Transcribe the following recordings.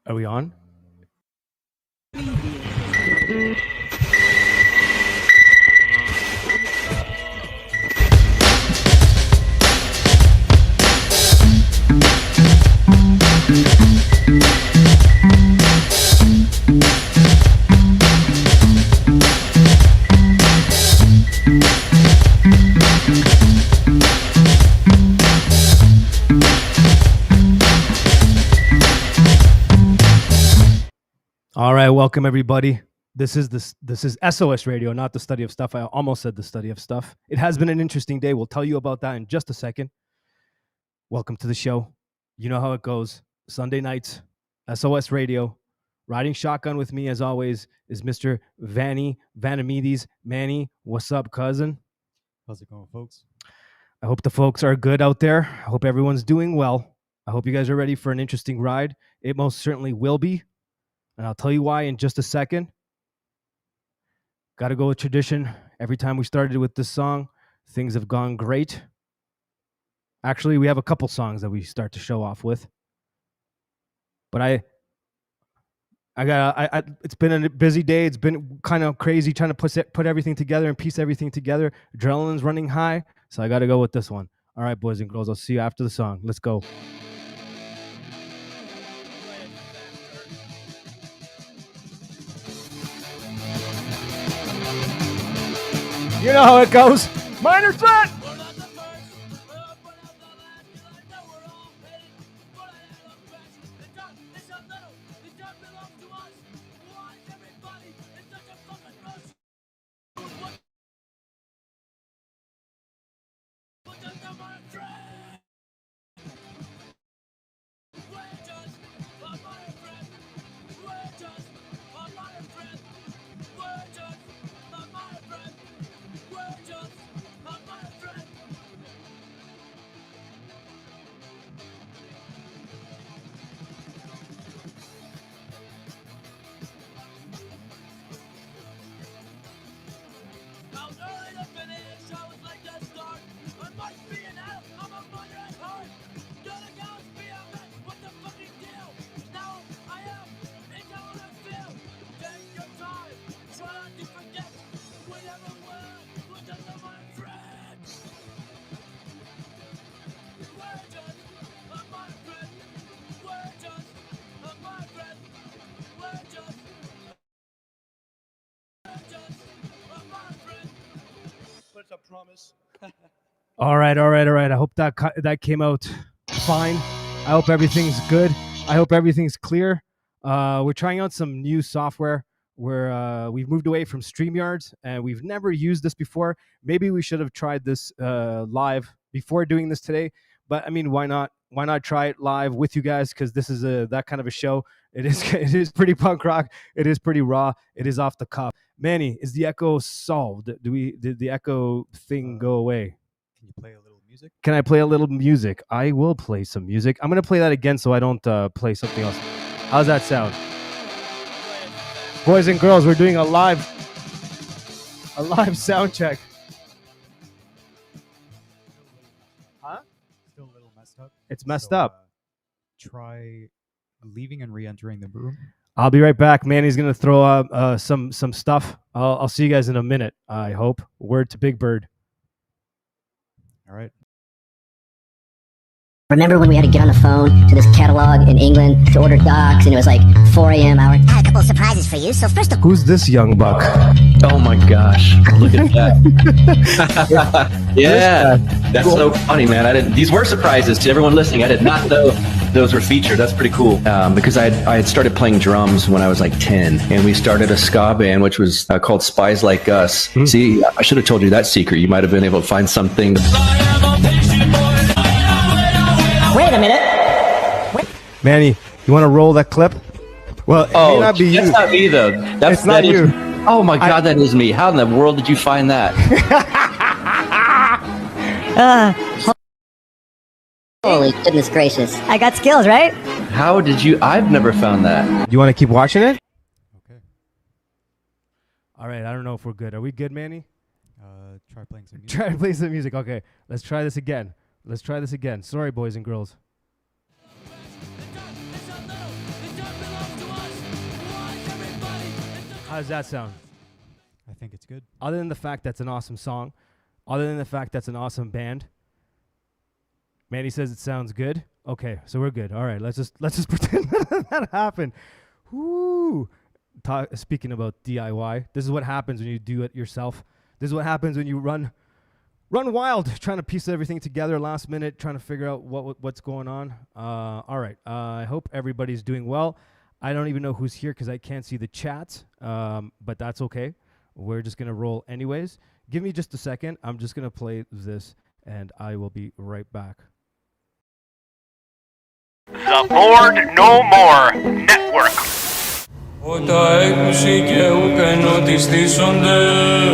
Are we on? All right, welcome everybody. This is SOS Radio, not the study of stuff. I almost said the study of stuff. It has been an interesting day. We'll tell you about that in just a second. Welcome to the show. You know how it goes. Sunday nights, SOS Radio. Riding shotgun with me, as always, is Mr. Vanamides. Manny, what's up, cousin? How's it going, folks? I hope the folks are good out there. I hope everyone's doing well. I hope you guys are ready for an interesting ride. It most certainly will be. And I'll tell you why in just a second. Got to go with tradition. Every time we started with this song, things have gone great. Actually, we have a couple songs that we start to show off with. But it's been a busy day. It's been kind of crazy trying to put everything together and piece everything together. Adrenaline's running high, so I got to go with this one. All right, boys and girls, I'll see you after the song. Let's go. You know how it goes. Minor threat! Promise. All right. I hope that came out fine. I hope everything's good. I hope everything's clear. We're trying out some new software where we've moved away from StreamYard, and we've never used this before. Maybe we should have tried this live before doing this today. But I mean, why not? Why not try it live with you guys? Because this is that kind of a show. It is pretty punk rock. It is pretty raw. It is off the cuff. Manny, is the echo solved? Did the echo thing go away? Can you play a little music? Can I play a little music? I will play some music. I'm gonna play that again so I don't play something else. How's that sound? Boys and girls, we're doing a live sound check. Huh? Still a little messed up. It's messed up. Try leaving and re-entering the room. I'll be right back. Manny's gonna throw up some stuff. I'll see you guys in a minute. I hope. Word to Big Bird. All right. Remember when we had to get on the phone to this catalog in England to order docs, and it was like 4 a.m. hour? I had a couple of surprises for you. So first of all, Who's this young buck? Oh my gosh! Look at that! Yeah, that's so funny, man. These were surprises to everyone listening. I did not know those were featured. That's pretty cool. Because I had started playing drums when I was like 10, and we started a ska band which was called Spies Like Us. See, I should have told you that secret. You might have been able to find something. wait a minute. Manny, you want to roll that clip? Well, it may not be you. That's not me though. It's not you. Oh my God, that is me. How in the world did you find that? Holy goodness gracious. I got skills, right? How did you? I've never found that. You want to keep watching it? Okay. All right. I don't know if we're good. Are we good, Manny? Try playing some music. Try to play some music. Okay. Let's try this again. Sorry, boys and girls. How does that sound? I think it's good. Other than the fact that's an awesome song, other than the fact that's an awesome band, Manny says it sounds good. Okay, so we're good. All right, let's just pretend that happened. Whoo! Speaking about DIY, this is what happens when you do it yourself. This is what happens when you run wild, trying to piece everything together last minute, trying to figure out what's going on. All right, I hope everybody's doing well. I don't even know who's here because I can't see the chat, but that's okay. We're just going to roll anyways. Give me just a second. I'm just going to play this, and I will be right back. The Bored No More Network. Ότα έκουση και ουκ ότι στήσονται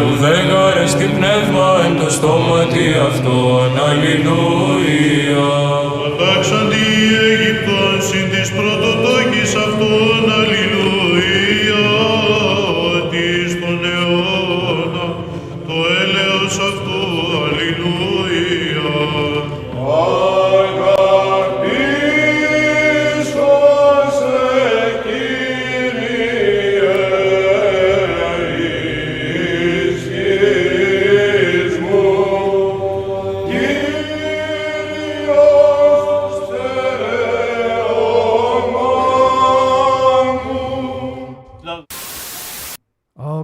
ουδέγαρε στη πνεύμα εν το στόματι αυτόν. Αλληλούια. Πατάξαντι Αιγυπτών συν της πρωτοτόκης αυτών. Αλληλούια. Ότι στον αιώνα το έλεος αυτού. Αλληλούια.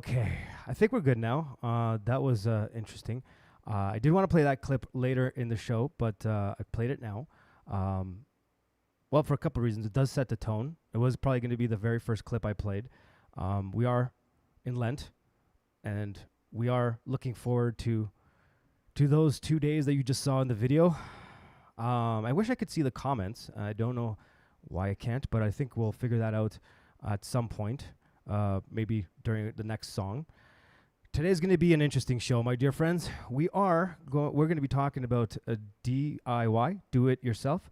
Okay, I think we're good now. That was interesting. I did want to play that clip later in the show, but I played it now. Well, for a couple of reasons. It does set the tone. It was probably going to be the very first clip I played. We are in Lent, and we are looking forward to those 2 days that you just saw in the video. I wish I could see the comments. I don't know why I can't, but I think we'll figure that out at some point, maybe during the next song. Today's going to be an interesting show, my dear friends. We're going to be talking about a DIY, do it yourself.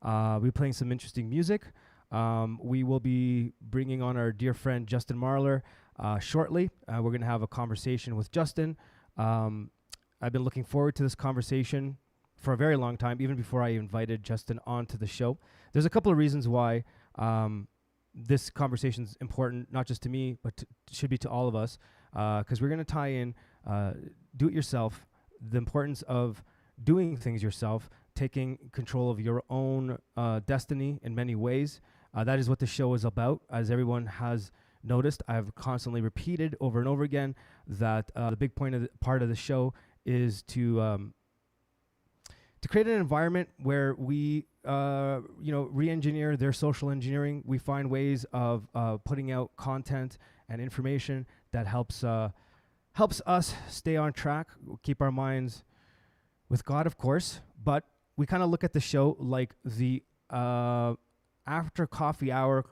We'll be playing some interesting music. We will be bringing on our dear friend Justin Marler shortly. We're going to have a conversation with Justin. I've been looking forward to this conversation for a very long time, even before I invited Justin onto the show. There's a couple of reasons why this conversation is important, not just to me, but should be to all of us, because we're going to tie in do-it-yourself, the importance of doing things yourself, taking control of your own destiny in many ways. That is what the show is about. As everyone has noticed, I've constantly repeated over and over again that the big part of the show is to create an environment where we re-engineer their social engineering. We find ways of putting out content and information that helps us stay on track, keep our minds with God, of course, but we kind of look at the show like the after coffee hour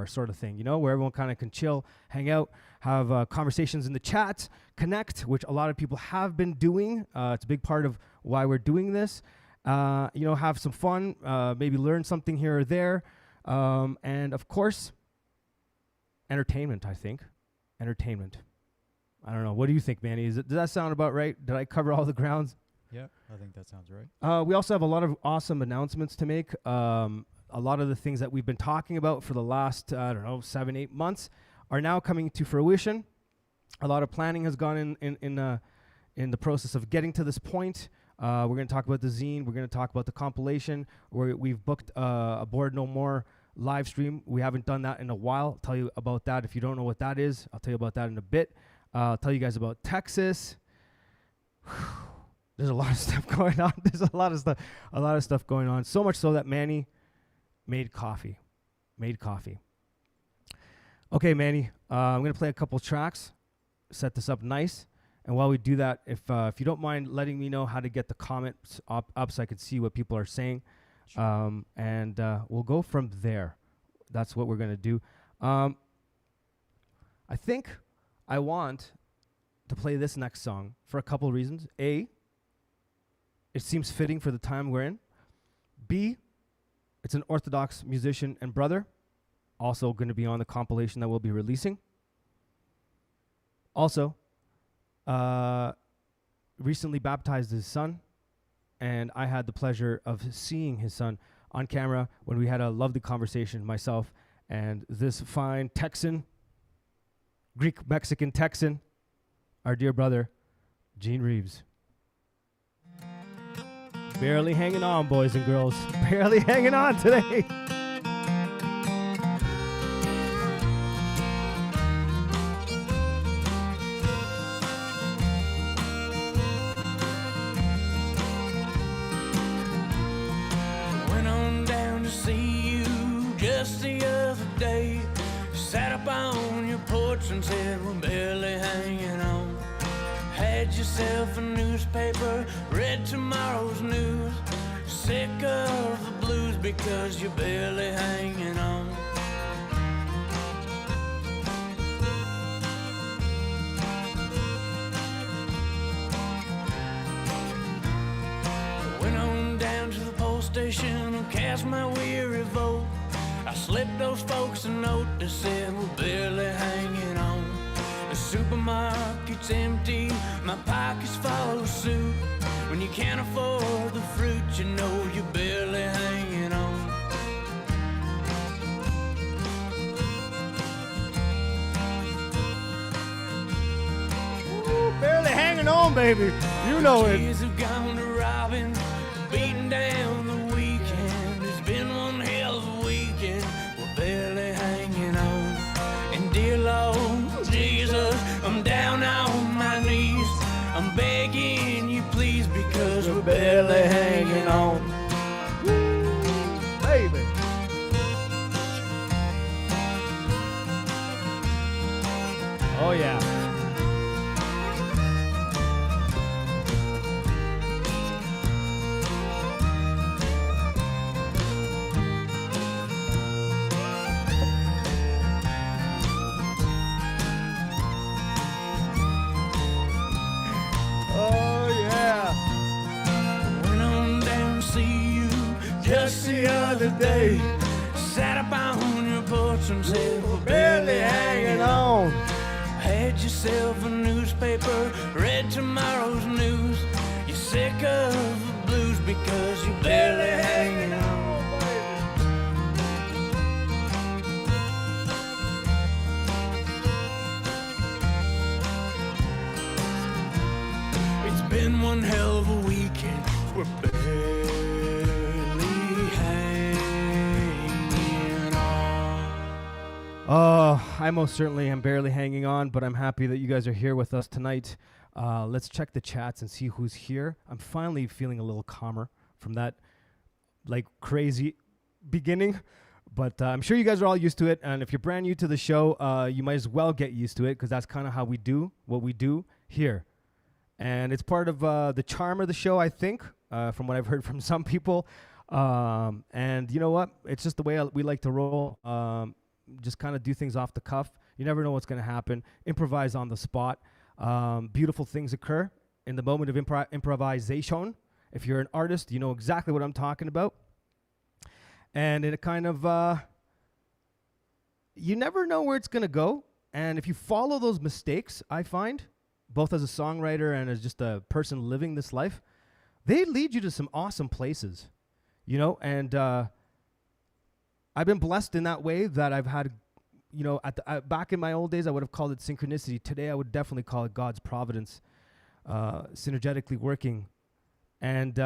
sort of thing, where everyone kind of can chill, hang out, have conversations in the chat, connect, which a lot of people have been doing. It's a big part of why we're doing this. Have some fun, maybe learn something here or there, and of course, entertainment. I think entertainment. I don't know. What do you think, Manny? Does that sound about right? Did I cover all the grounds? Yeah, I think that sounds right. We also have a lot of awesome announcements to make. A lot of the things that we've been talking about for the last, 7-8 months are now coming to fruition. A lot of planning has gone in the process of getting to this point. We're going to talk about the ZINE. We're going to talk about the compilation. We've booked a Bored No More live stream. We haven't done that in a while. I'll tell you about that. If you don't know what that is, I'll tell you about that in a bit. I'll tell you guys about Texas. There's a lot of stuff going on. There's a lot of stuff going on. So much so that Manny made coffee. Okay, Manny, I'm going to play a couple tracks, set this up nice. And while we do that, if you don't mind letting me know how to get the comments up so I can see what people are saying. Sure. And we'll go from there. That's what we're going to do. I think I want to play this next song for a couple of reasons. A, it seems fitting for the time we're in. B, it's an Orthodox musician and brother, also going to be on the compilation that we'll be releasing. Also, recently baptized his son, and I had the pleasure of seeing his son on camera when we had a lovely conversation, myself and this fine Texan Greek, Mexican, Texan, our dear brother, Gene Reeves. Barely hanging on, boys and girls. Barely hanging on today. Went on down to see you just the other day. Sat up on your porch and said we're barely hanging on. Had yourself a newspaper, read tomorrow's news. Sick of the blues because you're barely hanging on. Went on down to the poll station and cast my weary vote. I slipped those folks a note that said we're barely hanging on. The supermarket's empty, my pockets follow suit. When you can't afford the fruit, you know you're barely hanging on. Ooh, barely hanging on, baby. You know it. Years have gone to robbing, beating down the weekend. It's been one hell of a weekend. We're barely hanging on. And dear Lord Jesus, I'm down on my knees. I'm begging you please because we're barely hanging on. Baby. Oh, yeah. Oh, yeah. Went on down to see you just the other day. Sat up on your porch and said we're barely hanging on. Had yourself a newspaper, read tomorrow's news. You're sick of the blues because you're barely hanging on. It's been one hell of a weekend. We're barely hanging on. I most certainly am barely hanging on, but I'm happy that you guys are here with us tonight. Let's check the chats and see who's here. I'm finally feeling a little calmer from that, like, crazy beginning. But I'm sure you guys are all used to it. And if you're brand new to the show, you might as well get used to it because that's kind of how we do what we do here. And it's part of the charm of the show, I think, from what I've heard from some people. And you know what? It's just the way we like to roll. Just kind of do things off the cuff. You never know what's going to happen. Improvise on the spot. Beautiful things occur in the moment of improvisation. If you're an artist, you know exactly what I'm talking about. And it kind of, you never know where it's going to go. And if you follow those mistakes, I find, both as a songwriter and as just a person living this life, they lead you to some awesome places, you know. And I've been blessed in that way that I've had, you know, back in my old days, I would have called it synchronicity. Today, I would definitely call it God's providence, synergetically working. And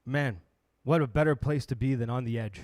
man, what a better place to be than on the edge.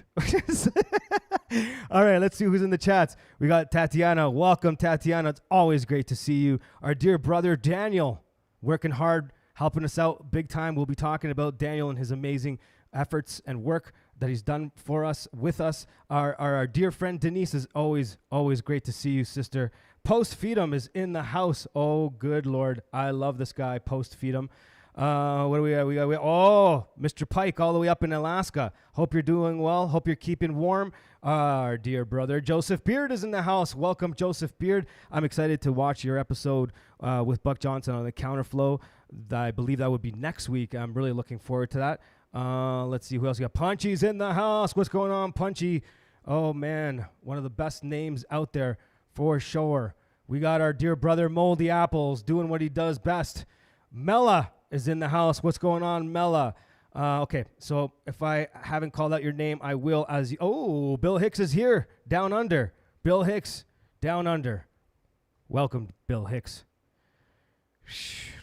All right, let's see who's in the chats. We got Tatiana. Welcome, Tatiana. It's always great to see you. Our dear brother, Daniel, working hard, helping us out big time. We'll be talking about Daniel and his amazing efforts and work that he's done for us, with us. Our dear friend, Denise, is always great to see you, sister. Post Feedum is in the house. Oh, good Lord. I love this guy, Post Feedum. What do we got? Oh, Mr. Pike, all the way up in Alaska. Hope you're doing well. Hope you're keeping warm. Our dear brother Joseph Beard is in the house. Welcome, Joseph Beard. I'm excited to watch your episode with Buck Johnson on the counterflow. I believe that would be next week. I'm really looking forward to that. Let's see who else we got. Punchy's in the house. What's going on, Punchy? Oh man, one of the best names out there for sure. We got our dear brother Moldy Apples doing what he does best. Mella is in the house. What's going on, Mella? Okay, so if I haven't called out your name, I will. Oh, Bill Hicks is here, down under. Bill Hicks, down under. Welcome, Bill Hicks.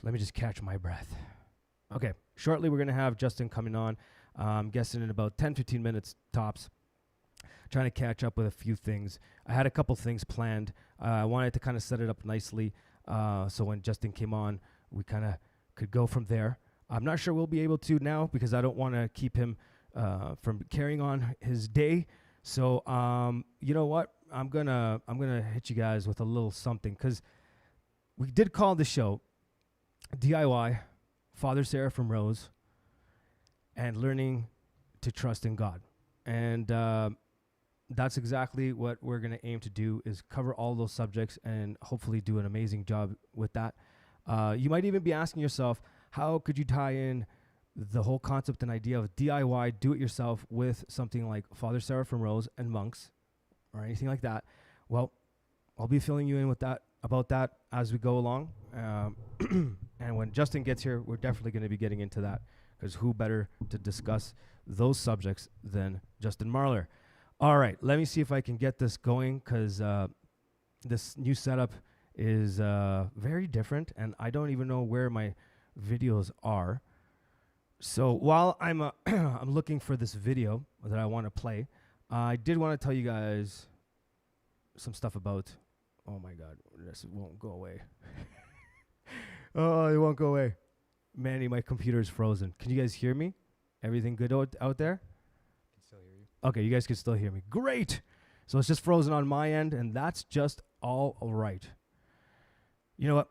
Let me just catch my breath. Okay, shortly we're going to have Justin coming on. I'm guessing in about 10-15 minutes tops. Trying to catch up with a few things. I had a couple things planned. I wanted to kind of set it up nicely so when Justin came on, we kind of could go from there. I'm not sure we'll be able to now because I don't want to keep him from carrying on his day. So you know what? I'm gonna hit you guys with a little something because we did call the show DIY, Father Seraphim Rose, and learning to trust in God. And that's exactly what we're going to aim to do, is cover all those subjects and hopefully do an amazing job with that. You might even be asking yourself, how could you tie in the whole concept and idea of DIY, do-it-yourself, with something like Father Seraphim Rose and monks or anything like that? Well, I'll be filling you in with that about that as we go along. And when Justin gets here, we're definitely going to be getting into that, because who better to discuss those subjects than Justin Marler? All right, let me see if I can get this going, because this new setup is very different, and I don't even know where my videos are. So while I'm I'm looking for this video that I want to play, I did want to tell you guys some stuff about. Oh my God, this won't go away. Oh, it won't go away. Manny, my computer is frozen. Can you guys hear me? Everything good out there? I can still hear you. Okay, you guys can still hear me. Great. So it's just frozen on my end, and that's just all right. You know what?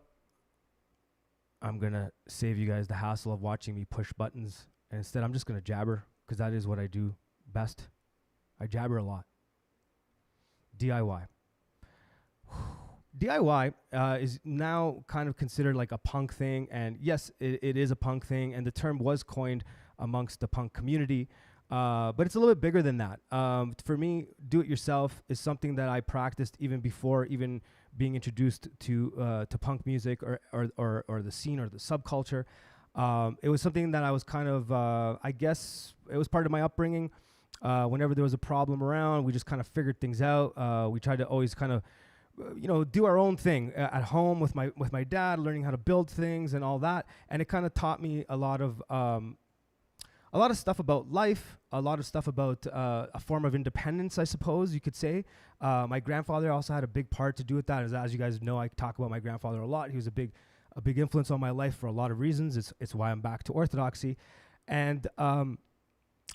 I'm going to save you guys the hassle of watching me push buttons. And instead, I'm just going to jabber, because that is what I do best. I jabber a lot. DIY. DIY is now kind of considered like a punk thing. And yes, it is a punk thing. And the term was coined amongst the punk community. But it's a little bit bigger than that. For me, do-it-yourself is something that I practiced even before even being introduced to punk music or the scene or the subculture. It was something that I was kind of, I guess, it was part of my upbringing. Whenever there was a problem around, we just kind of figured things out. We tried to always kind of, do our own thing at home with my dad, learning how to build things and all that. And it kind of taught me a lot of stuff about life, a lot of stuff about a form of independence, I suppose you could say. My grandfather also had a big part to do with that. As you guys know, I talk about my grandfather a lot. He was a big influence on my life for a lot of reasons. It's why I'm back to Orthodoxy. And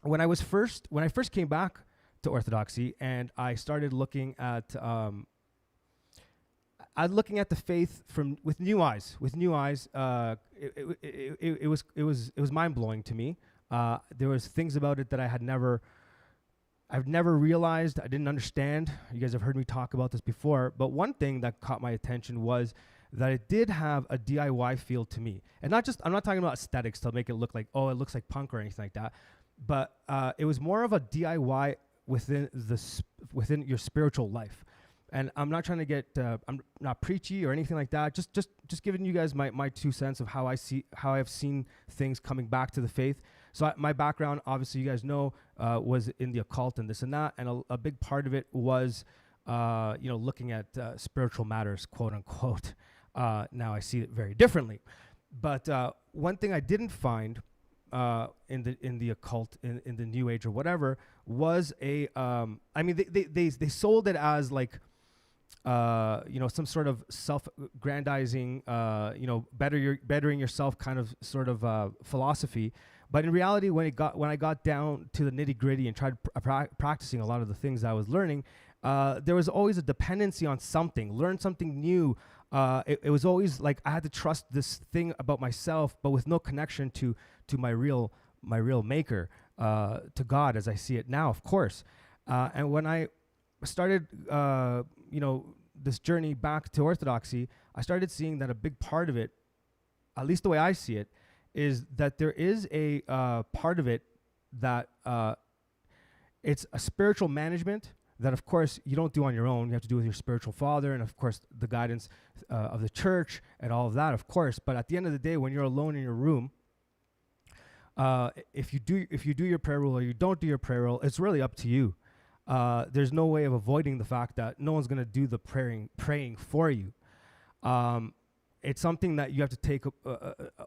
when I first came back to Orthodoxy, and I started looking at the faith with new eyes. It was mind blowing to me. There was things about it that I've never realized. I didn't understand. You guys have heard me talk about this before, but one thing that caught my attention was that it did have a DIY feel to me. And I'm not talking about aesthetics to make it look like, oh, it looks like punk or anything like that, but it was more of a DIY within your spiritual life. And I'm not trying to get, I'm not preachy or anything like that. Just giving you guys my 2 cents of how I've seen things coming back to the faith. So my background, obviously, you guys know, was in the occult and this and that. And a big part of it was, looking at spiritual matters, quote unquote. Now I see it very differently. But one thing I didn't find in the occult, in the New Age or whatever, was they sold it as like, some sort of self-grandizing, bettering yourself kind of sort of philosophy. But in reality, when I got down to the nitty-gritty and tried practicing a lot of the things I was learning, there was always a dependency on something, learn something new. It was always like I had to trust this thing about myself, but with no connection to my real maker, to God as I see it now, of course. And when I started, this journey back to Orthodoxy, I started seeing that a big part of it, at least the way I see it, is that there is a part of it that it's a spiritual management that, of course, you don't do on your own. You have to do with your spiritual father and, of course, the guidance of the church and all of that, of course. But at the end of the day, when you're alone in your room, if you do your prayer rule or you don't do your prayer rule, it's really up to you. There's no way of avoiding the fact that no one's going to do the praying for you. it's something that you have to take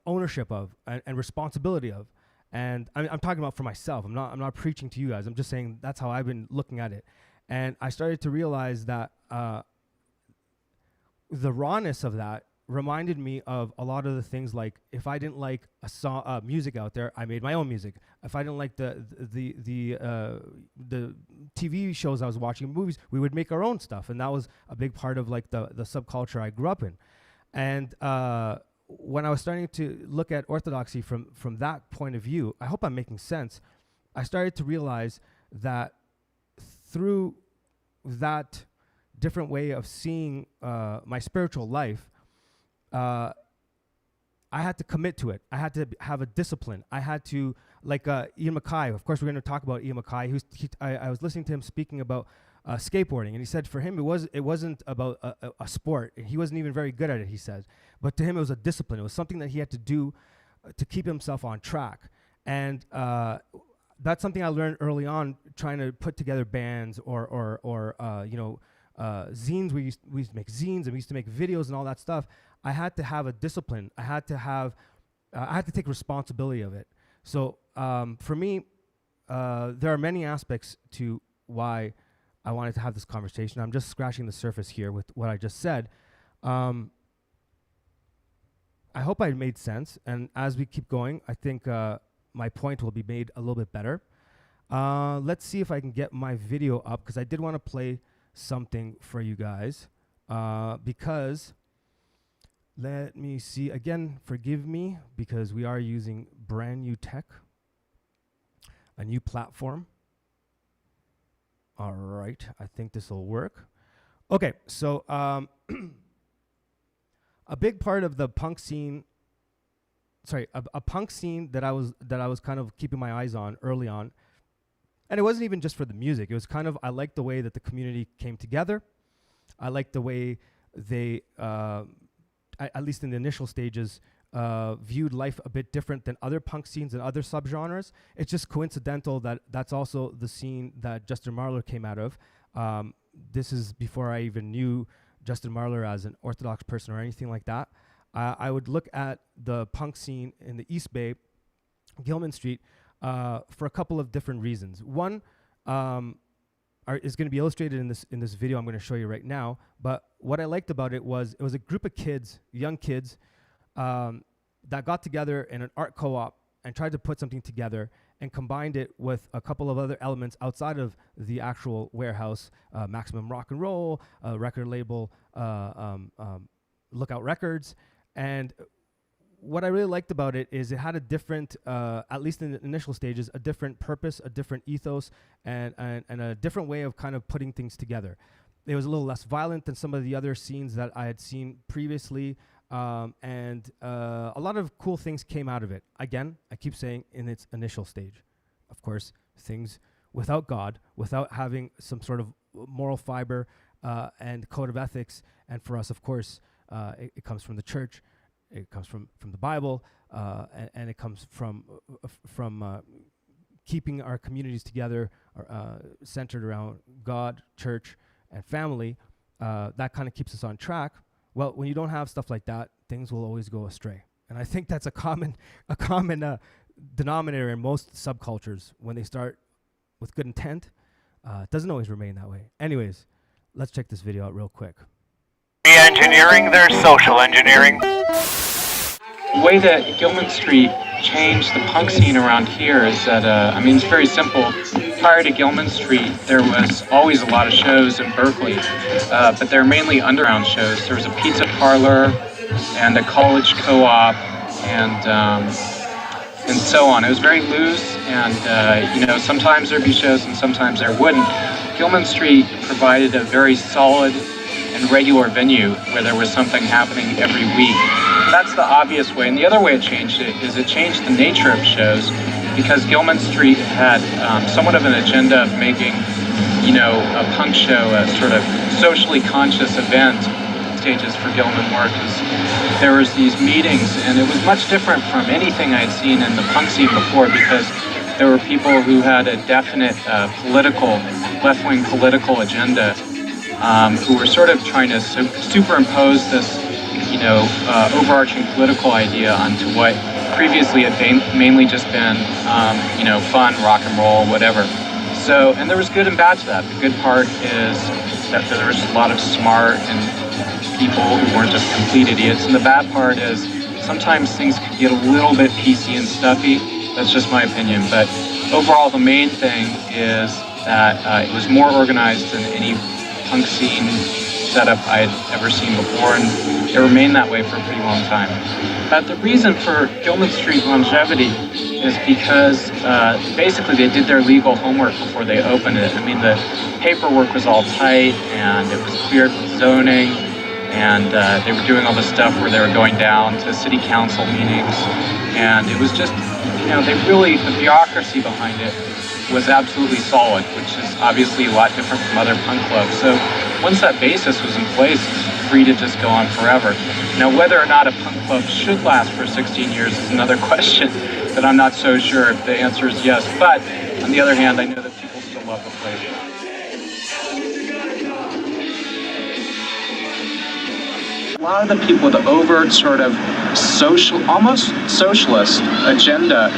ownership of and responsibility of. And I'm talking about for myself. I'm not preaching to you guys. I'm just saying that's how I've been looking at it. And I started to realize that the rawness of that reminded me of a lot of the things, like if I didn't like a song, music out there, I made my own music. If I didn't like the TV shows I was watching, movies, we would make our own stuff, and that was a big part of like the subculture I grew up in. And when I was starting to look at orthodoxy from that point of view, I hope I'm making sense. I started to realize that through that different way of seeing my spiritual life, I had to commit to it. I had to have a discipline. I had to, like Ian Mackay, of course we're going to talk about Ian Mackay. I was listening to him speaking about skateboarding, and he said for him it wasn't about a sport. He wasn't even very good at it, he said. But to him it was a discipline. It was something that he had to do to keep himself on track. And that's something I learned early on, trying to put together bands or zines. We used to make zines, and we used to make videos and all that stuff. I had to have a discipline. I had to take responsibility of it. So for me, there are many aspects to why I wanted to have this conversation. I'm just scratching the surface here with what I just said. I hope I made sense. And as we keep going, I think my point will be made a little bit better. Let's see if I can get my video up, because I did want to play something for you guys. Because, let me see. Again, forgive me, because we are using brand new tech, a new platform. All right, I think this will work. Okay, so a big part of the punk scene, a punk scene that I was kind of keeping my eyes on early on, and it wasn't even just for the music. It was kind of, I liked the way that the community came together. I liked the way they, at least in the initial stages, viewed life a bit different than other punk scenes and other subgenres. It's just coincidental that that's also the scene that Justin Marler came out of. This is before I even knew Justin Marler as an Orthodox person or anything like that. I would look at the punk scene in the East Bay, Gilman Street, for a couple of different reasons. One is going to be illustrated in this video I'm going to show you right now. But what I liked about it was a group of kids, young kids, that got together in an art co-op and tried to put something together and combined it with a couple of other elements outside of the actual warehouse, Maximum Rock and Roll, record label, Lookout Records. And what I really liked about it is it had a different, at least in the initial stages, a different purpose, a different ethos, and a different way of kind of putting things together. It was a little less violent than some of the other scenes that I had seen previously. And a lot of cool things came out of it. Again, I keep saying in its initial stage. Of course, things without God, without having some sort of moral fiber and code of ethics. And for us, of course, it comes from the church. It comes from the Bible, and it comes from keeping our communities together, centered around God, church, and family. That kind of keeps us on track. Well, when you don't have stuff like that, things will always go astray. And I think that's a common denominator in most subcultures. When they start with good intent, it doesn't always remain that way. Anyways, let's check this video out real quick. Engineering, there's social engineering. The way that Gilman Street changed the punk scene around here is that, it's very simple. Prior to Gilman Street, there was always a lot of shows in Berkeley, but they're mainly underground shows. There was a pizza parlor and a college co-op and so on. It was very loose, and sometimes there'd be shows and sometimes there wouldn't. Gilman Street provided a very solid and regular venue where there was something happening every week. That's the obvious way. And the other way it changed it is it changed the nature of shows, because Gilman Street had somewhat of an agenda of making, a punk show a sort of socially conscious event. Stages for Gilman work is there was these meetings, and it was much different from anything I had seen in the punk scene before, because there were people who had a definite left-wing political agenda, who were sort of trying to superimpose this overarching political idea onto what previously had mainly just been, fun, rock and roll, whatever. So, and there was good and bad to that. The good part is that there was a lot of smart and people who weren't just complete idiots. And the bad part is sometimes things could get a little bit PC and stuffy. That's just my opinion. But overall, the main thing is that it was more organized than any punk scene setup I had ever seen before, and it remained that way for a pretty long time. But the reason for Gilman Street longevity is because basically they did their legal homework before they opened it. I mean, the paperwork was all tight, and it was cleared with zoning, and they were doing all the stuff where they were going down to city council meetings, and it was just, the bureaucracy behind it was absolutely solid, which is obviously a lot different from other punk clubs. So once that basis was in place, it's free to just go on forever. Now, whether or not a punk club should last for 16 years is another question that I'm not so sure if the answer is yes. But on the other hand, I know that people still love the place. A lot of the people with the overt sort of almost socialist agenda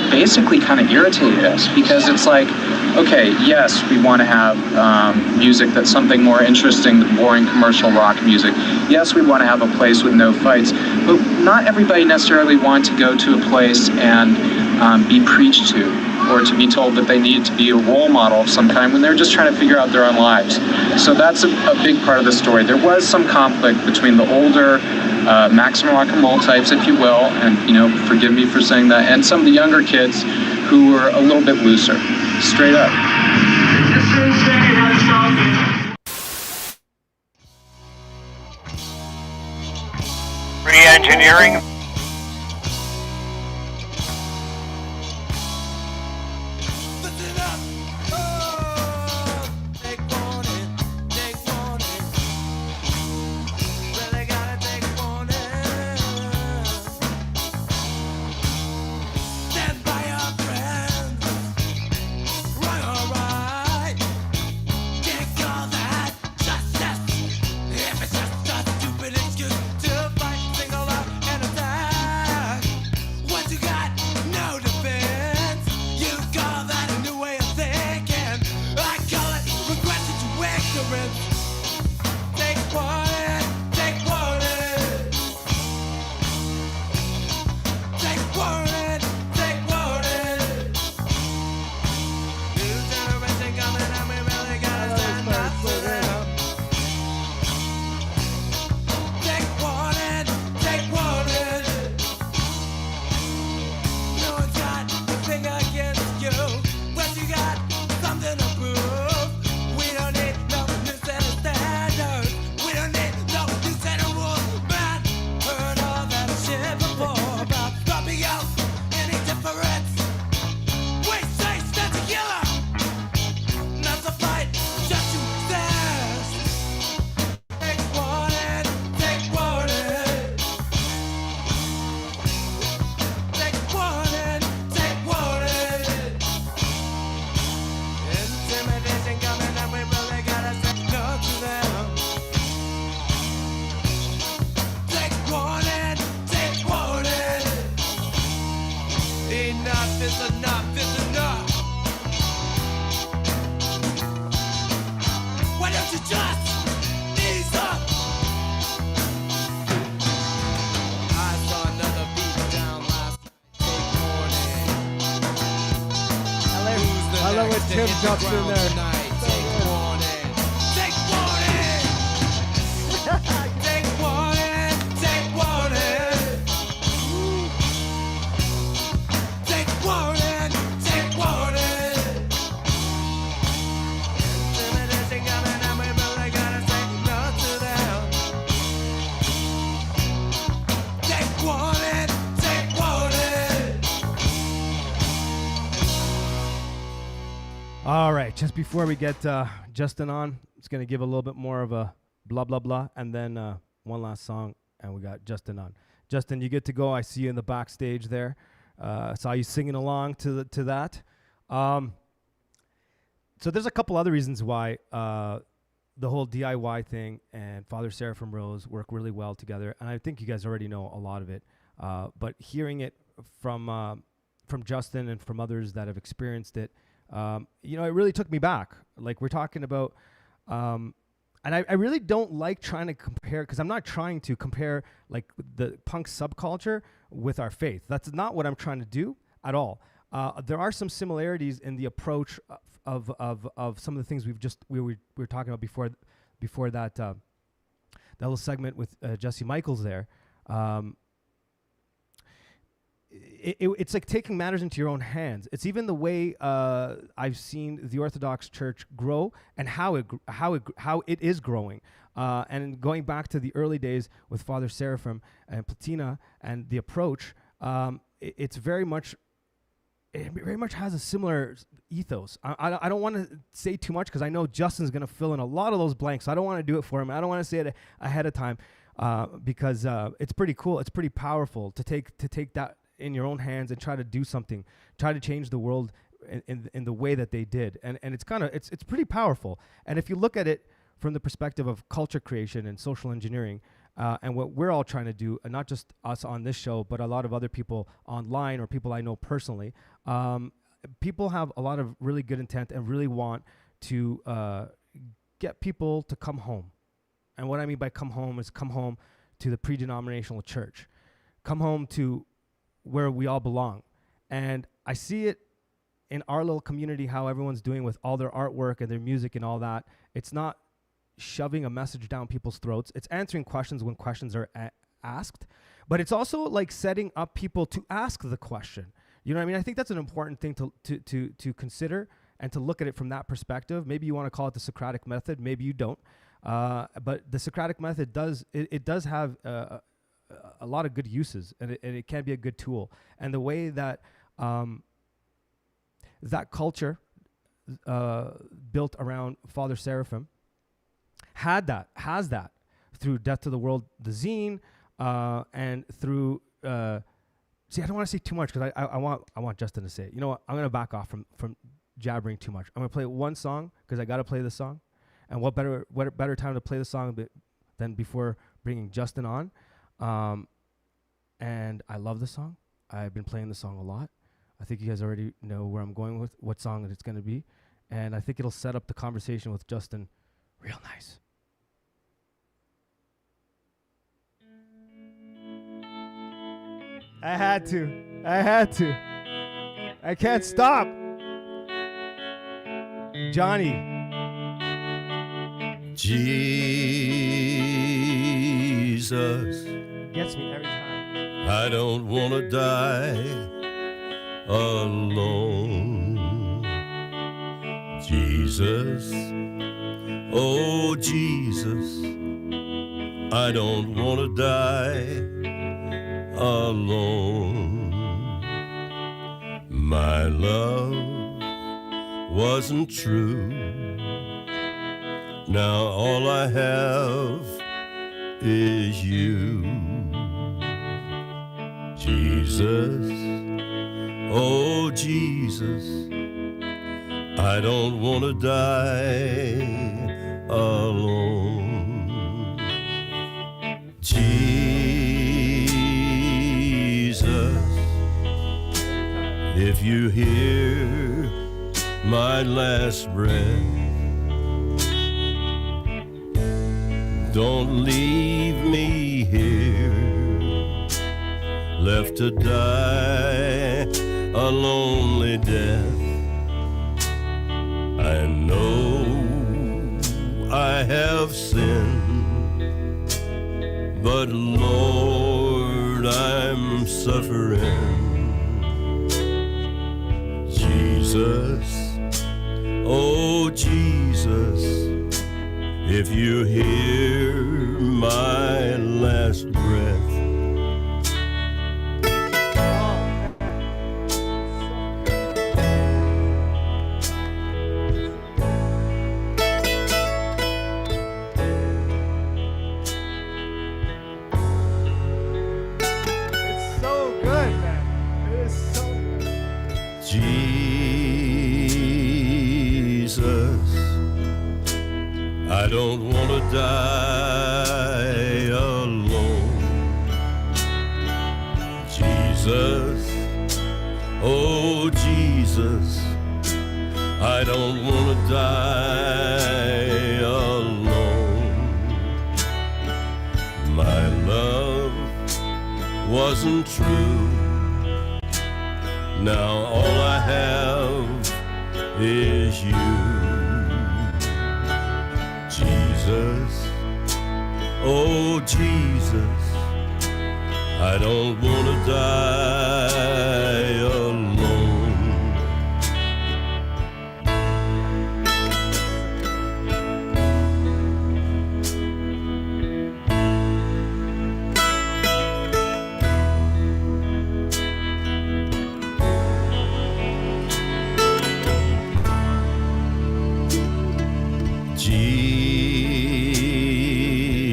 basically kind of irritated us, because it's like, okay, yes, we want to have music that's something more interesting than boring commercial rock music. Yes, we want to have a place with no fights, but not everybody necessarily wants to go to a place and be preached to, or to be told that they need to be a role model of some kind when they're just trying to figure out their own lives. So that's a big part of the story. There was some conflict between the older maximum rock and roll types, if you will, and forgive me for saying that, and some of the younger kids who were a little bit looser, straight up. Re-engineering. Tim jumps in there. All right, just before we get Justin on, it's going to give a little bit more of a blah, blah, blah, and then one last song, and we got Justin on. Justin, you get to go. I see you in the backstage there. Saw you singing along to that. So there's a couple other reasons why the whole DIY thing and Father Seraphim Rose work really well together, and I think you guys already know a lot of it. But hearing it from Justin and from others that have experienced it, it really took me back. Like we're talking about, and I really don't like trying to compare, because I'm not trying to compare like the punk subculture with our faith. That's not what I'm trying to do at all. There are some similarities in the approach of some of the things we were talking about before that little segment with Jesse Michaels there. It's like taking matters into your own hands. It's even the way I've seen the Orthodox Church grow and how it is growing. And going back to the early days with Father Seraphim and Platina and the approach, it very much has a similar ethos. I don't want to say too much because I know Justin's going to fill in a lot of those blanks. So I don't want to do it for him. I don't want to say it ahead of time because it's pretty cool. It's pretty powerful to take that in your own hands and try to do something, try to change the world in the way that they did. And it's pretty powerful. And if you look at it from the perspective of culture creation and social engineering, and what we're all trying to do, and not just us on this show, but a lot of other people online or people I know personally, people have a lot of really good intent and really want to get people to come home. And what I mean by come home is come home to the pre-denominational church. Come home to where we all belong. And I see it in our little community, how everyone's doing with all their artwork and their music and all that. It's not shoving a message down people's throats. It's answering questions when questions are asked, but it's also like setting up people to ask the question. You know what I mean? I think that's an important thing to consider and to look at it from that perspective. Maybe you want to call it the Socratic method, maybe you don't. But the Socratic method does have a lot of good uses, and it can be a good tool. And the way that that culture built around Father Seraphim has that through Death to the World, the zine, and through see, I don't want to say too much because I want Justin to say it. You know what? I'm gonna back off from jabbering too much. I'm gonna play one song because I gotta play the song, and what better time to play the song than before bringing Justin on. And I love the song. I've been playing the song a lot. I think you guys already know where I'm going with what song it's gonna be, and I think it'll set up the conversation with Justin real nice. I had to. I can't stop. Johnny. Jesus. Gets me every time. I don't want to die alone. Jesus. Oh, Jesus. I don't want to die alone. My love wasn't true. Now all I have is you. Jesus, oh Jesus, I don't want to die alone. Jesus, if you hear my last breath, don't leave me here, left to die a lonely death. I know I have sinned, but Lord, I'm suffering. Jesus, oh Jesus, if you hear my last breath, I don't want to die alone. Jesus, oh Jesus, I don't want to die alone. My love wasn't true. Now all I have is you. Jesus, oh Jesus, I don't want to die alone.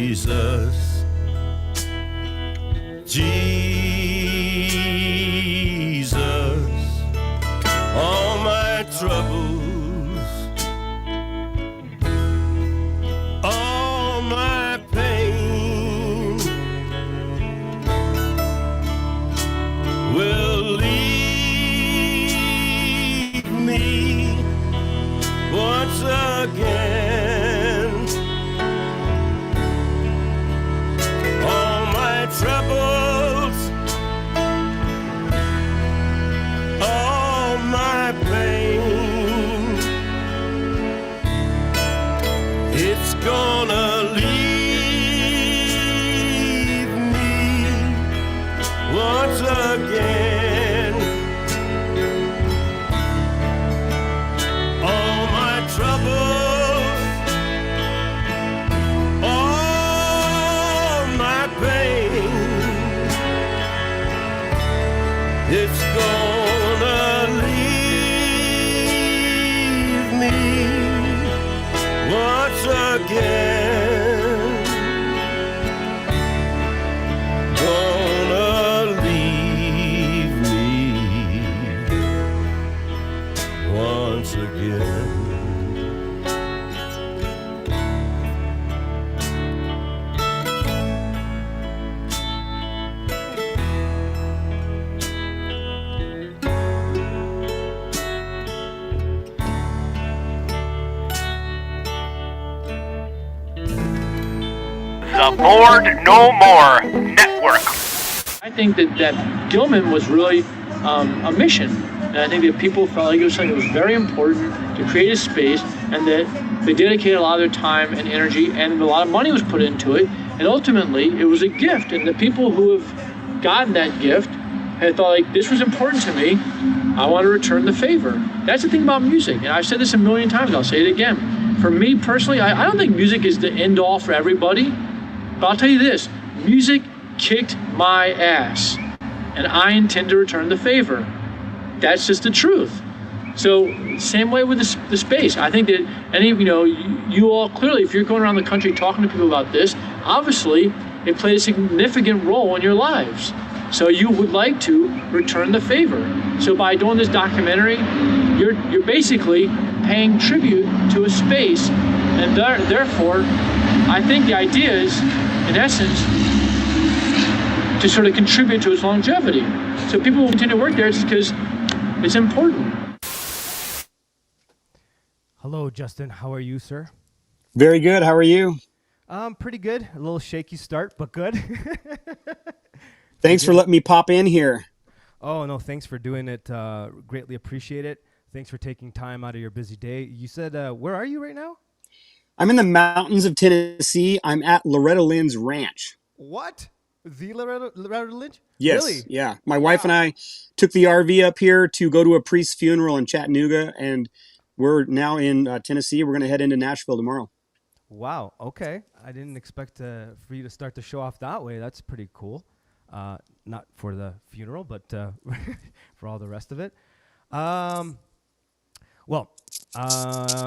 Jesus, Jesus, all my troubles, all my pain will leave me once again. All my troubles, all my pain, it's gonna leave me once again. All my troubles, all my pain, it's gonna leave me once again. Gonna leave me once again. The Bored No More Network. I think that Gilman was really a mission. And I think that people felt like it was something that was very important to create a space, and that they dedicated a lot of their time and energy, and a lot of money was put into it. And ultimately, it was a gift. And the people who have gotten that gift had thought, like, this was important to me. I want to return the favor. That's the thing about music. And I've said this a million times. I'll say it again. For me personally, I don't think music is the end all for everybody. But I'll tell you this, music kicked my ass, and I intend to return the favor. That's just the truth. So same way with the space. I think that you all clearly, if you're going around the country talking to people about this, obviously it played a significant role in your lives. So you would like to return the favor. So by doing this documentary, you're basically paying tribute to a space, and therefore, I think the idea is, in essence, to sort of contribute to its longevity. So people will continue to work there because it's important. Hello, Justin. How are you, sir? Very good. How are you? Pretty good. A little shaky start, but good. Thanks for letting me pop in here. Oh, no, thanks for doing it. Greatly appreciate it. Thanks for taking time out of your busy day. You said, where are you right now? I'm in the mountains of Tennessee. I'm at Loretta Lynn's ranch. What? The Loretta Lynch? Yes. Really? Yeah. My wife and I took the RV up here to go to a priest's funeral in Chattanooga, and we're now in Tennessee. We're going to head into Nashville tomorrow. Wow. Okay. I didn't expect for you to start the show off that way. That's pretty cool. Not for the funeral, but for all the rest of it.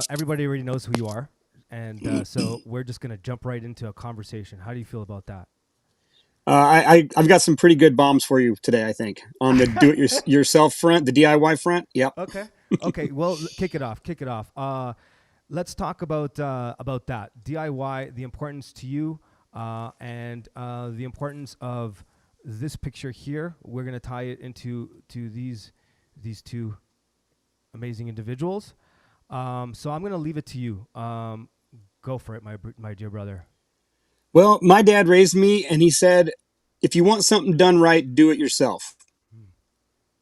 Everybody already knows who you are. And so we're just going to jump right into a conversation. How do you feel about that? I've got some pretty good bombs for you today, I think, on the do-it-yourself front, the DIY front. Yep. Okay. Well, kick it off. let's talk about that DIY, the importance to you, and the importance of this picture here. We're gonna tie it into these two amazing individuals. So I'm gonna leave it to you. Go for it, my dear brother. Well, my dad raised me, and he said, if you want something done right, do it yourself.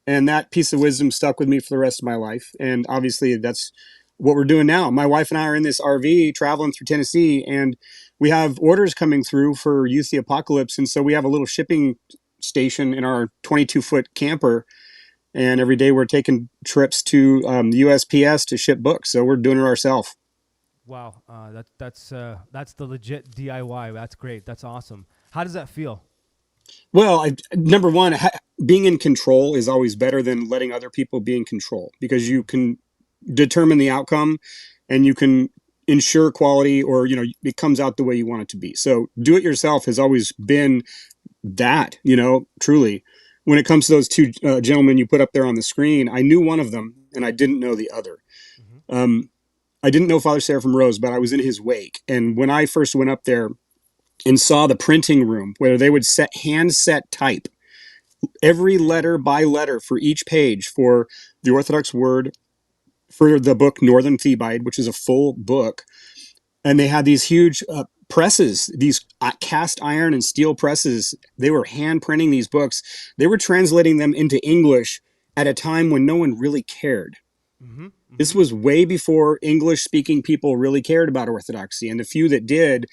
And that piece of wisdom stuck with me for the rest of my life. And obviously, that's what we're doing now. My wife and I are in this RV traveling through Tennessee, and we have orders coming through for Youth the Apocalypse. And so we have a little shipping station in our 22-foot camper. And every day we're taking trips to the USPS to ship books. So we're doing it ourselves. Wow, that's the legit DIY. That's great. That's awesome. How does that feel? Well, number one, being in control is always better than letting other people be in control, because you can determine the outcome and you can ensure quality, or, it comes out the way you want it to be. So do it yourself has always been that, truly. When it comes to those two gentlemen you put up there on the screen, I knew one of them and I didn't know the other. I didn't know Father Seraphim Rose, but I was in his wake. And when I first went up there and saw the printing room where they would hand set type every letter by letter for each page for the Orthodox word, for the book Northern Thebaid, which is a full book. And they had these huge presses, these cast iron and steel presses. They were hand printing these books. They were translating them into English at a time when no one really cared. This was way before English speaking people really cared about Orthodoxy. And the few that did,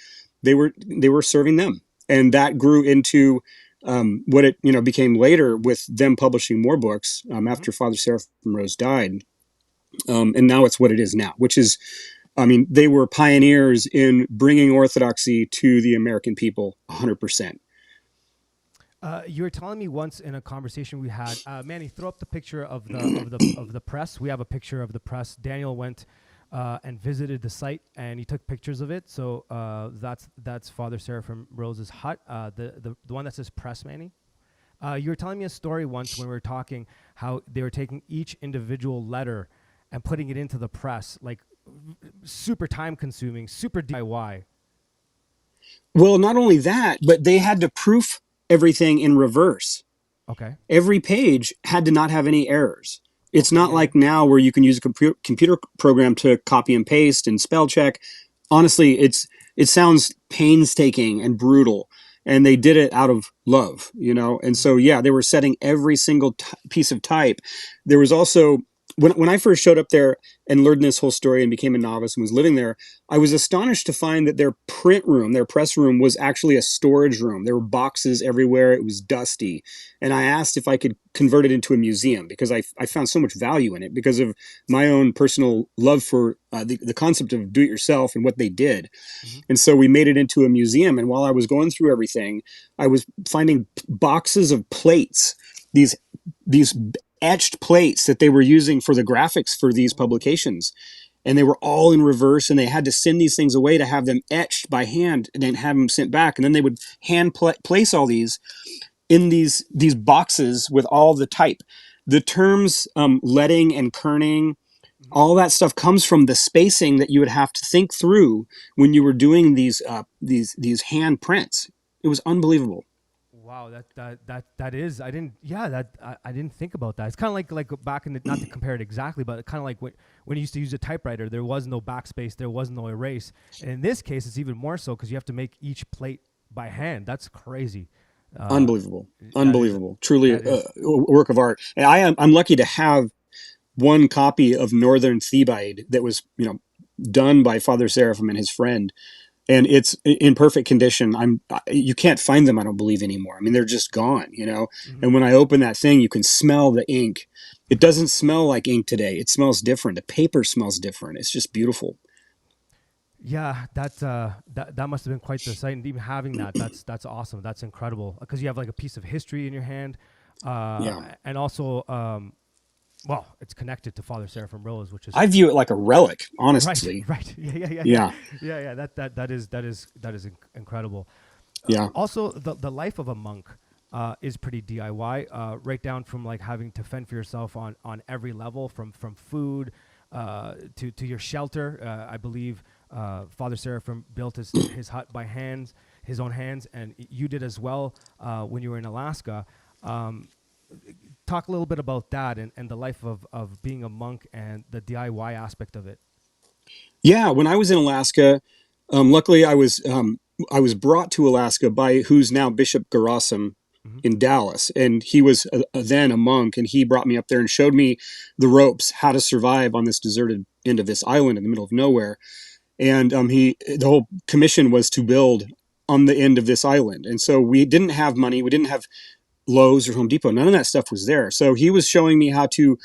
they were serving them. And that grew into what it became later, with them publishing more books after Father Seraphim Rose died. And now it's what it is now, which is, they were pioneers in bringing Orthodoxy to the American people 100%. You were telling me once in a conversation we had, Manny, throw up the picture of the press. We have a picture of the press. Daniel went and visited the site, and he took pictures of it. So that's Father Seraphim Rose's hut, the one that says press, Manny. You were telling me a story once when we were talking how they were taking each individual letter and putting it into the press, like super time consuming, super DIY. Well, not only that, but they had to proof everything in reverse. Okay. Every page had to not have any errors. It's not like now where you can use a computer program to copy and paste and spell check. Honestly, it sounds painstaking and brutal, and they did it out of love, And so, yeah, they were setting every single piece of type. There was also, when I first showed up there and learned this whole story and became a novice and was living there, I was astonished to find that their print room, their press room, was actually a storage room. There were boxes everywhere. It was dusty. And I asked if I could convert it into a museum, because I found so much value in it because of my own personal love for the concept of do-it-yourself and what they did. And so we made it into a museum. And while I was going through everything, I was finding boxes of plates, these etched plates that they were using for the graphics for these publications. And they were all in reverse, and they had to send these things away to have them etched by hand and then have them sent back. And then they would hand place all these in these boxes with all the type. The terms leading and kerning, all that stuff comes from the spacing that you would have to think through when you were doing these hand prints. It was unbelievable. Wow, that is. I didn't think about that. It's kind of like back in the, not to compare it exactly, but kind of like when you used to use a typewriter, there was no backspace, there was no erase. And in this case, it's even more so because you have to make each plate by hand. That's crazy. Unbelievable. Truly a work of art. And I'm lucky to have one copy of Northern Thebaid that was, done by Father Seraphim and his friend. And it's in perfect condition. You can't find them, I don't believe, anymore. They're just gone, And when I open that thing, you can smell the ink. It doesn't smell like ink today. It smells different. The paper smells different. It's just beautiful. Yeah, that must have been quite the sight. And even having that's awesome. That's incredible, because you have like a piece of history in your hand. And also, well, it's connected to Father Seraphim Rose, which is, I view it like a relic, honestly. Right. Yeah. That is incredible. Yeah. Also, the life of a monk is pretty DIY. Right down from like having to fend for yourself on every level, from food, to your shelter. I believe Father Seraphim built his hut by his own hands, and you did as well when you were in Alaska. Talk a little bit about that and the life of being a monk and the DIY aspect of it. Yeah, when I was in Alaska, luckily I was brought to Alaska by who's now Bishop Gerasim in Dallas, and he was then a monk, and he brought me up there and showed me the ropes, how to survive on this deserted end of this island in the middle of nowhere. And the whole commission was to build on the end of this island, and so we didn't have money, we didn't have Lowe's or Home Depot, none of that stuff was there. So he was showing me how to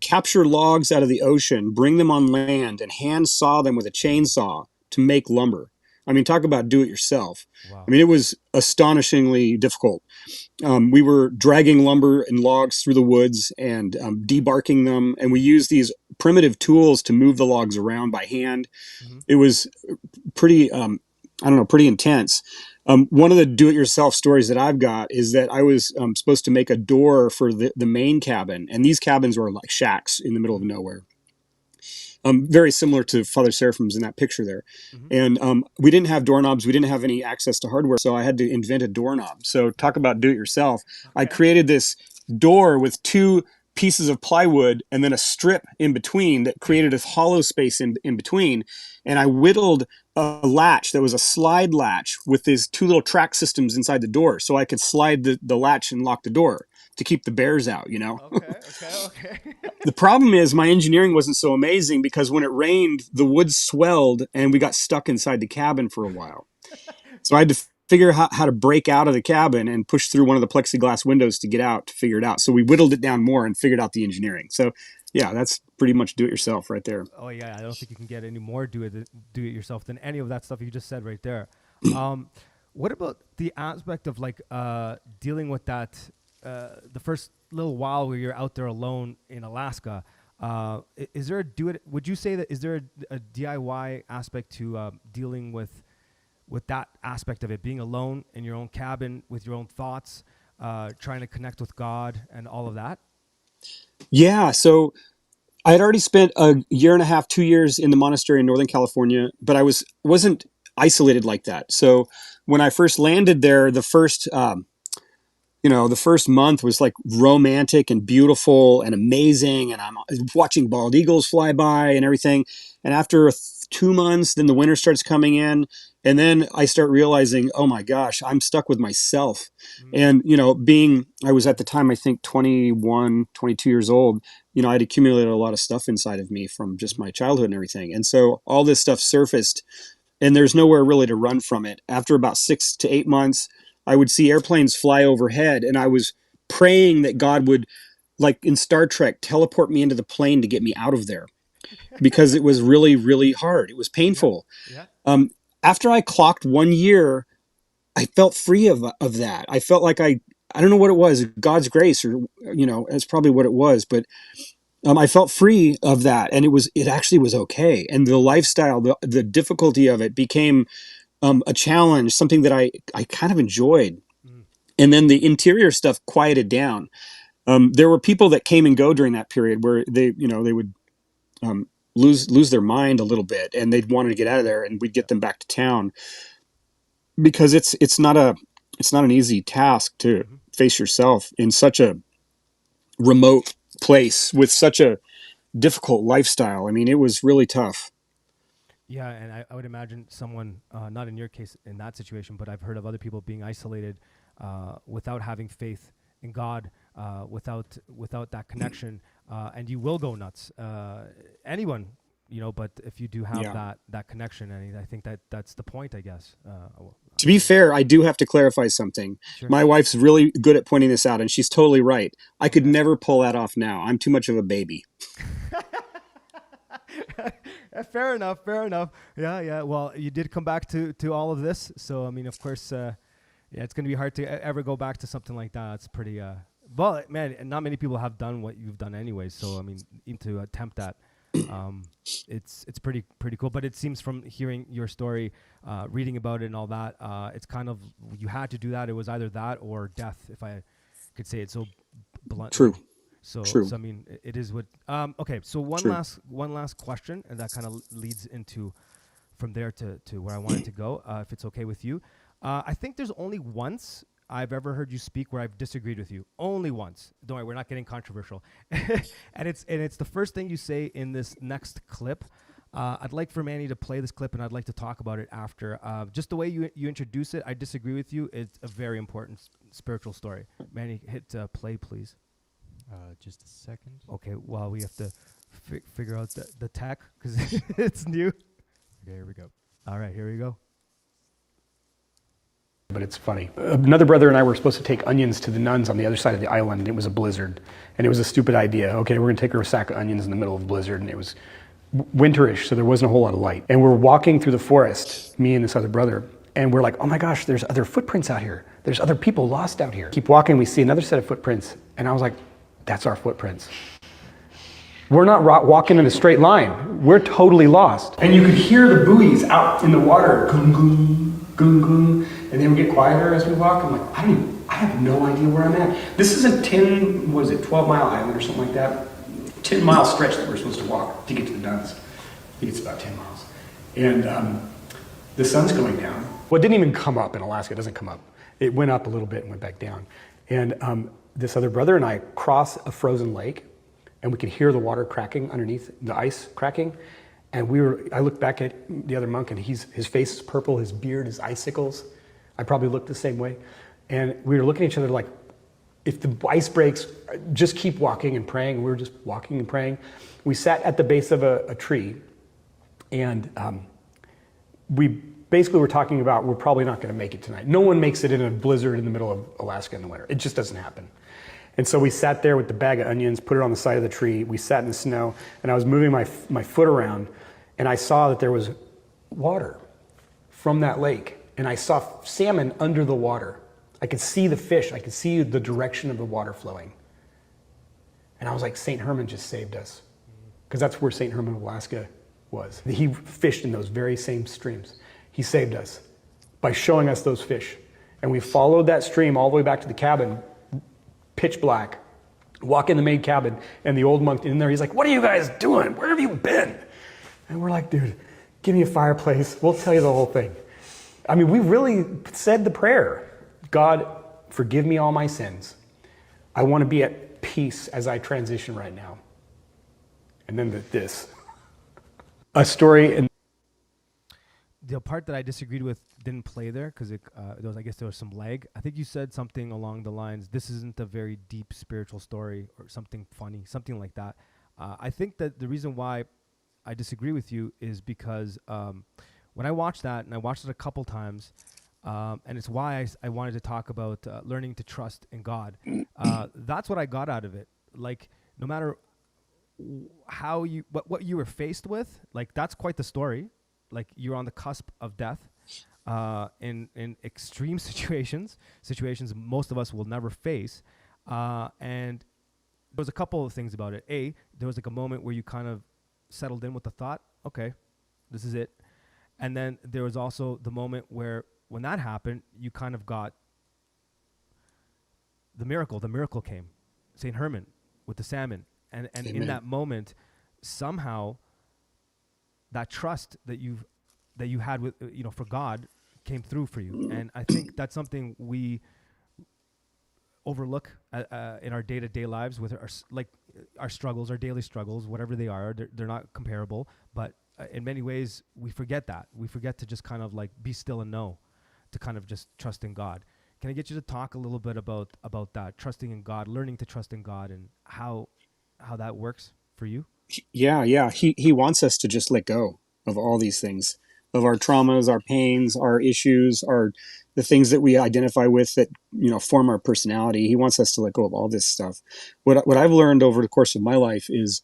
capture logs out of the ocean, bring them on land, and hand saw them with a chainsaw to make lumber. I mean, talk about do it yourself. Wow. I mean, it was astonishingly difficult. We were dragging lumber and logs through the woods and debarking them, and we used these primitive tools to move the logs around by hand. It was pretty, pretty intense. One of the do-it-yourself stories that I've got is that I was supposed to make a door for the main cabin, and these cabins were like shacks in the middle of nowhere. Very similar to Father Seraphim's in that picture there. And we didn't have doorknobs. We didn't have any access to hardware, so I had to invent a doorknob. So talk about do-it-yourself. I created this door with two pieces of plywood and then a strip in between that created a hollow space in between. And I whittled a latch that was a slide latch with these two little track systems inside the door, so I could slide the latch and lock the door to keep the bears out, you know? Okay. The problem is my engineering wasn't so amazing because when it rained, the wood swelled and we got stuck inside the cabin for a while. So I had to figure out how to break out of the cabin and push through one of the plexiglass windows to get out, to figure it out. So we whittled it down more and figured out the engineering. So yeah, that's pretty much do it yourself right there. Oh yeah, I don't think you can get any more do it yourself than any of that stuff you just said right there. What about the aspect of like dealing with that the first little while where you're out there alone in Alaska? Is there would you say that is there a DIY aspect to dealing with that aspect of it, being alone in your own cabin with your own thoughts, trying to connect with God and all of that? Yeah, so I had already spent a year and a half, 2 years in the monastery in Northern California, but I wasn't isolated like that. So when I first landed there, the first month was like romantic and beautiful and amazing, and I'm watching bald eagles fly by and everything. And after 2 months, then the winter starts coming in, and then I start realizing, oh my gosh, I'm stuck with myself. And, I was at the time, I think 21, 22 years old, I'd accumulated a lot of stuff inside of me from just my childhood and everything. And so all this stuff surfaced, and there's nowhere really to run from it. After about 6 to 8 months, I would see airplanes fly overhead, and I was praying that God would, like in Star Trek, teleport me into the plane to get me out of there, because it was really, really hard. It was painful. Yeah. After I clocked 1 year, I felt free of that. I felt like I don't know what it was, God's grace, or that's probably what it was, but I felt free of that, and it actually was okay. And the lifestyle, the difficulty of it became a challenge, something that I kind of enjoyed. And then the interior stuff quieted down. There were people that came and go during that period where they would lose their mind a little bit, and they'd want to get out of there, and we'd get them back to town, because it's not an easy task to face yourself in such a remote place with such a difficult lifestyle. I mean, it was really tough. Yeah, and I would imagine someone, not in your case in that situation, but I've heard of other people being isolated without having faith in God, without that connection, and you will go nuts. Anyone, but if you do have that connection, and I think that's the point, I guess. To be fair, I do have to clarify something. Sure. My wife's really good at pointing this out, and she's totally right. I could never pull that off now. I'm too much of a baby. Fair enough. Yeah. Well, you did come back to all of this, so I mean, of course, it's going to be hard to ever go back to something like that. It's pretty. Well, man, not many people have done what you've done anyway. So I mean, even to attempt that, it's pretty cool. But it seems from hearing your story, reading about it and all that, it's kind of you had to do that. It was either that or death, if I could say it so bluntly. True. So, True. so I mean, it is what. Okay, so one True. last question, and that kind of leads into from there to where I wanted to go. If it's okay with you, I think there's only once I've ever heard you speak where I've disagreed with you. Only once. Don't worry, we're not getting controversial. and it's the first thing you say in this next clip. I'd like for Manny to play this clip, and I'd like to talk about it after. Just the way you introduce it, I disagree with you. It's a very important spiritual story. Manny, hit play, please. Just a second. Okay, while we have to figure out the tech, because it's new. Okay, here we go. All right, here we go. But it's funny. Another brother and I were supposed to take onions to the nuns on the other side of the island, and it was a blizzard. And it was a stupid idea. Okay, we're going to take a sack of onions in the middle of a blizzard, and it was winterish, so there wasn't a whole lot of light. And we're walking through the forest, me and this other brother, and we're like, oh my gosh, there's other footprints out here. There's other people lost out here. Keep walking, we see another set of footprints, and I was like, that's our footprints. We're not walking in a straight line. We're totally lost. And you could hear the buoys out in the water, gung, gung, gung, gung, and then we get quieter as we walk. I'm like, I have no idea where I'm at. This is a 12-mile island or something like that. 10-mile stretch that we're supposed to walk to get to the nuns. I think it's about 10 miles. And the sun's going down. Well, it didn't even come up in Alaska. It doesn't come up. It went up a little bit and went back down. And this other brother and I cross a frozen lake, and we could hear the water cracking underneath, the ice cracking. And I looked back at the other monk, and his face is purple, his beard is icicles. I probably looked the same way. And we were looking at each other like, if the ice breaks, just keep walking and praying. And we were just walking and praying. We sat at the base of a tree, and we basically were talking about we're probably not going to make it tonight. No one makes it in a blizzard in the middle of Alaska in the winter. It just doesn't happen. And so we sat there with the bag of onions, put it on the side of the tree. We sat in the snow, and I was moving my foot around, and I saw that there was water from that lake, and I saw salmon under the water. I could see the fish. I could see the direction of the water flowing. And I was like, St. Herman just saved us, because that's where St. Herman of Alaska was. He fished in those very same streams. He saved us by showing us those fish. And we followed that stream all the way back to the cabin, pitch black, walk in the main cabin, and the old monk in there, he's like, what are you guys doing? Where have you been? And we're like, dude, give me a fireplace. We'll tell you the whole thing. I mean, we really said the prayer. God, forgive me all my sins. I want to be at peace as I transition right now. And then this. A story in the part that I disagreed with didn't play there because I guess there was some lag. I think you said something along the lines, this isn't a very deep spiritual story or something funny, something like that. I think that the reason why I disagree with you is because when I watched that, and I watched it a couple times, and it's why I wanted to talk about learning to trust in God. That's what I got out of it. Like, no matter how what you were faced with, like, that's quite the story. Like, you're on the cusp of death in extreme situations most of us will never face. And there was a couple of things about it. There was like a moment where you kind of settled in with the thought, okay, this is it. And then there was also the moment where when that happened, you kind of got the miracle came, St. Herman with the salmon. And in that moment, somehow that trust that you had with, for God came through for you. And I think that's something we overlook in our day-to-day lives with our struggles, our daily struggles, whatever they are. They're not comparable, but in many ways we forget that. We forget to just kind of like be still and know, to kind of just trust in God. Can I get you to talk a little bit about that, trusting in God, learning to trust in God, and how that works for you? Yeah. He wants us to just let go of all these things, of our traumas, our pains, our issues, the things that we identify with that, form our personality. He wants us to let go of all this stuff. What I've learned over the course of my life is,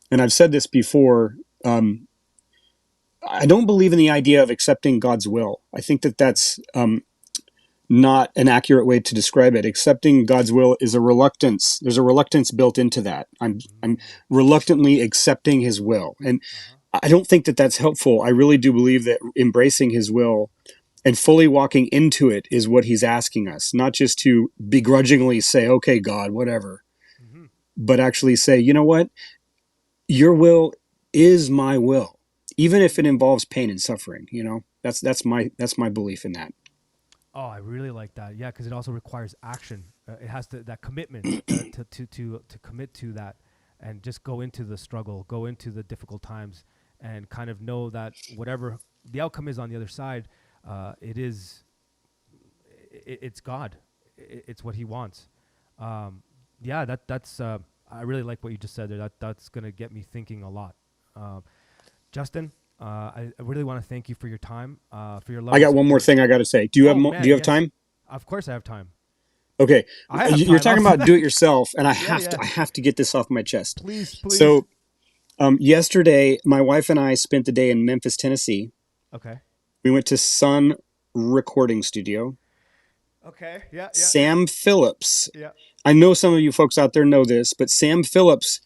and I've said this before, I don't believe in the idea of accepting God's will. I think that that's not an accurate way to describe it. Accepting God's will is a reluctance. There's a reluctance built into that. I'm reluctantly accepting his will. And I don't think that that's helpful. I really do believe that embracing his will and fully walking into it is what he's asking us, not just to begrudgingly say, okay, God, whatever. but actually say, you know what, your will is my will, even if it involves pain and suffering. That's my belief in that. Oh, I really like that. Yeah, because it also requires action. It has that commitment to commit to that, and just go into the struggle, go into the difficult times, and kind of know that whatever the outcome is on the other side, it's God. It's what He wants. Yeah, that's. I really like what you just said there. That's gonna get me thinking a lot. Justin, I really want to thank you for your time, for your love. I got one more thing I got to say. Do you have man, do you have yes. time? Of course, I have time. Okay, I have you're time. talking about do it yourself, and I Yeah. have to get this off my chest. Please. So, yesterday, my wife and I spent the day in Memphis, Tennessee. Okay. We went to Sun Recording Studio. Okay. Yeah. Sam Phillips. Yeah. I know some of you folks out there know this, but Sam Phillips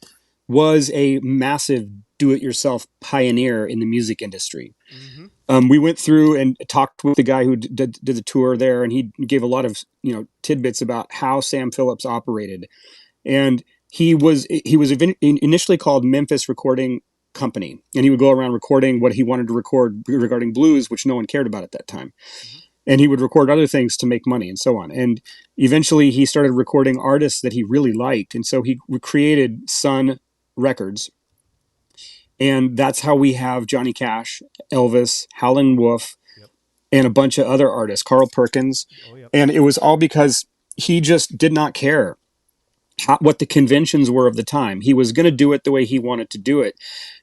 was a massive do-it-yourself pioneer in the music industry. Mm-hmm. We went through and talked with the guy who did the tour there, and he gave a lot of tidbits about how Sam Phillips operated. And he was initially called Memphis Recording Company, and he would go around recording what he wanted to record regarding blues, which no one cared about at that time. Mm-hmm. And he would record other things to make money and so on. And eventually he started recording artists that he really liked. And so he created Sun Records. And that's how we have Johnny Cash, Elvis, Howlin' Wolf, and a bunch of other artists, Carl Perkins. And it was all because he just did not care what the conventions were of the time. He was going to do it the way he wanted to do it.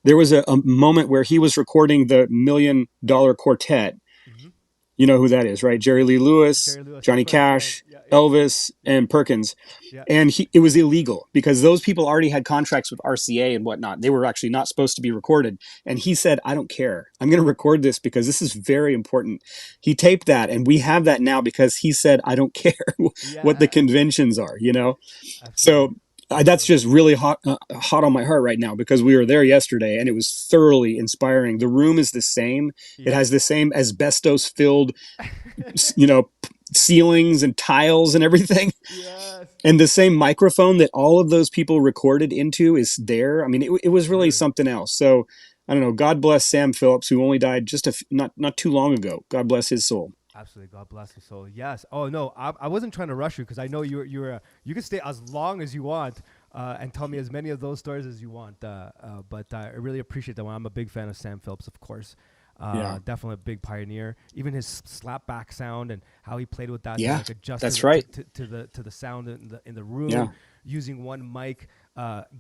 There was a moment where he was recording the $1 Million Quartet. You know who that is, right? Jerry Lee Lewis, Johnny Cash, Elvis, and Perkins. And it was illegal because those people already had contracts with RCA and whatnot. They were actually not supposed to be recorded. And he said, I don't care. I'm going to record this because this is very important. He taped that, and we have that now because he said, I don't care what the conventions are, So that's just really hot on my heart right now because we were there yesterday and it was thoroughly inspiring. The room is the same. It has the same asbestos filled, ceilings and tiles and everything. And the same microphone that all of those people recorded into is there. I mean, it was really something else. So I don't know. God bless Sam Phillips, who only died just not too long ago. God bless his soul. Absolutely, God bless his soul. Yes. Oh no, I wasn't trying to rush you because I know you can stay as long as you want and tell me as many of those stories as you want. But I really appreciate that one. I'm a big fan of Sam Phillips, of course. Definitely a big pioneer. Even his slapback sound and how he played with that. Yeah, to adjust that's right. To the sound in the room, using one mic,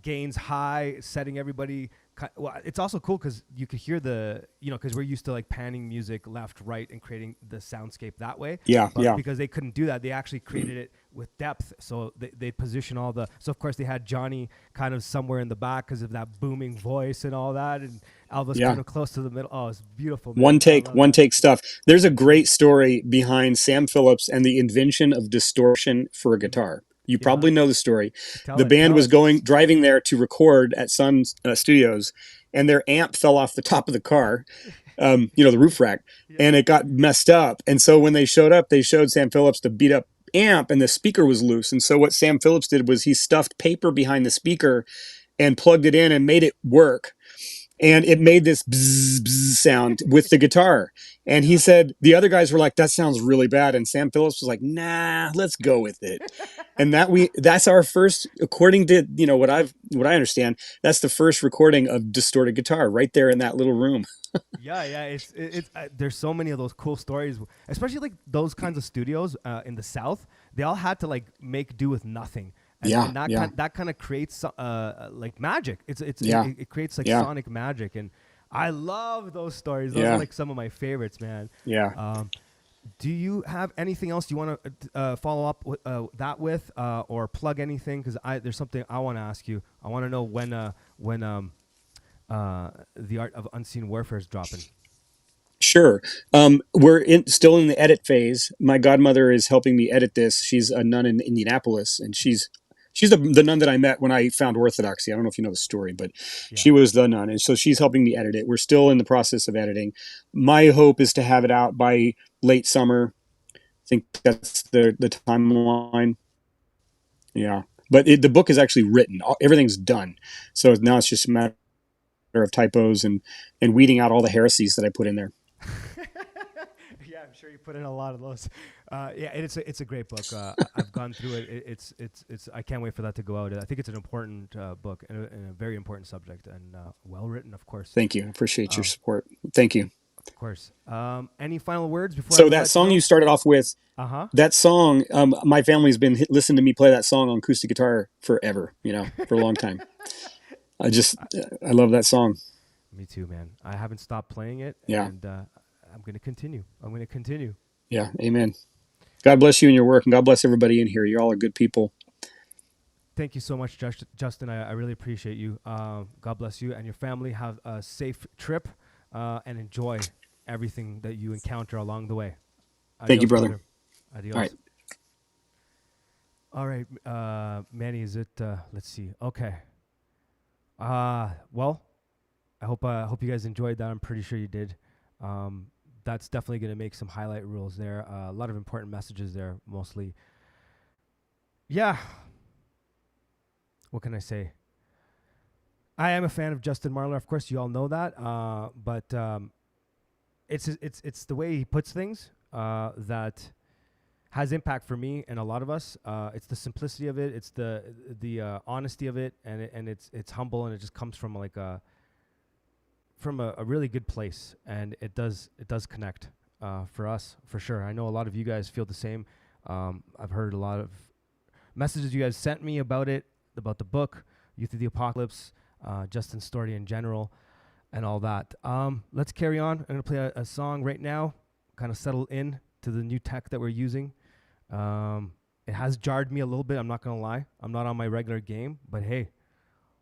gains high, setting everybody. Well, it's also cool because you could hear because we're used to like panning music left, right, and creating the soundscape that way. But because they couldn't do that, they actually created it with depth. So they position so of course they had Johnny kind of somewhere in the back because of that booming voice and all that, and Elvis kind of close to the middle. Oh, it's beautiful, man. One take stuff. There's a great story behind Sam Phillips and the invention of distortion for a guitar. You probably know the story. The band was driving there to record at Sun Studios, and their amp fell off the top of the car, the roof rack, and it got messed up. And so when they showed up, they showed Sam Phillips the beat up amp, and the speaker was loose. And so what Sam Phillips did was he stuffed paper behind the speaker and plugged it in and made it work. And it made this bzz, bzz sound with the guitar. And he said, the other guys were like, that sounds really bad. And Sam Phillips was like, nah, let's go with it. And that's our first, according to, what I understand, that's the first recording of distorted guitar right there in that little room. It's there's so many of those cool stories, especially like those kinds of studios in the South. They all had to like make do with nothing. And that kind of creates like magic. It creates like sonic magic, and I love those stories. Those are like some of my favorites, man. Do you have anything else you want to follow up with or plug anything? Because there's something I want to ask you. I want to know when the Art of Unseen Warfare is dropping. Sure. We're still in the edit phase. My godmother is helping me edit this. She's a nun in Indianapolis, and she's the nun that I met when I found Orthodoxy. I don't know if you know the story, but she was the nun. And so she's helping me edit it. We're still in the process of editing. My hope is to have it out by late summer. I think that's the timeline. Yeah. but the book is actually written. Everything's done. So now it's just a matter of typos and weeding out all the heresies that I put in there. Yeah, I'm sure you put in a lot of those. Yeah, it's a great book. I've gone through it. It's I can't wait for that to go out. I think it's an important book and a very important subject and well written, of course. Thank you. I appreciate your support. Thank you. Of course. Any final words before? So that song you started off with, Uh-huh. that song, my family's been listening to me play that song on acoustic guitar forever, for a long time. I love that song. Me too, man. I haven't stopped playing it. Yeah. And I'm going to continue. Yeah. Amen. God bless you and your work, and God bless everybody in here. You all are good people. Thank you so much, Justin. I really appreciate you. God bless you and your family. Have a safe trip and enjoy everything that you encounter along the way. Thank you, brother. Adios. All right. Manny, is it? Let's see. Okay. Well, I hope you guys enjoyed that. I'm pretty sure you did. That's definitely going to make some highlight reels there. A lot of important messages there, mostly. Yeah. What can I say? I am a fan of Justin Marler. Of course, you all know that. But it's the way he puts things that has impact for me and a lot of us. It's the simplicity of it. It's the honesty of it, and it's humble, and it just comes from a really good place, and it does connect for us for sure. I know a lot of you guys feel the same. I've heard a lot of messages you guys sent me about it, about the book, Youth of the Apocalypse, Justin's story in general, and all that. Let's carry on. I'm gonna play a song right now, kind of settle in to the new tech that we're using. It has jarred me a little bit. I'm not gonna lie. I'm not on my regular game, but hey,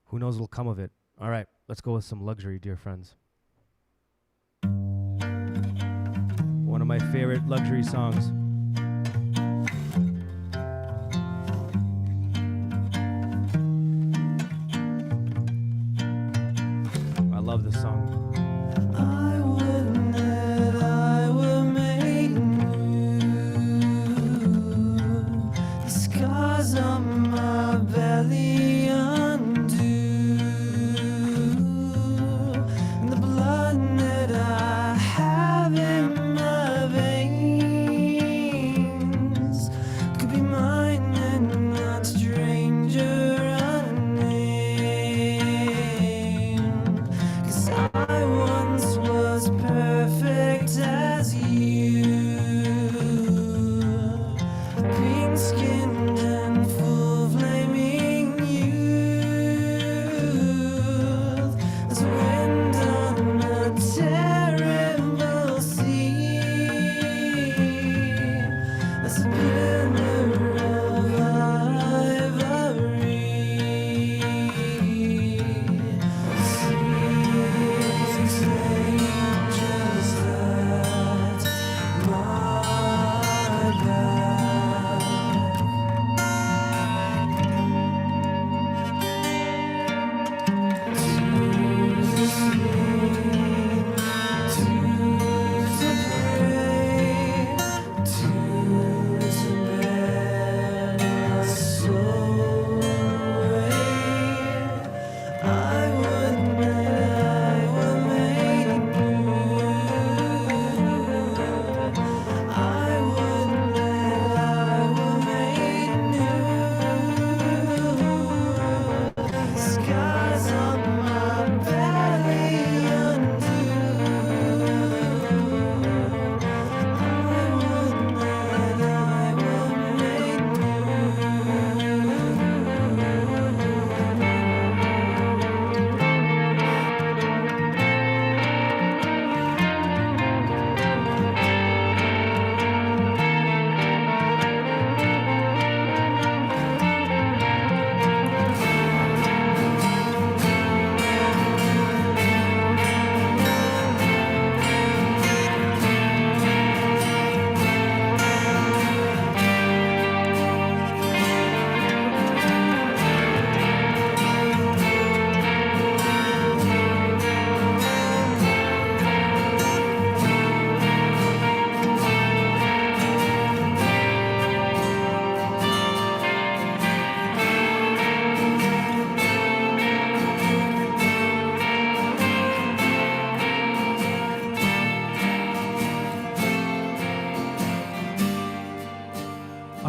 who knows what'll come of it. All right, let's go with some Luxury, dear friends. One of my favorite Luxury songs. I love this song. The blood that I have in my veins.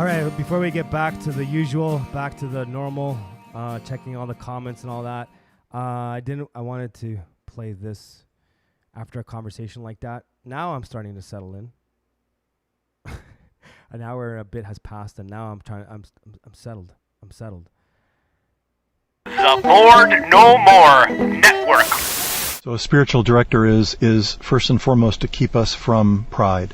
All right, before we get back to the usual, back to the normal, checking all the comments and all that, I wanted to play this after a conversation like that. Now I'm starting to settle in. An hour and a bit has passed, and now I'm settled. I'm settled. The Bored No More Network. So a spiritual director is first and foremost to keep us from pride,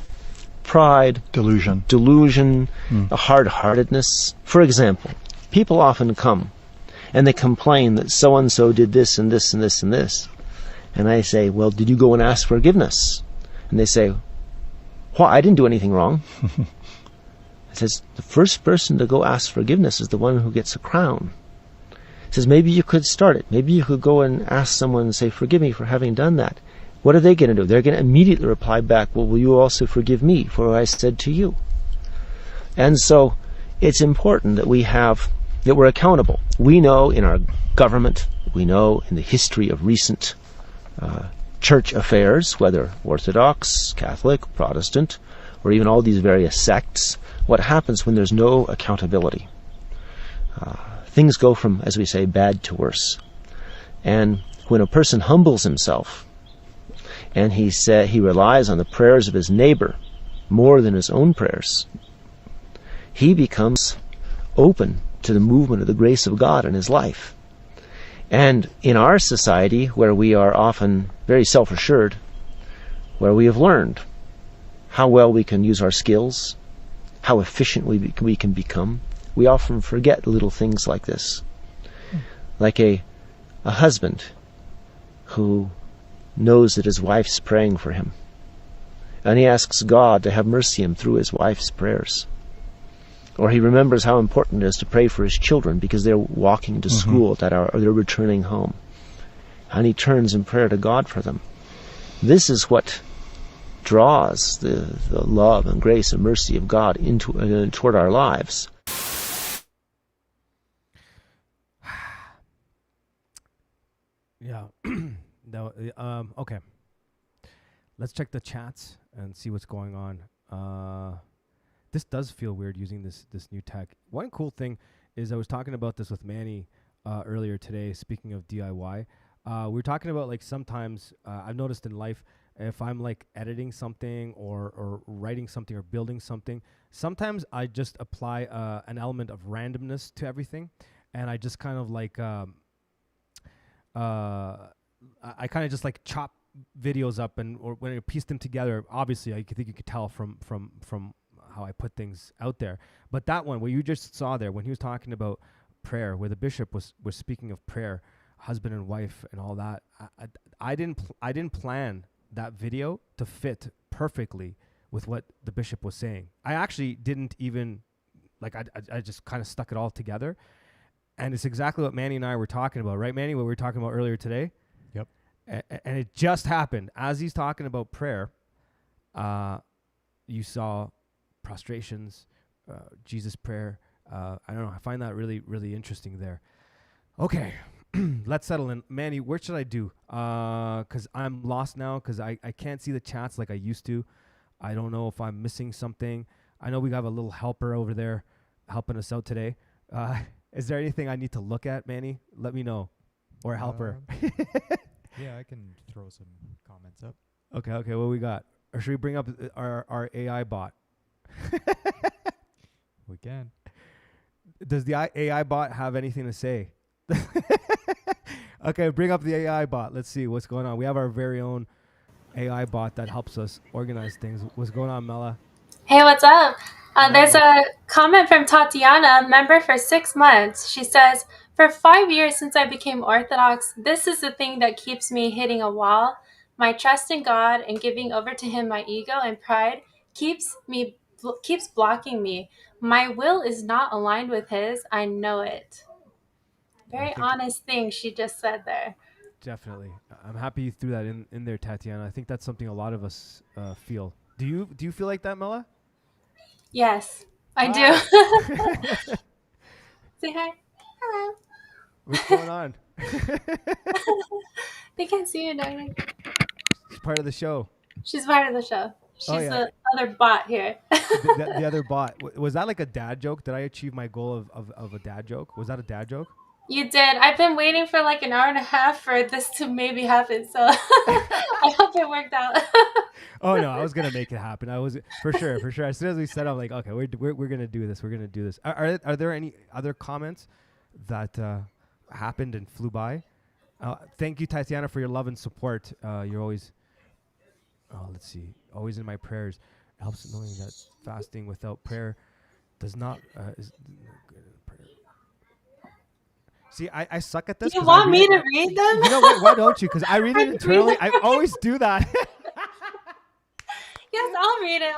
delusion, hard-heartedness. For example, people often come and they complain that so-and-so did this and this and this and this. And I say, well, did you go and ask forgiveness? And they say, well, I didn't do anything wrong. I says, the first person to go ask forgiveness is the one who gets a crown. He says, maybe you could start it. Maybe you could go and ask someone and say, forgive me for having done that. What are they going to do? They're going to immediately reply back, well, will you also forgive me for what I said to you? And so it's important that we're accountable. We know in our government, we know in the history of recent church affairs, whether Orthodox, Catholic, Protestant, or even all these various sects, what happens when there's no accountability. Things go from, as we say, bad to worse. And when a person humbles himself and he relies on the prayers of his neighbor more than his own prayers, he becomes open to the movement of the grace of God in his life. And in our society, where we are often very self-assured, where we have learned how well we can use our skills, how efficient we can become, we often forget little things like this. Like a husband who knows that his wife's praying for him, and he asks God to have mercy on him through his wife's prayers. Or he remembers how important it is to pray for his children because they're walking to school or they're returning home. And he turns in prayer to God for them. This is what draws the love and grace and mercy of God toward our lives. Yeah. No. Okay. Let's check the chats and see what's going on. This does feel weird using this new tech. One cool thing is I was talking about this with Manny earlier today. Speaking of DIY, we were talking about like sometimes I've noticed in life, if I'm like editing something or writing something or building something, sometimes I just apply an element of randomness to everything, and I just kind of like I kind of just like chop videos up, and or when I piece them together, obviously I think you could tell from how I put things out there. But that one where you just saw there when he was talking about prayer, where the bishop was speaking of prayer, husband and wife and all that, I didn't plan that video to fit perfectly with what the bishop was saying. I actually didn't even like I just kind of stuck it all together. And it's exactly what Manny and I were talking about, right, Manny? What we were talking about earlier today? Yep. And it just happened. As he's talking about prayer, you saw prostrations, Jesus prayer. I don't know. I find that really, really interesting there. Okay. Let's settle in. Manny, what should I do? Because I'm lost now because I can't see the chats like I used to. I don't know if I'm missing something. I know we have a little helper over there helping us out today. Is there anything I need to look at, Manny? Let me know. Or a helper. Yeah, I can throw some comments up. Okay, what we got? Or should we bring up our AI bot? We can. Does the AI bot have anything to say? Okay, bring up the AI bot. Let's see what's going on. We have our very own AI bot that helps us organize things. What's going on, Mela? Hey, what's up? There's a comment from Tatiana, member for 6 months. She says, for 5 years since I became Orthodox, this is the thing that keeps me hitting a wall. My trust in God and giving over to Him my ego and pride keeps blocking me. My will is not aligned with His. I know it. Very honest thing she just said there. Definitely. I'm happy you threw that in there, Tatiana. I think that's something a lot of us feel. Do you feel like that, Mela? Yes, I do. Say hi. Hello. What's going on? They can't see you, darling. She's part of the show. She's part of the show. She's the other bot here. The other bot. Was that like a dad joke? Did I achieve my goal of a dad joke? Was that a dad joke? You did. I've been waiting for like an hour and a half for this to maybe happen, so I hope it worked out. Oh no, I was gonna make it happen. I was for sure. As soon as we said, I'm like, okay, we're gonna do this. We're gonna do this. Are there any other comments that happened and flew by? Thank you, Tatiana, for your love and support. You're always, let's see, always in my prayers. It helps knowing that fasting without prayer does not is prayer. See, I suck at this. You want me to read them? You know what? Why don't you? Because I read it internally. I always do that. Yes, I'll read it.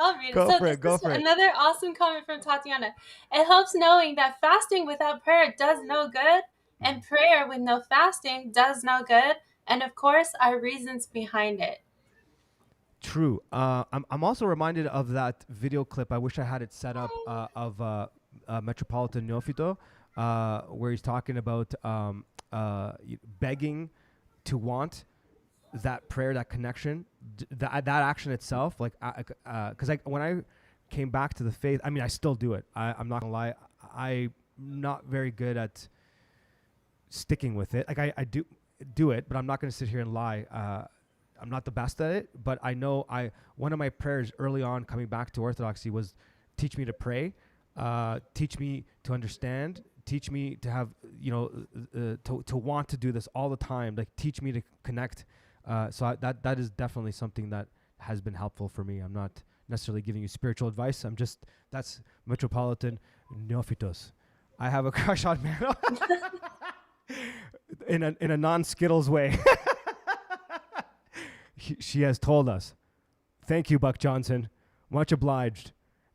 Go for it. Another awesome comment from Tatiana. It helps knowing that fasting without prayer does no good, and prayer with no fasting does no good, and of course, our reasons behind it. True. I'm also reminded of that video clip. I wish I had it set up of Metropolitan Neofito, where he's talking about begging to want that prayer, that connection, that action itself. Like, because when I came back to the faith, I mean, I still do it. I'm not gonna lie. I'm not very good at sticking with it. Like, I do it, but I'm not gonna sit here and lie. I'm not the best at it, but I know one of my prayers early on coming back to Orthodoxy was teach me to pray, teach me to understand, teach me to have, to want to do this all the time. Like, teach me to connect. So that is definitely something that has been helpful for me. I'm not necessarily giving you spiritual advice. That's Metropolitan Neophytos. I have a crush on Mano in a non-Skittles way. She has told us. Thank you, Buck Johnson. Much obliged.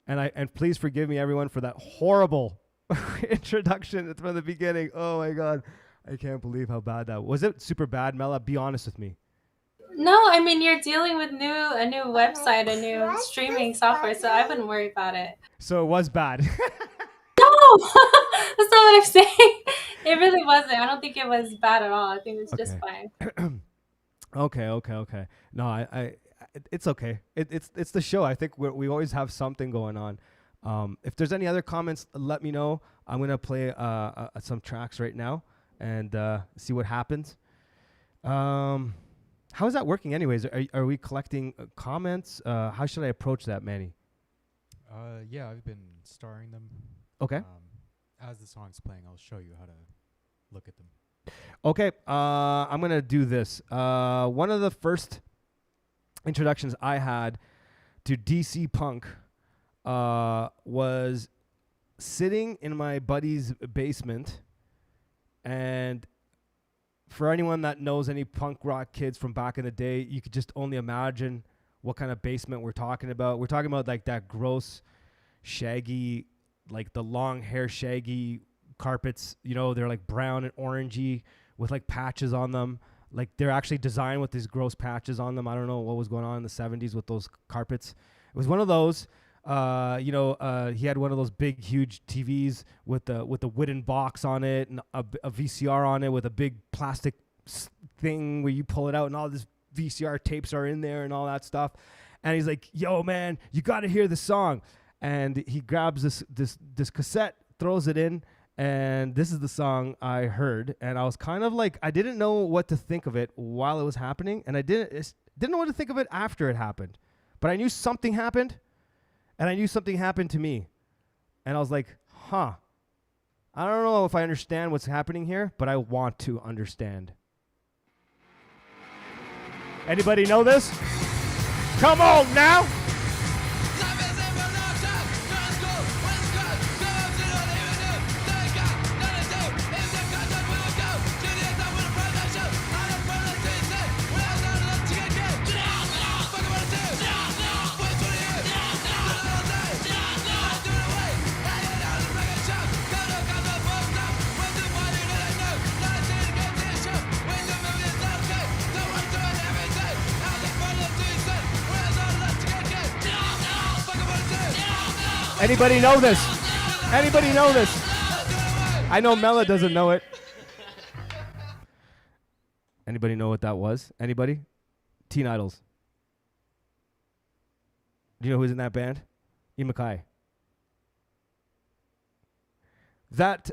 And please forgive me, everyone, for that horrible introduction from the beginning. Oh my God. I can't believe how bad that was. It super bad, Mela? Be honest with me. No, I mean, you're dealing with a new website, a new streaming software, so I wouldn't worry about it. So it was bad. No, that's not what I'm saying. It really wasn't. I don't think it was bad at all. I think it was just fine. Okay. No, it's okay. It's the show. I think we always have something going on. If there's any other comments, let me know. I'm gonna play some tracks right now and see what happens. How is that working, anyways? Are we collecting comments? How should I approach that, Manny? Yeah, I've been starring them. Okay. As the song's playing, I'll show you how to look at them. Okay, I'm gonna do this. One of the first introductions I had to DC punk was sitting in my buddy's basement, and for anyone that knows any punk rock kids from back in the day, you could just only imagine what kind of basement we're talking about. We're talking about like that gross, shaggy, like the long hair shaggy carpets, they're like brown and orangey with like patches on them. Like, they're actually designed with these gross patches on them. I don't know what was going on in the 70s with those carpets. It was one of those. He had one of those big, huge TVs with the wooden box on it and a VCR on it with a big plastic thing where you pull it out and all these VCR tapes are in there and all that stuff. And he's like, "Yo, man, you got to hear the song." And he grabs this cassette, throws it in, and this is the song I heard. And I was kind of like, I didn't know what to think of it while it was happening, and I didn't know what to think of it after it happened. But I knew something happened, and I knew something happened to me. And I was like, I don't know if I understand what's happening here, but I want to understand. Anybody know this? Come on now! Anybody know this? Anybody know this? I know Mela doesn't know it. Anybody know what that was? Anybody? Teen Idols. Do you know who's in that band? Imakai. That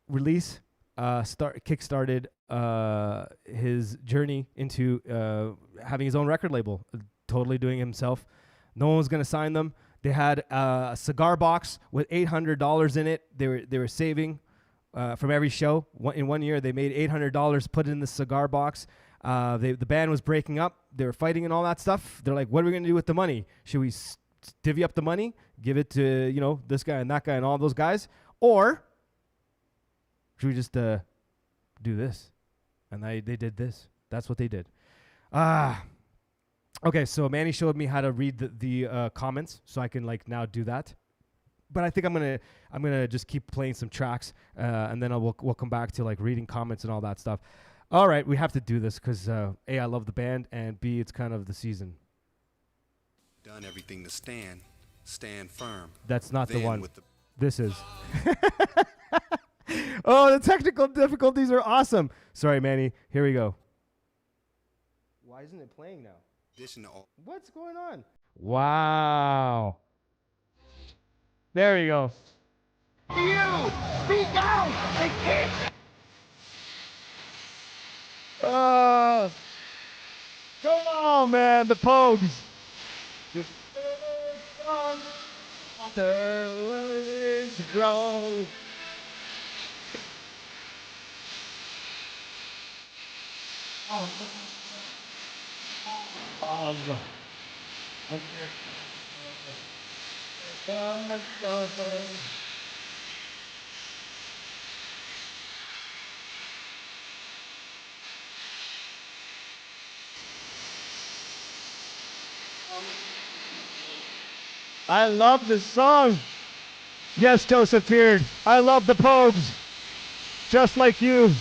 release kickstarted his journey into having his own record label, totally doing it himself. No one was going to sign them. They had a cigar box with $800 in it. They were saving from every show. In 1 year, they made $800, put it in the cigar box. The band was breaking up. They were fighting and all that stuff. They're like, what are we going to do with the money? Should we divvy up the money, give it to, this guy and that guy and all those guys? Or should we just do this? And they did this. That's what they did. Okay, so Manny showed me how to read the comments, so I can now do that. But I think I'm gonna just keep playing some tracks, and then we'll come back to reading comments and all that stuff. All right, we have to do this because A, I love the band, and B, it's kind of the season. Done everything to stand firm. That's not the Then one. with the- This is. Oh, the technical difficulties are awesome. Sorry, Manny. Here we go. Why isn't it playing now? What's going on? Wow. There you go. You speak out and kick. Come on, man. The Pogues. I love this song. Yes, Joseph Beard. I love the Pogues. Just like you.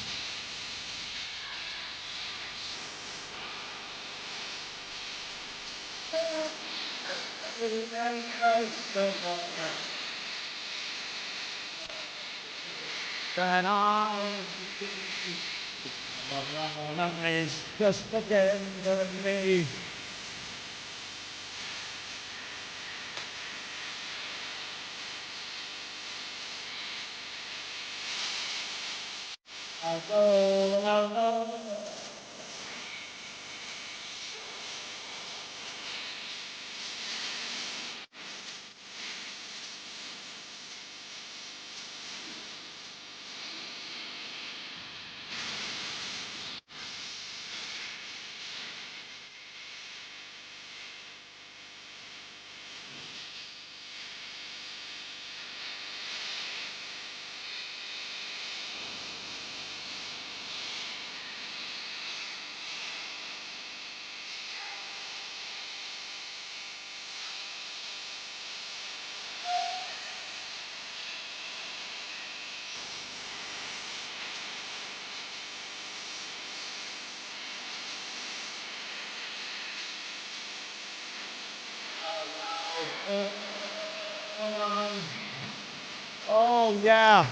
Just again me. Oh, yeah.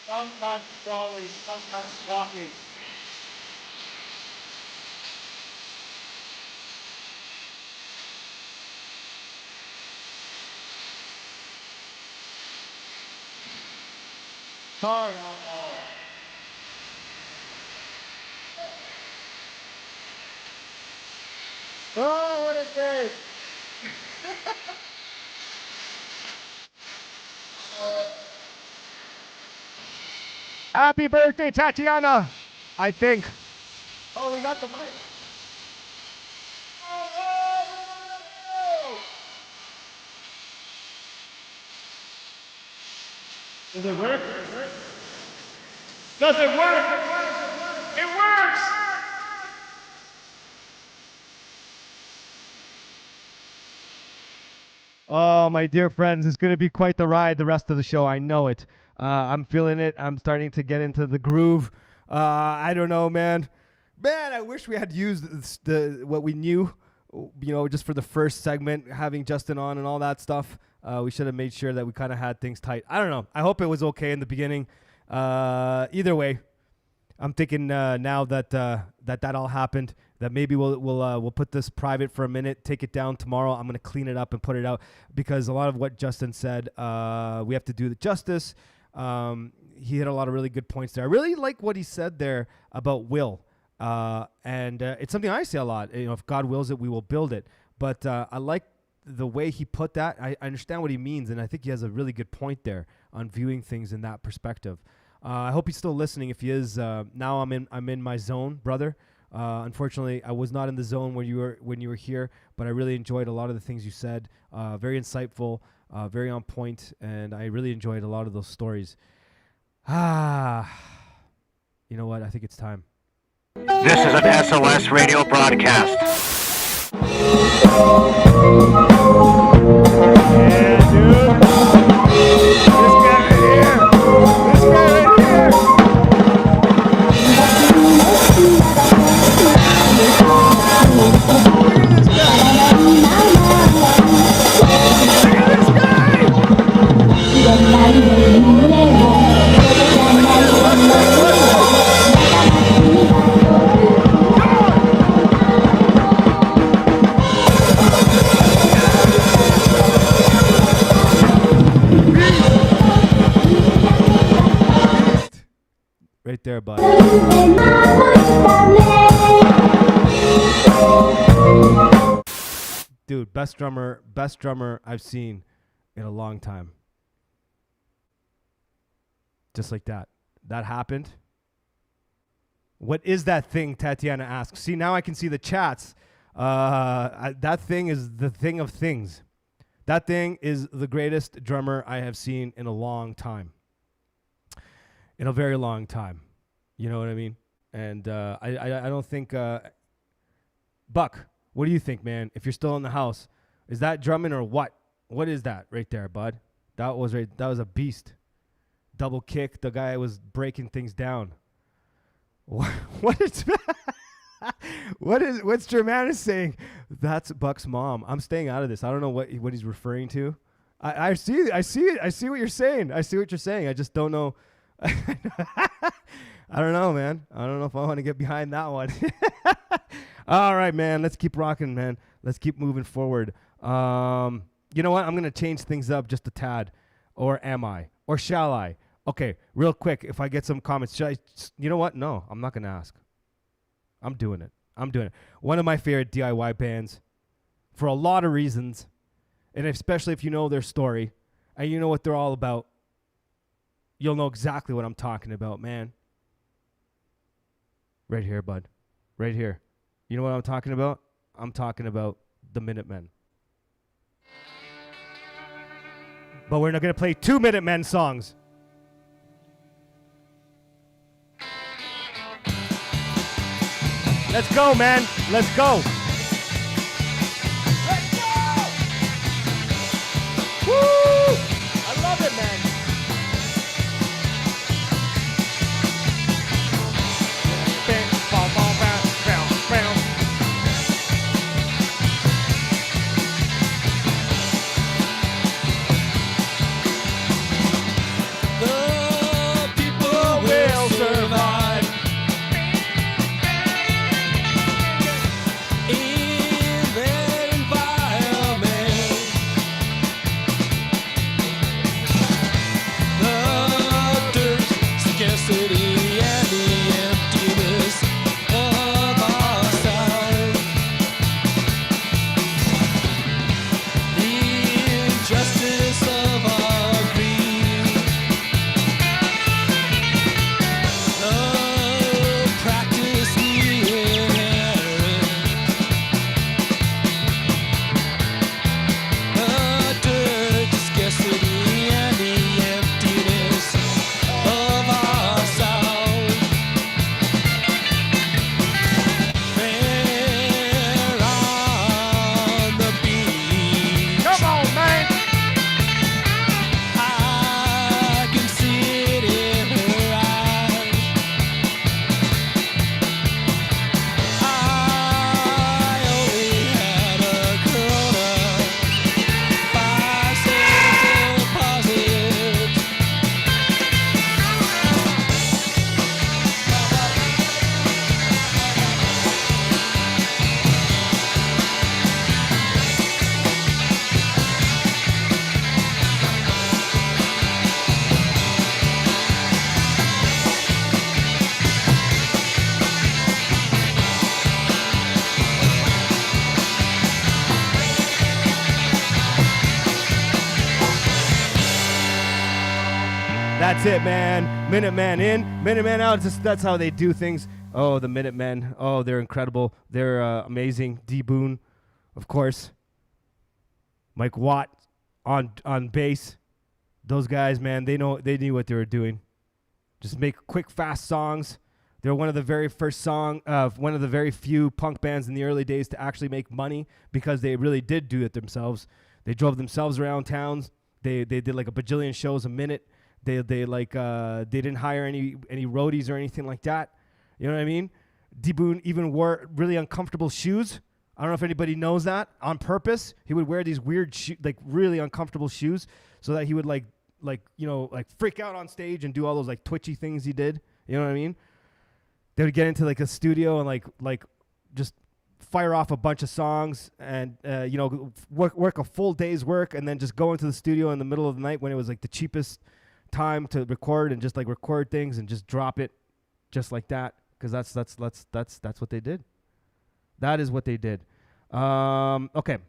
Sometimes crawling, sometimes walking. Sorry. Oh, what a day. Happy birthday, Tatiana. I think. Oh, we got the mic. Does it work? Does it work? It works! Oh, my dear friends, it's going to be quite the ride the rest of the show. I know it. I'm feeling it. I'm starting to get into the groove. I don't know, man. Man, I wish we had used what we knew, just for the first segment, having Justin on and all that stuff. We should have made sure that we kind of had things tight. I don't know. I hope it was okay in the beginning. Either way, I'm thinking now that that all happened, that maybe we'll put this private for a minute, take it down tomorrow. I'm gonna clean it up and put it out because a lot of what Justin said, we have to do the justice. He hit a lot of really good points there. I really like what he said there about will, and it's something I say a lot. You know, if God wills it, we will build it. But I like the way he put that. I understand what he means, and I think he has a really good point there on viewing things in that perspective. I hope he's still listening. If he is, now I'm in my zone, brother. Unfortunately, I was not in the zone when you were here, but I really enjoyed a lot of the things you said. Very insightful, very on point, and I really enjoyed a lot of those stories. You know what? I think it's time. This is an SOS radio broadcast. Yeah, dude. This guy right here. This guy right here. Right there, bud. Dude, best drummer I've seen in a long time. Just like that. That happened. What is that thing? Tatiana asks. See, now I can see the chats. That thing is the thing of things. That thing is the greatest drummer I have seen in a long time. In a very long time. You know what I mean? And I don't think... Buck, what do you think, man? If you're still in the house, is that drumming or what? What is that right there, bud? That was a beast. Double kick. The guy was breaking things down. What's Germanis saying? That's Buck's mom. I'm staying out of this. I don't know what he's referring to. I see what you're saying. I see what you're saying. I just don't know. I don't know, man. I don't know if I want to get behind that one. All right, man. Let's keep rocking, man. Let's keep moving forward. You know what? I'm going to change things up just a tad. Or am I? Or shall I? Okay, real quick, if I get some comments, should I, you know what? No, I'm not going to ask. I'm doing it. One of my favorite DIY bands for a lot of reasons, and especially if you know their story and you know what they're all about, you'll know exactly what I'm talking about, man. Right here, bud. Right here. You know what I'm talking about? I'm talking about the Minutemen. But we're not going to play 2 Minutemen songs. Let's go, man. Let's go. Let's go. Woo! I love it, man. The people will survive. That's it, man. Minuteman in, Minuteman out. That's how they do things. Oh, the Minutemen. Oh, they're incredible. They're amazing. D Boone, of course. Mike Watt on bass. Those guys, man, they knew what they were doing. Just make quick, fast songs. They're one of the very one of the very few punk bands in the early days to actually make money because they really did do it themselves. They drove themselves around towns. They did like a bajillion shows a minute. They didn't hire any roadies or anything like that. You know what I mean? D Boone even wore really uncomfortable shoes. I don't know if anybody knows that. On purpose, he would wear these weird like really uncomfortable shoes so that he would like freak out on stage and do all those like twitchy things he did. You know what I mean? They would get into like a studio and like just fire off a bunch of songs and work a full day's work and then just go into the studio in the middle of the night when it was like the cheapest time to record and just like record things and just drop it just like that, because that's what they did. That is what they did. Okay,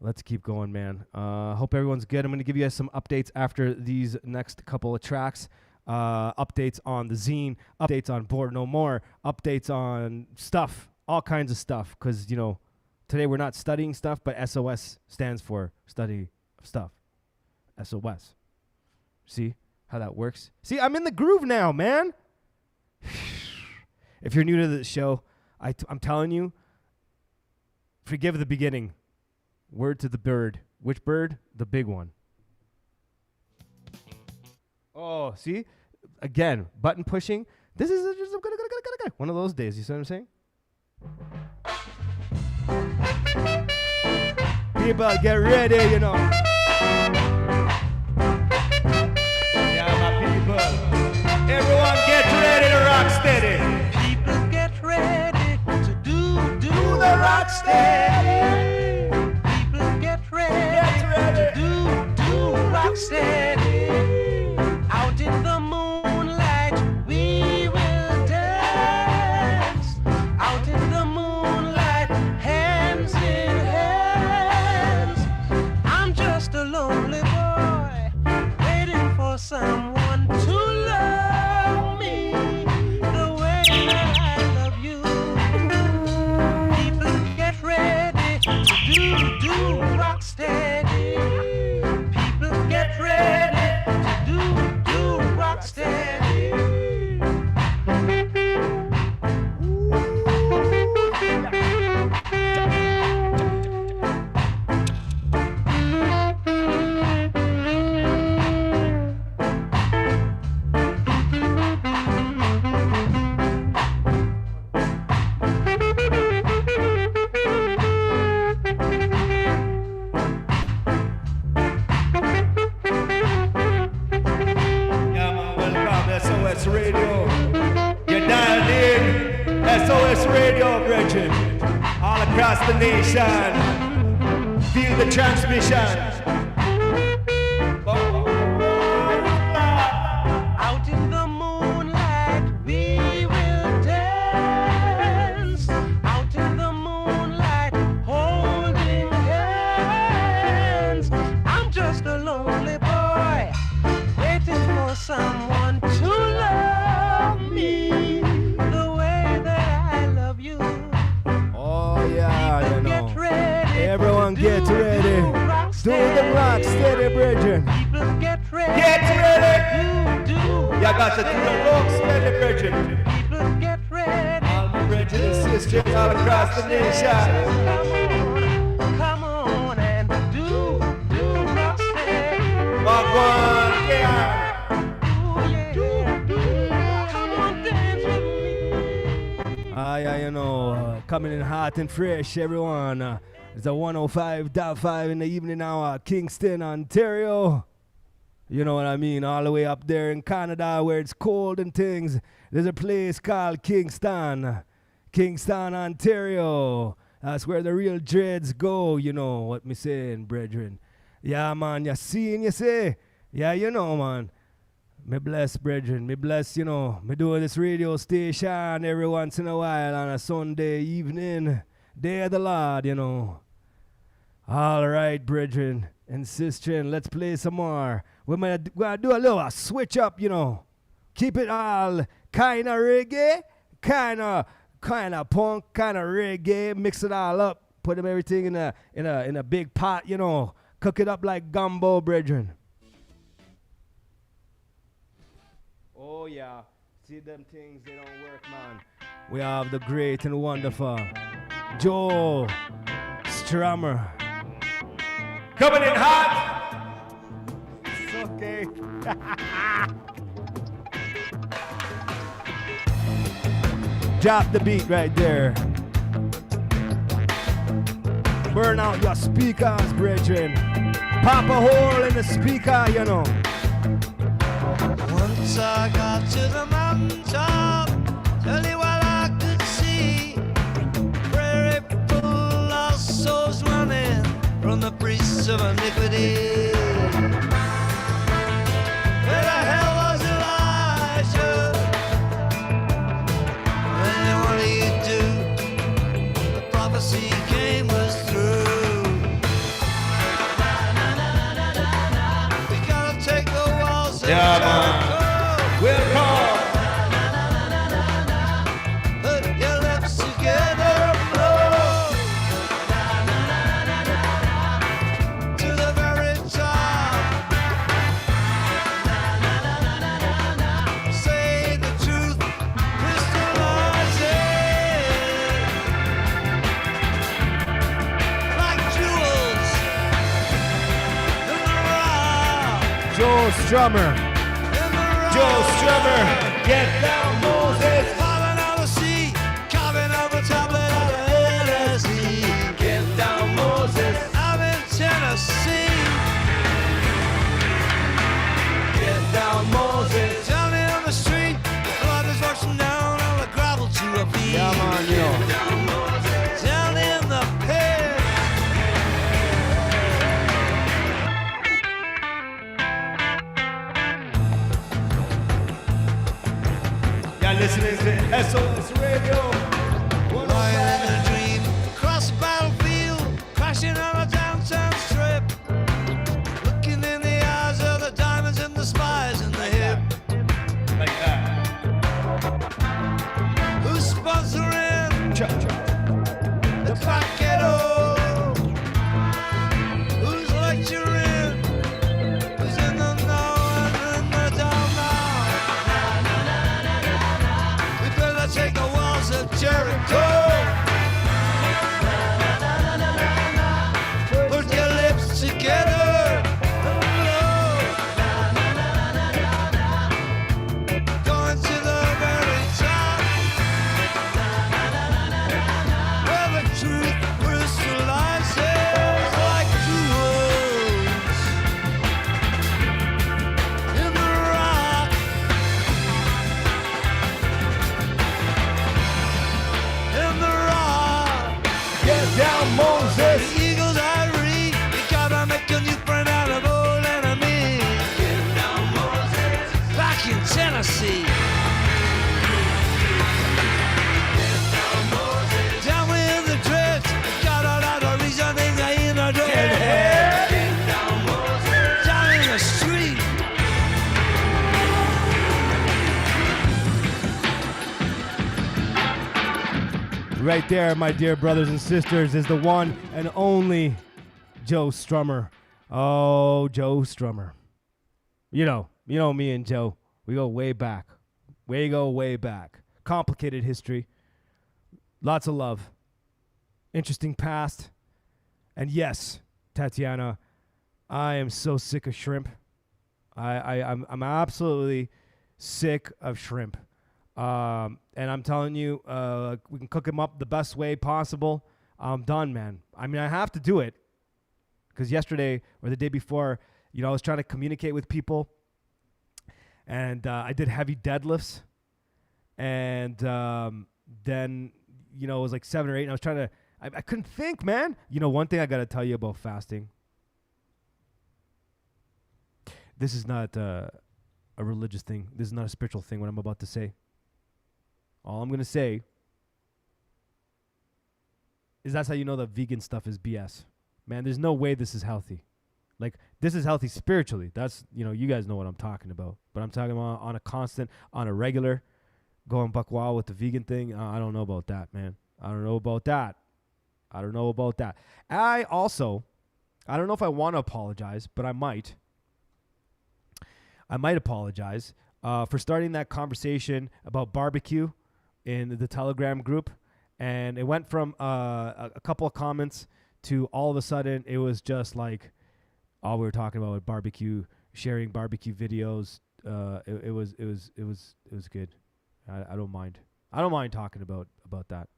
let's keep going, man. Hope everyone's good. I'm going to give you guys some updates after these next couple of tracks. Updates on the zine, updates on Bored No More, updates on stuff, all kinds of stuff, because today we're not studying stuff, but SOS stands for study of stuff. SOS. See how that works? See, I'm in the groove now, man. If you're new to the show, I'm telling you, forgive the beginning. Word to the bird. Which bird? The big one. Oh, see? Again, button pushing. This is just one of those days. You see what I'm saying? People, get ready, Yeah, my people. Everyone get ready to rock steady. People get ready to do the rock steady. People get ready to do rock steady. Out in the moonlight we will dance. Out in the moonlight, hands in hands. I'm just a lonely boy waiting for someone to love me the way that I love you. People get ready to do rock steady. People get ready to do rock steady. SOS Radio. You're dialed in. SOS Radio, brethren. All across the nation. Feel the transmission. Out in the moonlight we will dance. Out in the moonlight holding hands. I'm just a lonely boy waiting for someone to love me the way that I love you. Oh yeah, Get ready. Everyone get ready. Do the rock steady, brethren. People get ready. Get ready. You got to do the rock steady, brethren. People get ready. All my brethren and sisters all across the nation. Come on and do rock steady. Rock one, yeah. Coming in hot and fresh, everyone. It's a 105.5 in the evening hour, Kingston, Ontario. You know what I mean? All the way up there in Canada where it's cold and things. There's a place called Kingston, Ontario. That's where the real dreads go, you know what me saying, brethren. Yeah, man, you seeing, you say? Yeah, you know, man. Me bless, brethren. Me bless, me do this radio station every once in a while on a Sunday evening. Day of the Lord, All right, brethren. and Sister, let's play some more. We're gonna do a little switch up, you know. Keep it all kind of reggae, kind of punk, kind of reggae. Mix it all up. Put everything in a big pot, you know. Cook it up like gumbo, brethren. Oh yeah, see them things, they don't work, man. We have the great and wonderful Joe Strummer. Coming in hot. It's okay. Drop the beat right there. Burn out your speakers, brethren. Pop a hole in the speaker, you know. Once I got to the mountaintop, tell you what I could see. Prairie full of souls running from the priests of iniquity. Where the hell was Elijah? And what do you do? The prophecy came was through. We gotta take the walls Yeah, man. We'll call. Put your lips together and blow to the very top. Say the truth, crystallize it like jewels in the rock. Joe Strummer. Joe Strummer, get down, Moses. Falling out the sea, carving up a tablet out of Tennessee. Get down, Moses. I'm in Tennessee. Get down, Moses. Down in the street, blood is rushing down on the gravel to a beat. Yeah, man, you know. Down in the pit. You're listening to SOS Radio. Lying in a dream, across the battlefield, crashing on a downtown strip. Looking in the eyes of the diamonds and the spies in the hip. Like that. Who's sponsoring the crack ghetto? Who's lecturing? Who's in the know and in the don't know? We better take the walls of Jericho. Put your lips together and blow. Going to the very top, where the truth crystallizes like jewels in the rock. In the rock. Get down, Moses. The eagles I read, you gotta make a new friend out of old enemies. Get down, Moses. Back in Tennessee. Down in the trench, got a lot of reasoning in a dread. Down in the street. Right there, my dear brothers and sisters, is the one and only Joe Strummer. Oh, Joe Strummer. You know me and Joe. We go way back. Way back. Complicated history. Lots of love. Interesting past. And yes, Tatiana, I am so sick of shrimp. I'm absolutely sick of shrimp. And I'm telling you, we can cook them up the best way possible. I'm done, man. I mean, I have to do it because yesterday or the day before, I was trying to communicate with people, and I did heavy deadlifts, and then it was like 7 or 8, and I was trying to. I couldn't think, man. One thing I got to tell you about fasting. This is not a religious thing. This is not a spiritual thing. What I'm about to say. All I'm going to say is that's how you know that vegan stuff is BS. Man, there's no way this is healthy. Like, this is healthy spiritually. That's, you guys know what I'm talking about. But I'm talking about on a regular, going buck wild with the vegan thing. I don't know about that, man. I don't know about that. I don't know if I want to apologize, but I might. I might apologize for starting that conversation about barbecue in the Telegram group. And it went from a couple of comments to all of a sudden it was just like all we were talking about with barbecue, sharing barbecue videos. It was good. I don't mind. I don't mind talking about that.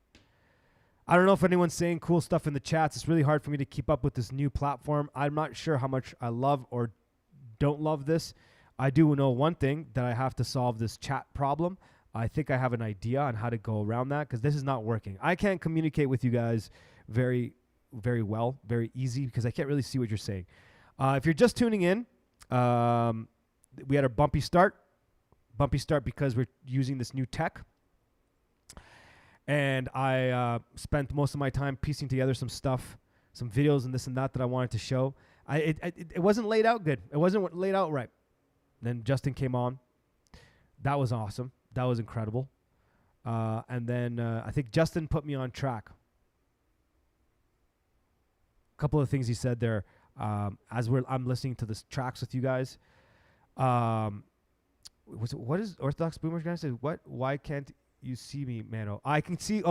I don't know if anyone's saying cool stuff in the chats. It's really hard for me to keep up with this new platform. I'm not sure how much I love or don't love this. I do know one thing, that I have to solve this chat problem. I think I have an idea on how to go around that, because this is not working. I can't communicate with you guys very, very well, very easy, because I can't really see what you're saying. If you're just tuning in, we had a bumpy start because we're using this new tech. And I spent most of my time piecing together some stuff, some videos and this and that I wanted to show. It wasn't laid out good. It wasn't laid out right. Then Justin came on. That was awesome. That was incredible. And then I think Justin put me on track. A couple of things he said there as I'm listening to the tracks with you guys. What is Orthodox Boomer Grandma said? What? Why can't you see me, Mano? I can see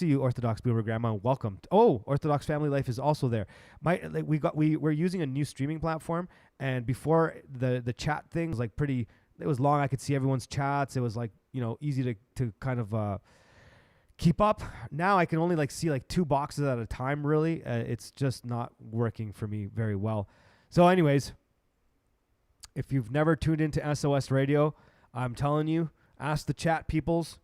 you, Orthodox Boomer Grandma. Welcome. Orthodox Family Life is also there. We're using a new streaming platform, and before the chat thing was like pretty. It was long. I could see everyone's chats. It was like easy to kind of keep up. Now I can only see 2 boxes at a time. Really, it's just not working for me very well. So, anyways, if you've never tuned into SOS Radio, I'm telling you, ask the chat peoples.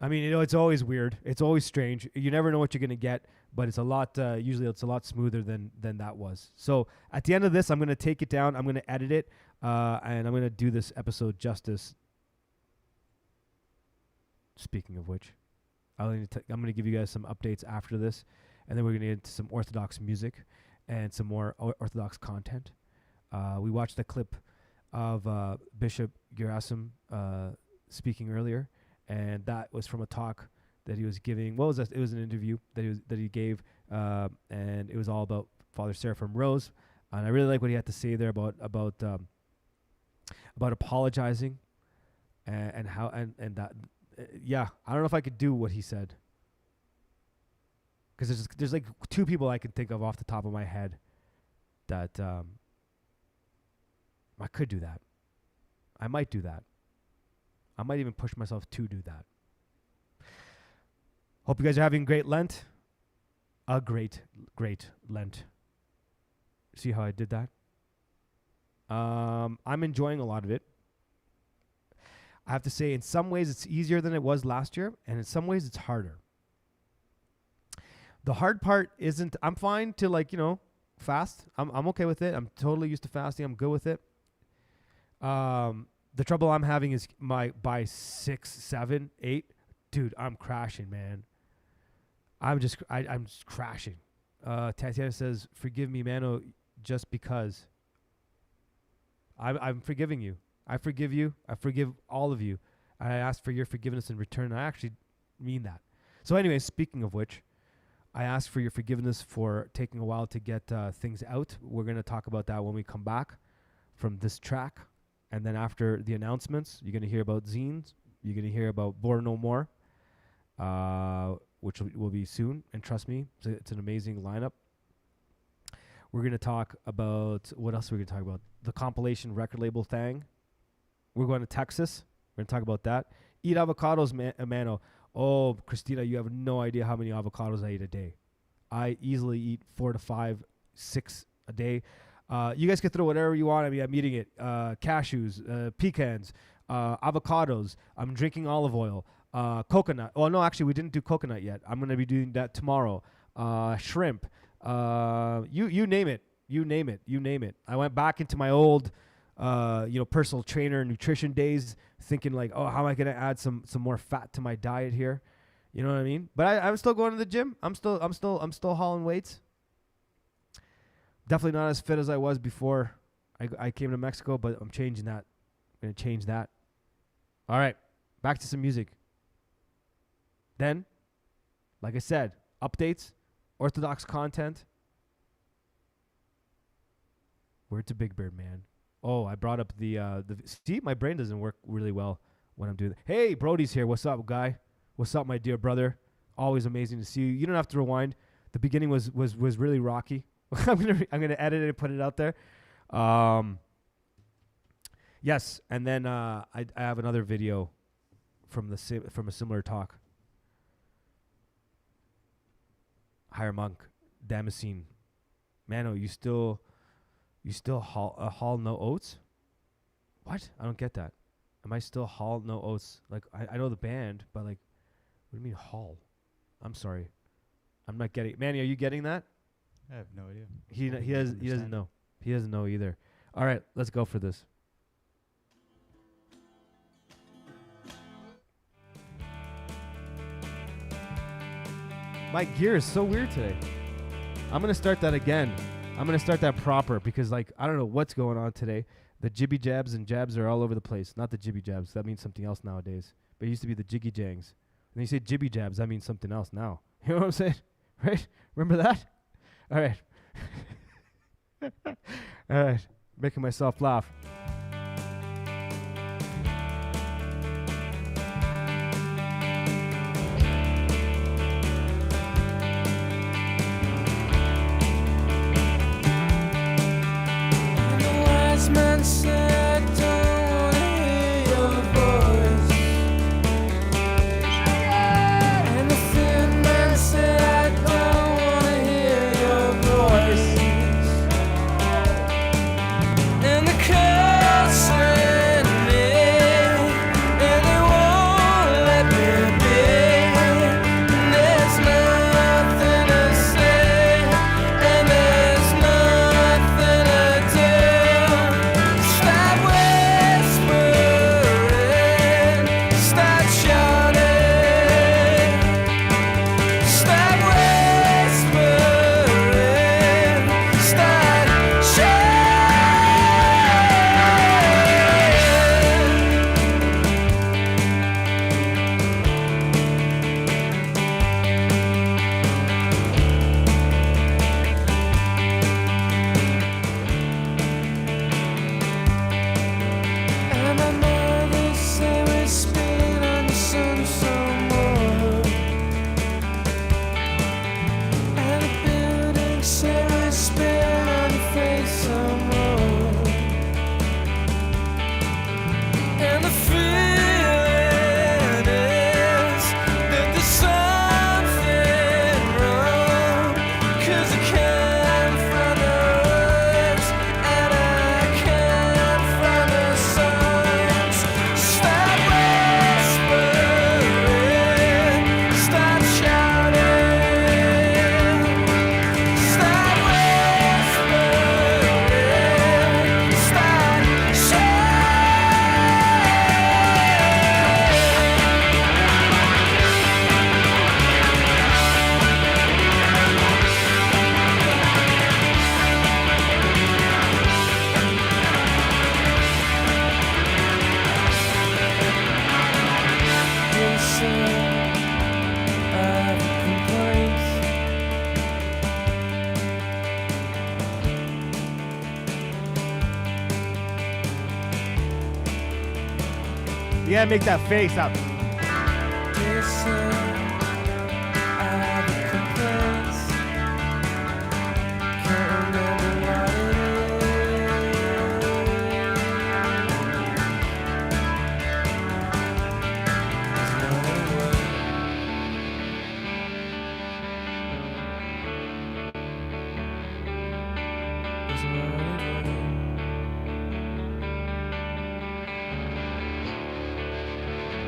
I mean, it's always weird. It's always strange. You never know what you're going to get, but it's a lot, usually it's a lot smoother than that was. So at the end of this, I'm going to take it down. I'm going to edit it, and I'm going to do this episode justice. Speaking of which, I'm going to give you guys some updates after this, and then we're going to get into some Orthodox music and some more Orthodox content. We watched a clip of Bishop Gerasim speaking earlier, and that was from a talk that he was giving. What was that? It was an interview that he gave, and it was all about Father Seraphim Rose. And I really like what he had to say there about apologizing and how and that. Yeah, I don't know if I could do what he said, because there's 2 people I can think of off the top of my head that I could do that. I might do that. I might even push myself to do that. Hope you guys are having a great Lent. A great Lent. See how I did that? I'm enjoying a lot of it. I have to say, in some ways, it's easier than it was last year, and in some ways, it's harder. The hard part isn't. I'm fine to fast. I'm okay with it. I'm totally used to fasting. I'm good with it. The trouble I'm having is by 6, 7, 8, dude, I'm crashing, man. I'm just crashing. Tatiana says, "Forgive me, Mano, just because." I'm forgiving you. I forgive you. I forgive all of you. I ask for your forgiveness in return. I actually mean that. So anyway, speaking of which, I ask for your forgiveness for taking a while to get things out. We're going to talk about that when we come back from this track. And then after the announcements, you're going to hear about zines. You're going to hear about Born No More, which will be soon. And trust me, it's an amazing lineup. We're going to talk about, what else are we going to talk about? The compilation record label thing. We're going to Texas. We're going to talk about that. Eat avocados, Mano. Oh, Christina, you have no idea how many avocados I eat a day. I easily eat 4 to 5, 6 a day. You guys can throw whatever you want. I mean, I'm eating it. Cashews, pecans, avocados. I'm drinking olive oil, coconut. Oh, no, actually, we didn't do coconut yet. I'm going to be doing that tomorrow. Shrimp. You name it. You name it. You name it. I went back into my old personal trainer nutrition days, thinking how am I going to add some more fat to my diet here? You know what I mean? But I'm still going to the gym. I'm still hauling weights. Definitely not as fit as I was before I came to Mexico, but I'm changing that. I'm going to change that. All right, back to some music. Then, like I said, updates, Orthodox content. Word to Big Bird, man. Oh, I brought up the see, my brain doesn't work really well when I'm doing that. Hey, Brody's here. What's up, guy? What's up, my dear brother? Always amazing to see you. You don't have to rewind. The beginning was really rocky. I'm gonna edit it and put it out there. Yes, and then I have another video from a similar talk. Higher Monk, Damascene, Mano, you still haul no oats? What? I don't get that. Am I still haul no oats? Like I know the band, but like, what do you mean haul? I'm sorry, I'm not getting. Manny, are you getting that? I have no idea. He doesn't know. He doesn't know either. All right, let's go for this. My gear is so weird today. I'm gonna start that again. I'm gonna start that proper because like I don't know what's going on today. The jibby jabs and jabs are all over the place. Not the jibby jabs. That means something else nowadays. But it used to be the jiggy jangs. And you say jibby jabs, that means something else now. You know what I'm saying? Right? Remember that? All right. All right. Making myself laugh. You gotta make that face up.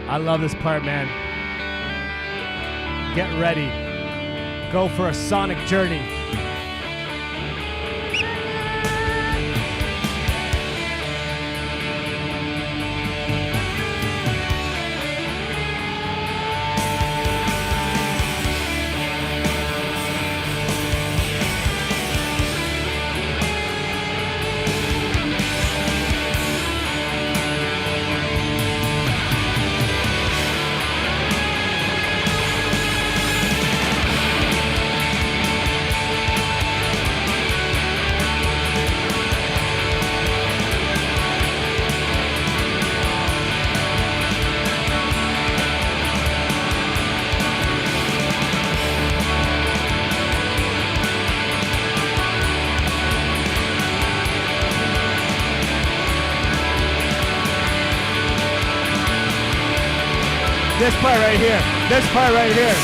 I love this part, man. Get ready. Go for a sonic journey. This part right here. This part right here.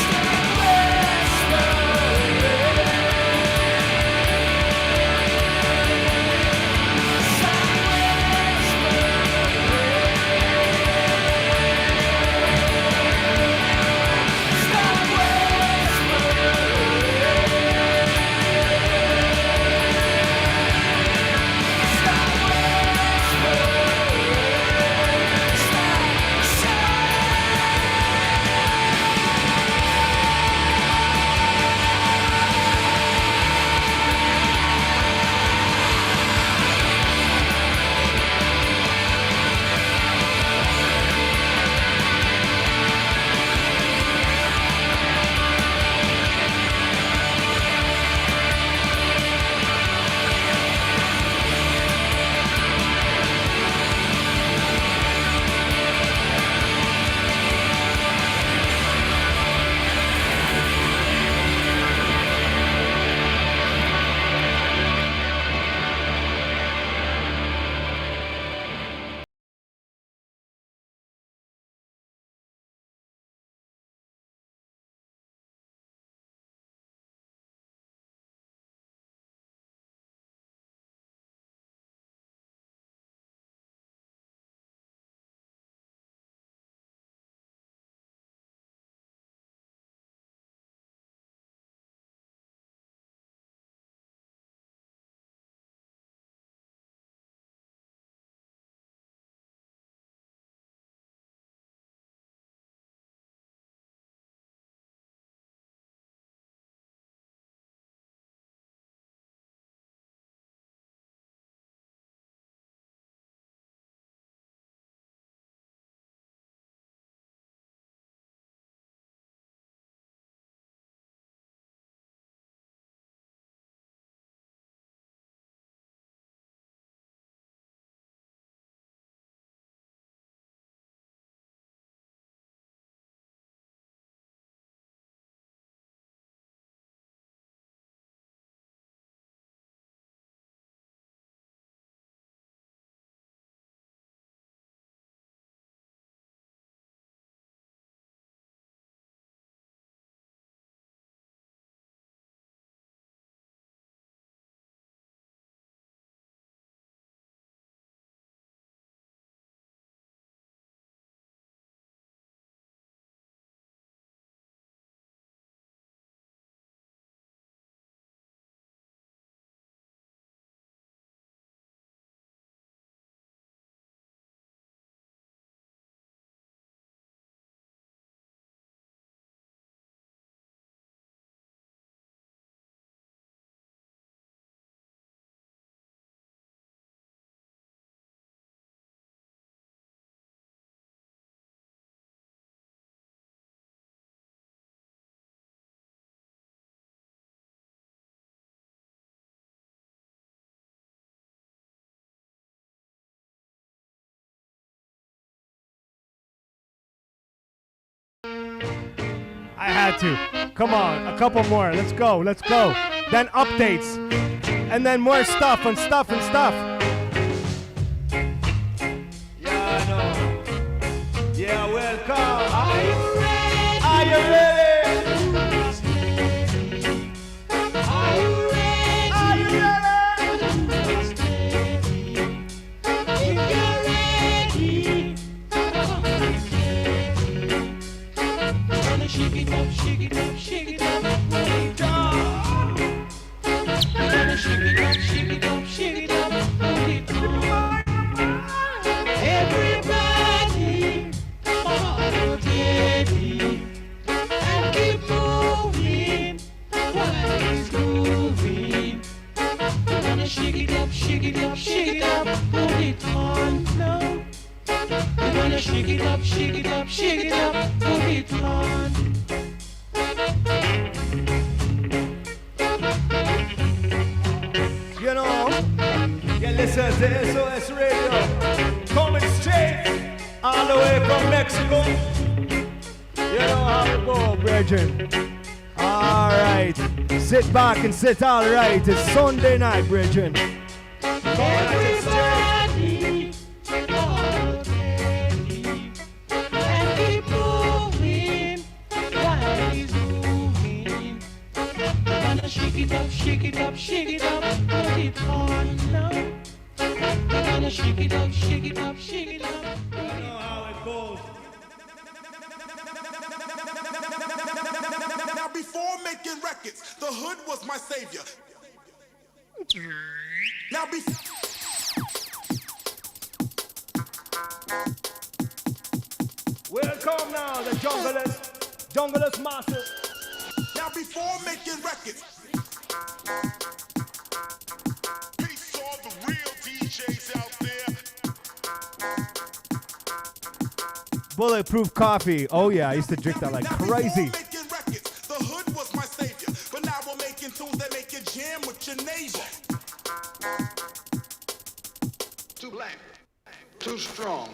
I had to. Come on, a couple more. Let's go, let's go. Then updates. And then more stuff and stuff and stuff. Yeah, I know. Yeah, welcome. Are you ready? Are you ready? Are you ready? Are you ready? If you're ready. Gonna shake it up, shake it up, shake it up, roll it down. We're gonna shake it up, shake it up, shake it up, roll it down. Everybody, come on, steady, and keep moving while it's moving. We're gonna shake it up, shake it up, shake it up, roll it on now. We're gonna shake it up, shake it up, shake it up, roll it on. You know, yeah, listen to SOS Radio, coming straight all the way from Mexico. You know how it go, brethren. All right, sit back and sit all right. It's Sunday night, brethren. Everybody, all ready, and keep moving. up, shake it up, shake it up, put it on now. We're gonna shake it up, shake it up, shake it up. You know how it goes. Now before making records, the hood was my savior. Now Welcome now, the junglist master. Now before making records, peace to all the real DJs out there. Bulletproof coffee. Oh yeah, I used to drink that like crazy. Making records, the hood was my savior. But now we're making tunes that make you jam with your neighbor. Too black, too strong.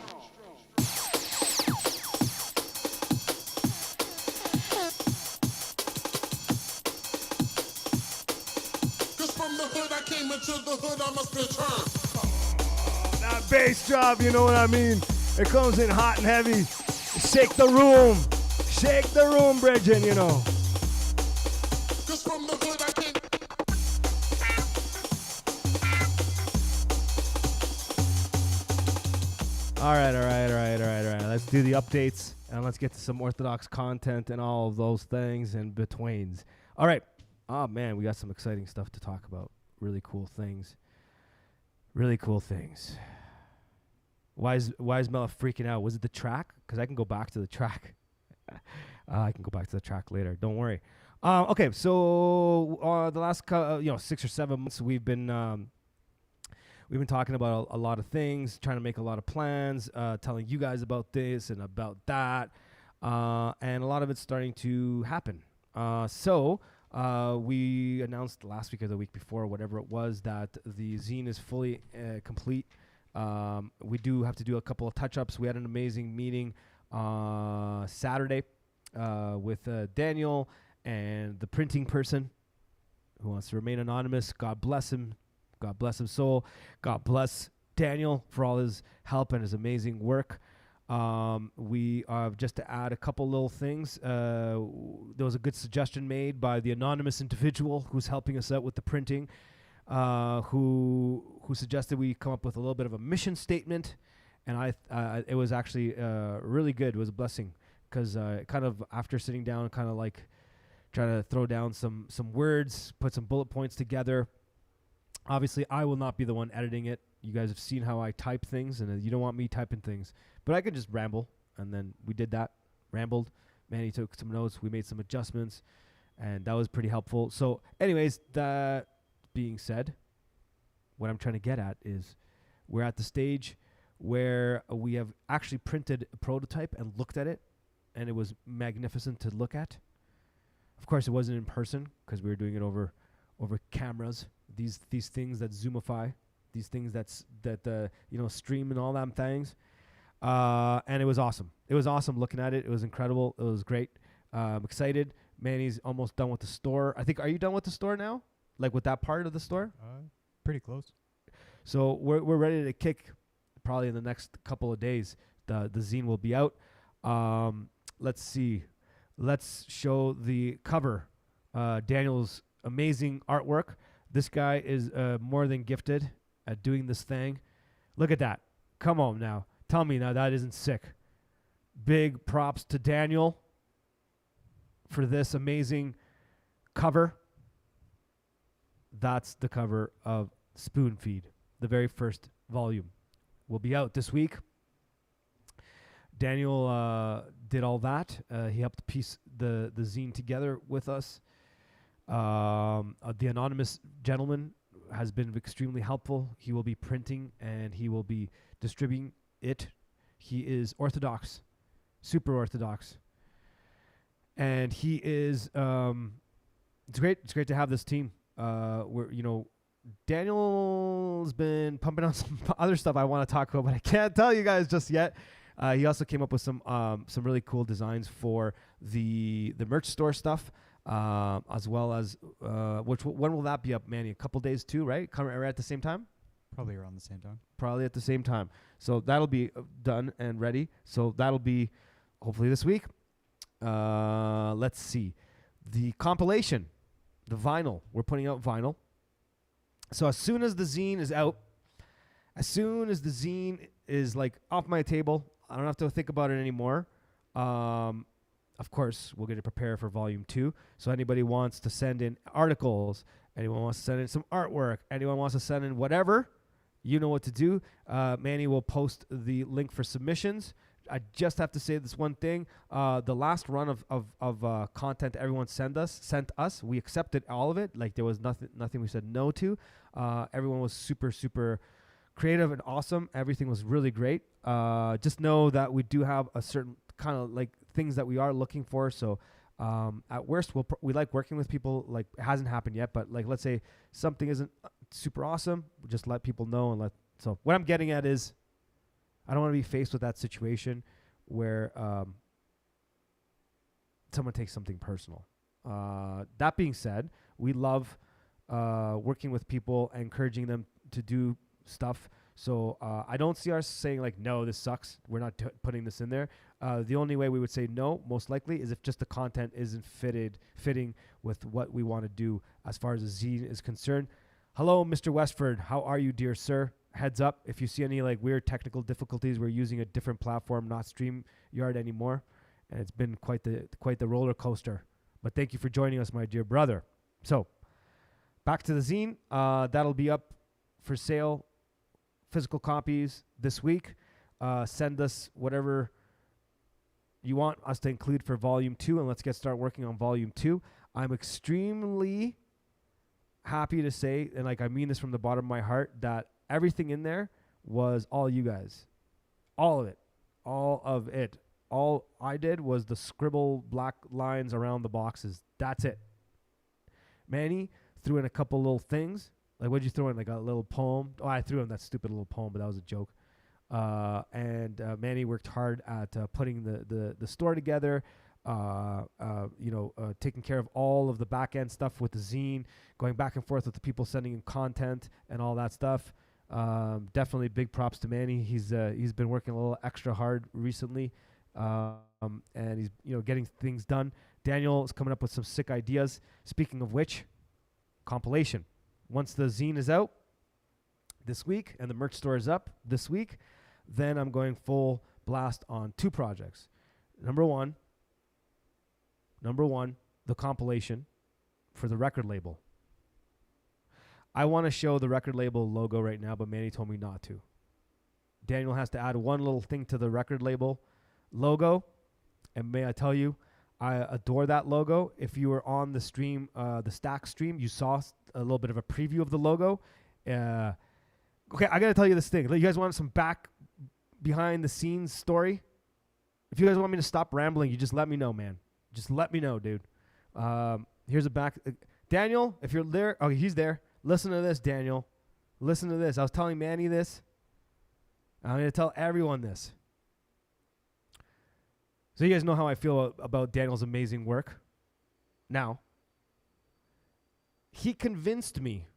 From the hood I came into the hood I must return. That bass drop, you know what I mean? It comes in hot and heavy. Shake the room, Bridget, you know. Cause from the hood I came. All right. Let's do the updates and let's get to some Orthodox content and all of those things in betweens. All right. Oh man, we got some exciting stuff to talk about. Really cool things. Why is Mela freaking out? Was it the track? Because I can go back to the track. I can go back to the track later. Don't worry. Okay, so the last 6 or 7 months we've been talking about a lot of things, trying to make a lot of plans, telling you guys about this and about that, and a lot of it's starting to happen. We announced last week or the week before, whatever it was, that the zine is fully complete. We do have to do a couple of touch-ups. We had an amazing meeting Saturday with Daniel and the printing person who wants to remain anonymous. God bless him. God bless his soul. God bless Daniel for all his help and his amazing work. We just to add a couple little things. There was a good suggestion made by the anonymous individual who's helping us out with the printing, who suggested we come up with a little bit of a mission statement, and it was actually really good. It was a blessing because kind of after sitting down, kind of like trying to throw down some words, put some bullet points together. Obviously, I will not be the one editing it. You guys have seen how I type things, and you don't want me typing things. But I could just ramble, and then we did that, rambled. Manny took some notes. We made some adjustments, and that was pretty helpful. So anyways, that being said, what I'm trying to get at is we're at the stage where we have actually printed a prototype and looked at it, and it was magnificent to look at. Of course, it wasn't in person because we were doing it over cameras. These things that zoomify, these things that stream and all them things. And it was awesome. It was awesome looking at it. It was incredible. It was great. I'm excited. Manny's almost done with the store. I think, are you done with the store now? Like with that part of the store? Pretty close. So we're ready to kick probably in the next couple of days. The zine will be out. Let's see. Let's show the cover. Daniel's amazing artwork. This guy is more than gifted at doing this thing. Look at that. Come on now. Tell me now that isn't sick. Big props to Daniel for this amazing cover. That's the cover of Spoon Feed, the very first volume. Will be out this week. Daniel did all that. He helped piece the zine together with us. The anonymous gentleman has been extremely helpful. He will be printing and he will be distributing it. He is Orthodox, super Orthodox, and he is. It's great. It's great to have this team. Daniel's been pumping out some other stuff I want to talk about, but I can't tell you guys just yet. He also came up with some really cool designs for the merch store stuff. As well as when will that be up, Manny? A couple days too, right? Come right at the same time? Probably around the same time. Probably at the same time. So that'll be done and ready. So that'll be hopefully this week. Let's see. The compilation. the vinyl. We're putting out vinyl. So as soon as the zine is out, as soon as the zine is like off my table, I don't have to think about it anymore. Of course, we're going to prepare for volume 2. So anybody wants to send in articles, anyone wants to send in some artwork, anyone wants to send in whatever, you know what to do. Manny will post the link for submissions. I just have to say this one thing. The last run of content everyone sent us, we accepted all of it. Like there was nothing we said no to. Everyone was super, super creative and awesome. Everything was really great. Just know that we do have a certain kind of like things that we are looking for. So at worst, we like working with people. Like it hasn't happened yet, but like let's say something isn't super awesome, just let people know and so what I'm getting at is I don't want to be faced with that situation where someone takes something personal. That being said, we love working with people and encouraging them to do stuff. So I don't see us saying like, no, this sucks. We're not putting this in there. The only way we would say no, most likely, is if just the content isn't fitting with what we want to do as far as the zine is concerned. Hello, Mr. Westford. How are you, dear sir? Heads up, if you see any like weird technical difficulties, we're using a different platform, not StreamYard anymore, and it's been quite the roller coaster. But thank you for joining us, my dear brother. So back to the zine. That'll be up for sale, physical copies this week. Send us whatever you want us to include for volume 2, and let's start working on volume 2. I'm extremely happy to say, and like I mean this from the bottom of my heart, that everything in there was all you guys. All of it. All of it. All I did was the scribble black lines around the boxes. That's it. Manny threw in a couple little things. Like, what'd you throw in? Like a little poem? Oh, I threw in that stupid little poem, but that was a joke. And Manny worked hard at putting the store together, taking care of all of the back end stuff with the zine, going back and forth with the people sending in content and all that stuff. Definitely big props to Manny. He's been working a little extra hard recently, and he's getting things done. Daniel is coming up with some sick ideas. Speaking of which, compilation. Once the zine is out this week and the merch store is up this week, then I'm going full blast on 2 projects. Number one, the compilation for the record label. I want to show the record label logo right now, but Manny told me not to. Daniel has to add one little thing to the record label logo, and may I tell you, I adore that logo. If you were on the stream, the Stack stream, you saw a little bit of a preview of the logo. Okay, I got to tell you this thing. You guys want some behind the scenes story? If you guys want me to stop rambling, you just let me know, man. Just let me know, dude. Here's a back. Daniel, if you're there. Oh, he's there. Listen to this, Daniel. Listen to this. I was telling Manny this. I'm going to tell everyone this. So you guys know how I feel about Daniel's amazing work. Now, he convinced me,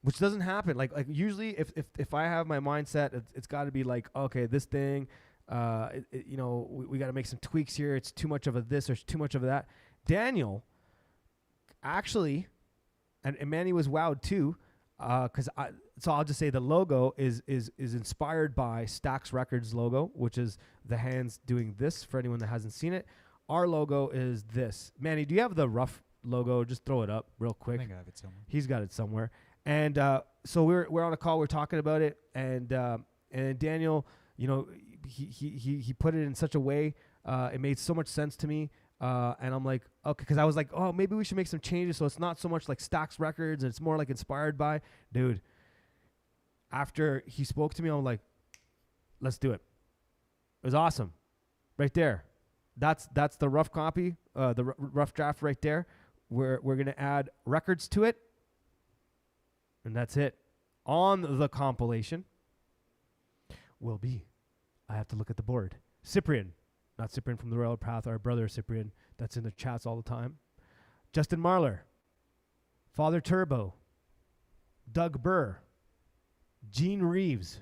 which doesn't happen. Like usually, if I have my mindset, it's got to be like, okay, this thing, we got to make some tweaks here. It's too much of a this or it's too much of a that. Daniel, actually, and Manny was wowed too, so I'll just say the logo is inspired by Stax Records logo, which is the hands doing this for anyone that hasn't seen it. Our logo is this. Manny, do you have the rough logo? Just throw it up real quick. I think I have it somewhere. He's got it somewhere. And so we're on a call. We're talking about it, and Daniel, he put it in such a way. It made so much sense to me. And I'm like, okay, because I was like, oh, maybe we should make some changes so it's not so much like Stax Records and it's more like inspired by. Dude, after he spoke to me, I'm like, let's do it. It was awesome. Right there. That's the rough copy, the rough draft right there. We're going to add records to it. And that's it. On the compilation will be, I have to look at the board, Cyprian. Not Cyprian from the Royal Path, our brother Cyprian, that's in the chats all the time. Justin Marler, Father Turbo, Doug Burr, Gene Reeves.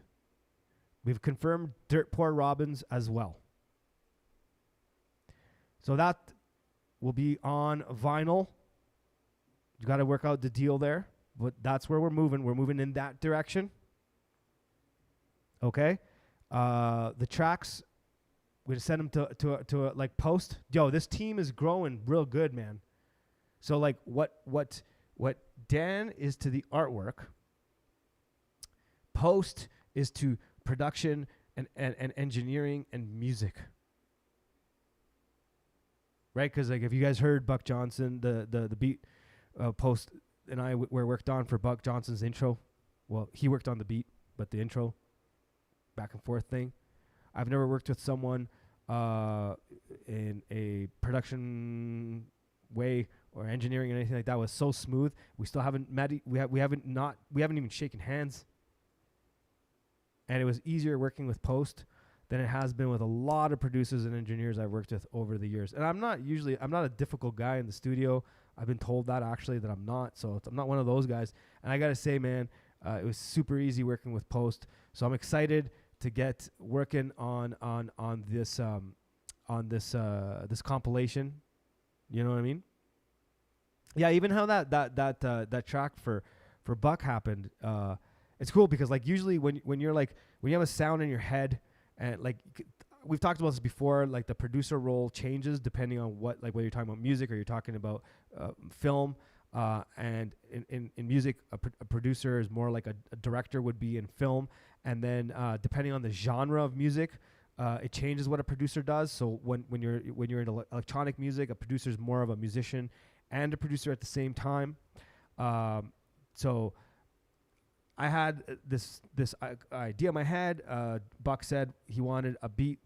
We've confirmed Dirt Poor Robbins as well. So that will be on vinyl You got to work out the deal there, but that's where we're moving. We're moving in that direction. Okay. The tracks, we're gonna send them to a, like post. Yo, this team is growing real good, man. So like what Dan is to the artwork, post is to production and engineering and music. Right? Because like if you guys heard Buck Johnson, the beat post and I were worked on for Buck Johnson's intro. Well, he worked on the beat, but the intro, back and forth thing. I've never worked with someone in a production way or engineering or anything like that was so smooth. We still haven't met. We haven't even shaken hands. And it was easier working with post than it has been with a lot of producers and engineers I've worked with over the years. And I'm not a difficult guy in the studio. I've been told that actually that I'm not. So I'm not one of those guys. And I gotta say, man, it was super easy working with post. So I'm excited to get working on this this compilation. You know what I mean? Yeah, even how that track for Buck happened. It's cool because like usually when you have a sound in your head and like we've talked about this before, like the producer role changes depending on whether you're talking about music or you're talking about film. And in music, a producer is more like a director would be in film. And then depending on the genre of music, it changes what a producer does. So when you're in electronic music, a producer is more of a musician and a producer at the same time. So I had this idea in my head. Buck said he wanted a beat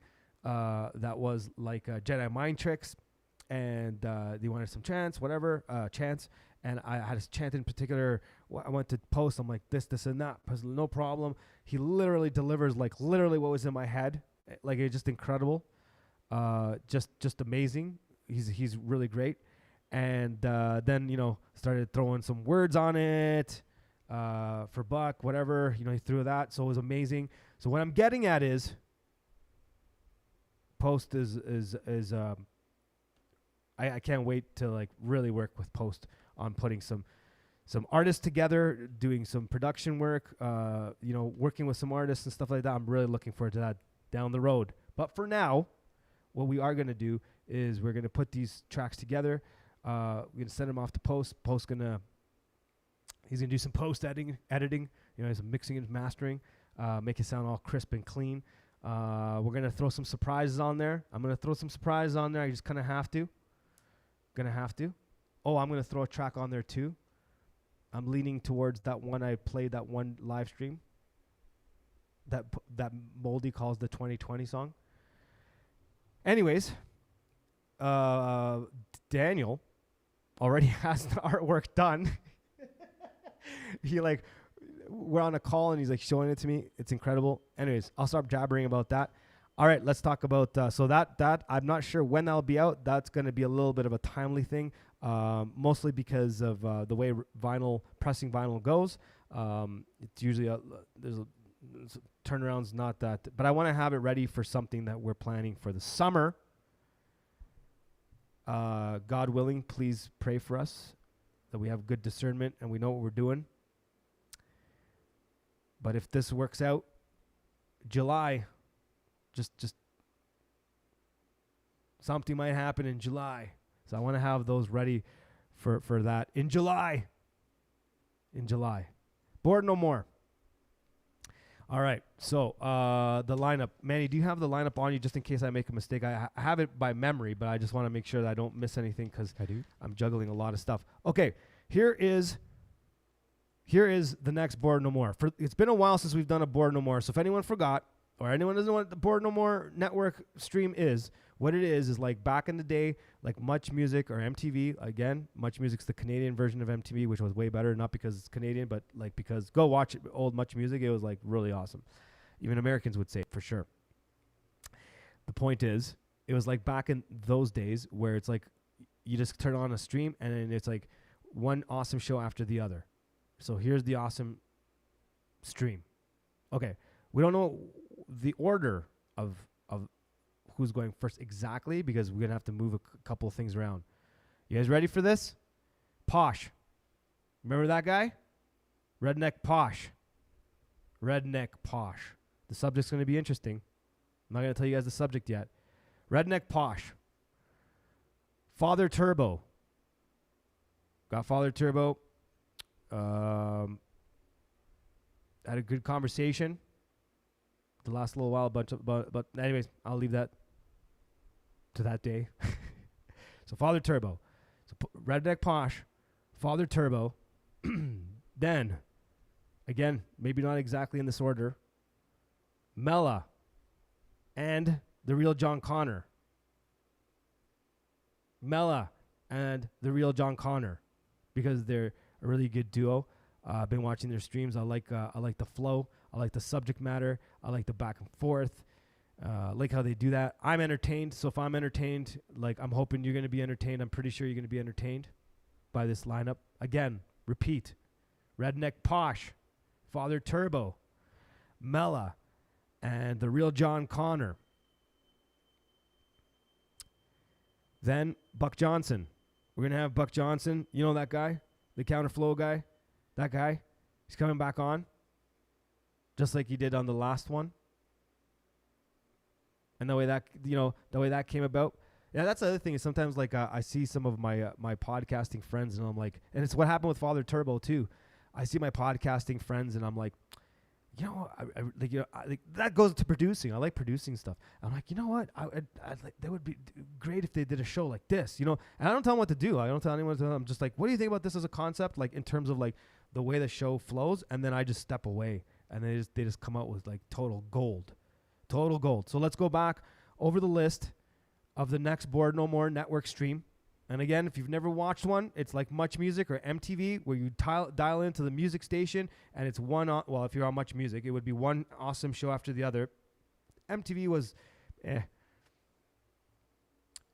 that was like Jedi mind tricks, and they wanted some chants, chants. And I had a chant in particular. I went to post. I'm like this, and that. No problem. He literally delivers like literally what was in my head. Like it's just incredible. Just amazing. He's really great. And then started throwing some words on it for Buck, whatever. He threw that. So it was amazing. So what I'm getting at is post is I can't wait to like really work with post on putting some artists together, doing some production work, working with some artists and stuff like that. I'm really looking forward to that down the road. But for now, what we are going to do is we're going to put these tracks together. We're going to send them off to post. He's going to do some post editing, some mixing and mastering, make it sound all crisp and clean. We're going to throw some surprises on there. I'm going to throw some surprises on there. I just kind of have to. Oh, I'm going to throw a track on there too. I'm leaning towards that one I played, that one live stream that Moldy calls the 2020 song. Anyways, Daniel already has the artwork done. We're on a call and he's like showing it to me. It's incredible. Anyways, I'll start jabbering about that. All right, let's talk about so that I'm not sure when that'll be out. That's going to be a little bit of a timely thing, mostly because of the way pressing vinyl goes. It's usually there's turnarounds, not that, but I want to have it ready for something that we're planning for the summer. God willing, please pray for us that we have good discernment and we know what we're doing. But if this works out, July. Just something might happen in July. So I want to have those ready for that in July. Bored no more. All right. So the lineup. Manny, do you have the lineup on you just in case I make a mistake? I have it by memory, but I just want to make sure that I don't miss anything because I'm juggling a lot of stuff. Okay. Here is the next Bored No More. It's been a while since we've done a Bored No More. So if anyone forgot, or anyone doesn't know what the Bored No More network stream is, what it is like back in the day, like Much Music or MTV. Again, Much Music's the Canadian version of MTV, which was way better, not because it's Canadian, but like because go watch old Much Music. It was like really awesome. Even Americans would say it for sure. The point is, it was like back in those days where it's like you just turn on a stream and then it's like one awesome show after the other. So here's the awesome stream. Okay, we don't know the order of who's going first exactly because we're gonna have to move a couple of things around. You guys ready for this? Posh, Remember that guy? Redneck Posh. Redneck Posh. The subject's going to be interesting. I'm not going to tell you guys the subject yet. Redneck Posh. Father Turbo. Got Father Turbo. Had a good conversation the last little while, but anyways, I'll leave that to that day. So Father Turbo. So Redneck Posh. Father Turbo. Then, again, maybe not exactly in this order, Mela and the real John Connor. Mela and the real John Connor, because they're a really good duo. I've been watching their streams. I like the flow. I like the subject matter. I like the back and forth. I like how they do that. I'm entertained. So if I'm entertained, like I'm hoping you're going to be entertained. I'm pretty sure you're going to be entertained by this lineup. Again, repeat. Redneck Posh, Father Turbo, Mela, and the real John Connor. Then Buck Johnson. We're going to have Buck Johnson. You know that guy? The counterflow guy? That guy? He's coming back on. Just like he did on the last one. And the way that came about. Yeah, that's the other thing is sometimes like I see some of my my podcasting friends and I'm like, and it's what happened with Father Turbo too. I see my podcasting friends and I'm like, you know, like that goes to producing. I like producing stuff. I'm like, you know what? I'd like that would be great if they did a show like this, you know. And I don't tell them what to do. I don't tell anyone. I'm just like, what do you think about this as a concept? Like in terms of like the way the show flows, and then I just step away, and they just come out with like total gold. So let's go back over the list of the next Board No More network stream. And again, if you've never watched one, it's like Much Music or MTV, where you dial into the music station, and it's one. Well, if you're on Much Music, it would be one awesome show after the other. MTV was,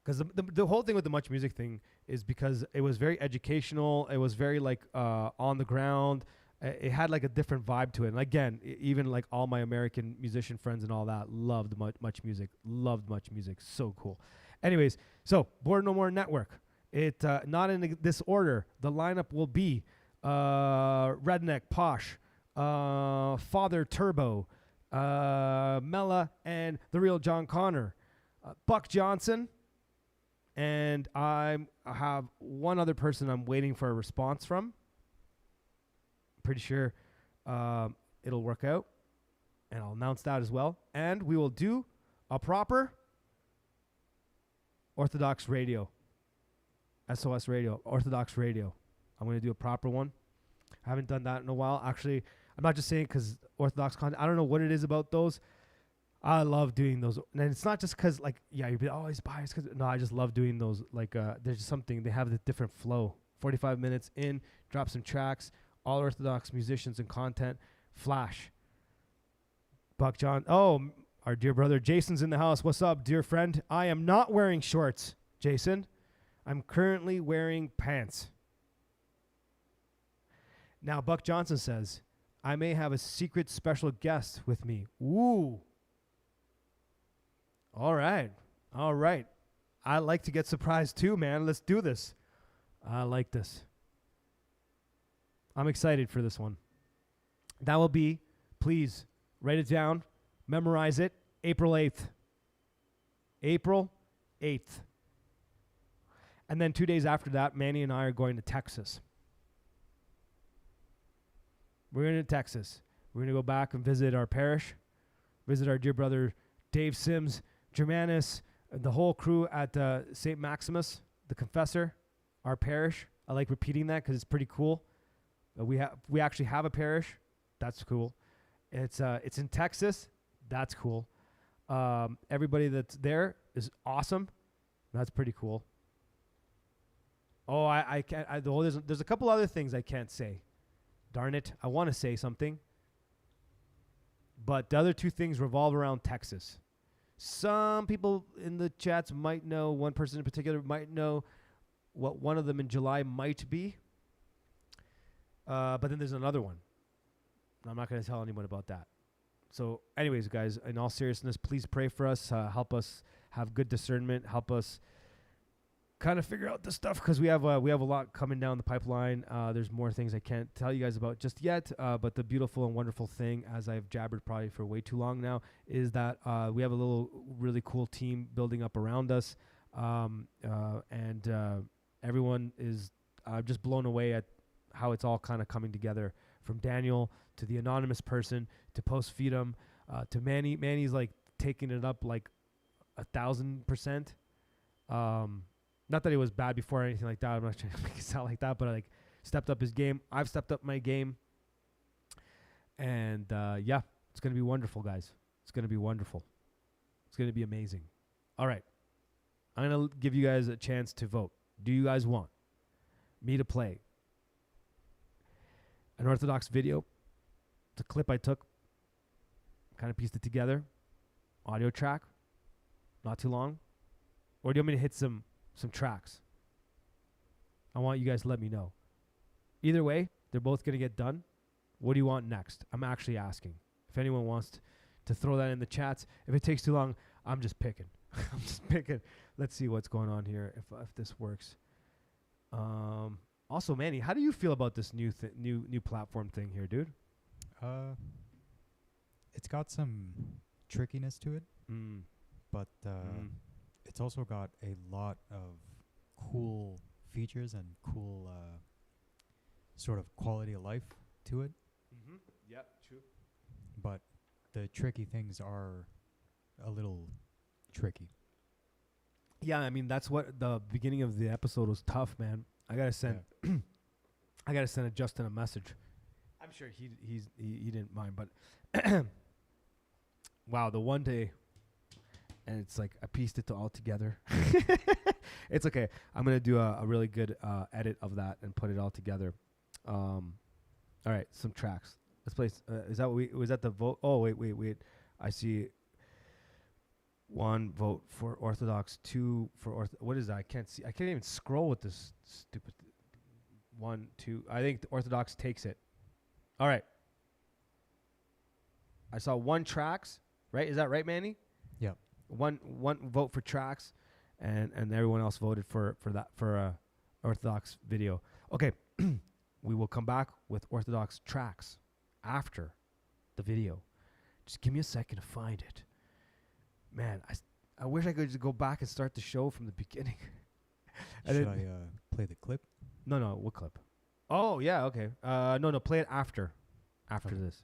because the whole thing with the Much Music thing is because it was very educational. It was very like on the ground. It had like a different vibe to it. And again, even like all my American musician friends and all that loved Much Music. Loved Much Music. So cool. Anyways, so Board No More Network. It not in this order. The lineup will be Redneck Posh, Father Turbo, Mela, and the real John Connor, Buck Johnson, and I have one other person I'm waiting for a response from. Pretty sure it'll work out, and I'll announce that as well. And we will do a proper Orthodox radio, SOS radio, Orthodox radio. I'm going to do a proper one. I haven't done that in a while. Actually, I'm not just saying because Orthodox content. I don't know what it is about those. I love doing those. And it's not just because, like, yeah, you'd be always biased. No, I just love doing those. Like, there's just something. They have the different flow. 45 minutes in, drop some tracks. All Orthodox musicians and content. Flash. Buck John. Oh, our dear brother Jason's in the house. What's up, dear friend? I am not wearing shorts, Jason. I'm currently wearing pants. Now, Buck Johnson says, I may have a secret special guest with me. Ooh. All right. I like to get surprised too, man. Let's do this. I like this. I'm excited for this one. That will be, please, write it down, memorize it, April 8th. April 8th. And then 2 days after that, Manny and I are going to Texas. We're going to Texas. We're going to go back and visit our parish, visit our dear brother Dave Sims, Germanus, the whole crew at St. Maximus, the Confessor, our parish. I like repeating that because it's pretty cool. We actually have a parish. That's cool. It's in Texas. That's cool. Everybody that's there is awesome. That's pretty cool. Oh, I can't. There's a couple other things I can't say. Darn it. I want to say something. But the other two things revolve around Texas. Some people in the chats might know, one person in particular might know what one of them in July might be. But then there's another one. I'm not going to tell anyone about that. So anyways, guys, in all seriousness, please pray for us. Help us have good discernment. Help us kind of figure out this stuff because we have a lot coming down the pipeline. There's more things I can't tell you guys about just yet. But the beautiful and wonderful thing, as I've jabbered probably for way too long now, is that we have a little really cool team building up around us, and everyone is just blown away at how it's all kind of coming together. From Daniel to the anonymous person to Post Feedum to Manny. Manny's like taking it up like 1,000%. Not that it was bad before or anything like that. I'm not trying to make it sound like that, but I like stepped up his game. I've stepped up my game. And yeah, it's going to be wonderful, guys. It's going to be wonderful. It's going to be amazing. All right. I'm going to give you guys a chance to vote. Do you guys want me to play an Orthodox video? It's a clip I took. Kind of pieced it together. Audio track. Not too long. Or do you want me to hit some tracks? I want you guys to let me know. Either way, they're both going to get done. What do you want next? I'm actually asking. If anyone wants to throw that in the chats. If it takes too long, I'm just picking. I'm just picking. Let's see what's going on here, if this works. Also, Manny, how do you feel about this new platform thing here, dude? It's got some trickiness to it, but it's also got a lot of cool features and cool sort of quality of life to it. Mm-hmm. Yeah, true. But the tricky things are a little tricky. Yeah, I mean that's what the beginning of the episode was tough, man. I gotta send Justin a message. I'm sure he didn't mind, but wow, the one day. And it's like I pieced it all together. It's okay. I'm gonna do a really good edit of that and put it all together. All right, some tracks. Let's play. Is that what was that the vote? Oh wait. I see. 1 vote for Orthodox, 2 for What is that? I can't see. I can't even scroll with this stupid. 1, 2. I think the Orthodox takes it. All right. I saw 1 tracks. Right? Is that right, Manny? Yeah. One vote for tracks, and everyone else voted for Orthodox video. Okay, we will come back with Orthodox tracks after the video. Just give me a second to find it. Man, I wish I could just go back and start the show from the beginning. Should I play the clip? No. What clip? Oh yeah, okay. No. Play it after this.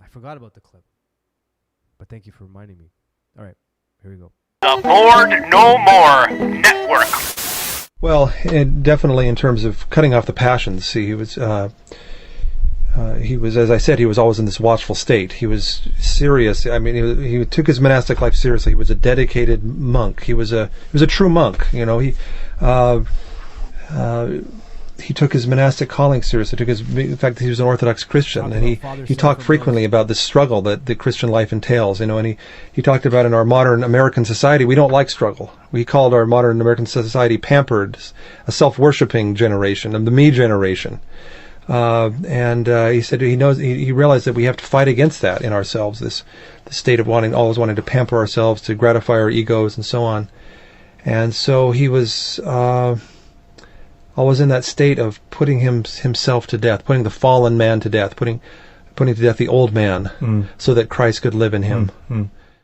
I forgot about the clip, but thank you for reminding me. All right, here we go. The Bored No More Network. Well, definitely in terms of cutting off the passions. See, he was, as I said, he was always in this watchful state. He was serious. I mean, he took his monastic life seriously. He was a dedicated monk. He was a true monk. You know, he took his monastic calling seriously. In fact, he was an Orthodox Christian, and he talked frequently about the struggle that the Christian life entails. You know, and he talked about in our modern American society, we don't like struggle. We called our modern American society pampered, a self-worshiping generation, of the me generation. And he said he realized that we have to fight against that in ourselves, this state of always wanting to pamper ourselves, to gratify our egos, and so on. And so he was always in that state of putting himself to death, putting the fallen man to death, putting to death the old man, so that Christ could live in him.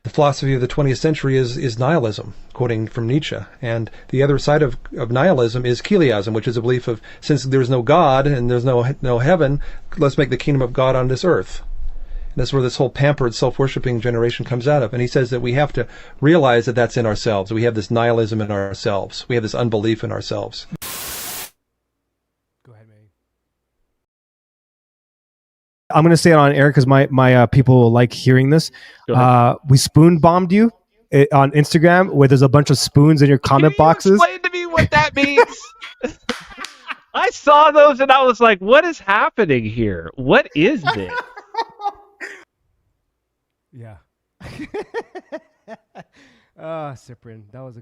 The philosophy of the 20th century is nihilism, quoting from Nietzsche. And the other side of nihilism is chiliasm, which is a belief of, since there's no God and there's no heaven, let's make the kingdom of God on this earth. And that's where this whole pampered, self-worshipping generation comes out of. And he says that we have to realize that that's in ourselves. We have this nihilism in ourselves. We have this unbelief in ourselves. Go ahead, Manny. I'm going to say it on air because my people will like hearing this. We spoon bombed you on Instagram where there's a bunch of spoons in your comment boxes. Explain to me what that means. I saw those and I was like, what is happening here? What is this? Yeah. Cyprian, that was a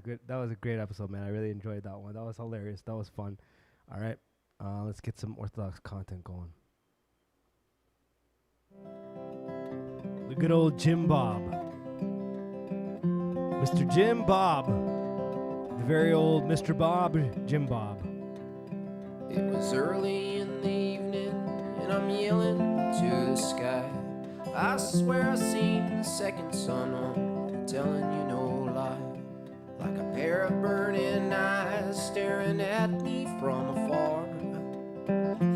great episode, man. I really enjoyed that one. That was hilarious. That was fun. All right. Let's get some Orthodox content going. The good old Jim Bob. Mr. Jim Bob. The very old Mr. Bob, Jim Bob. It was early in the evening, and I'm yelling to the sky. I swear I seen the second sun on, telling you no lie. Like a pair of burning eyes staring at me from afar.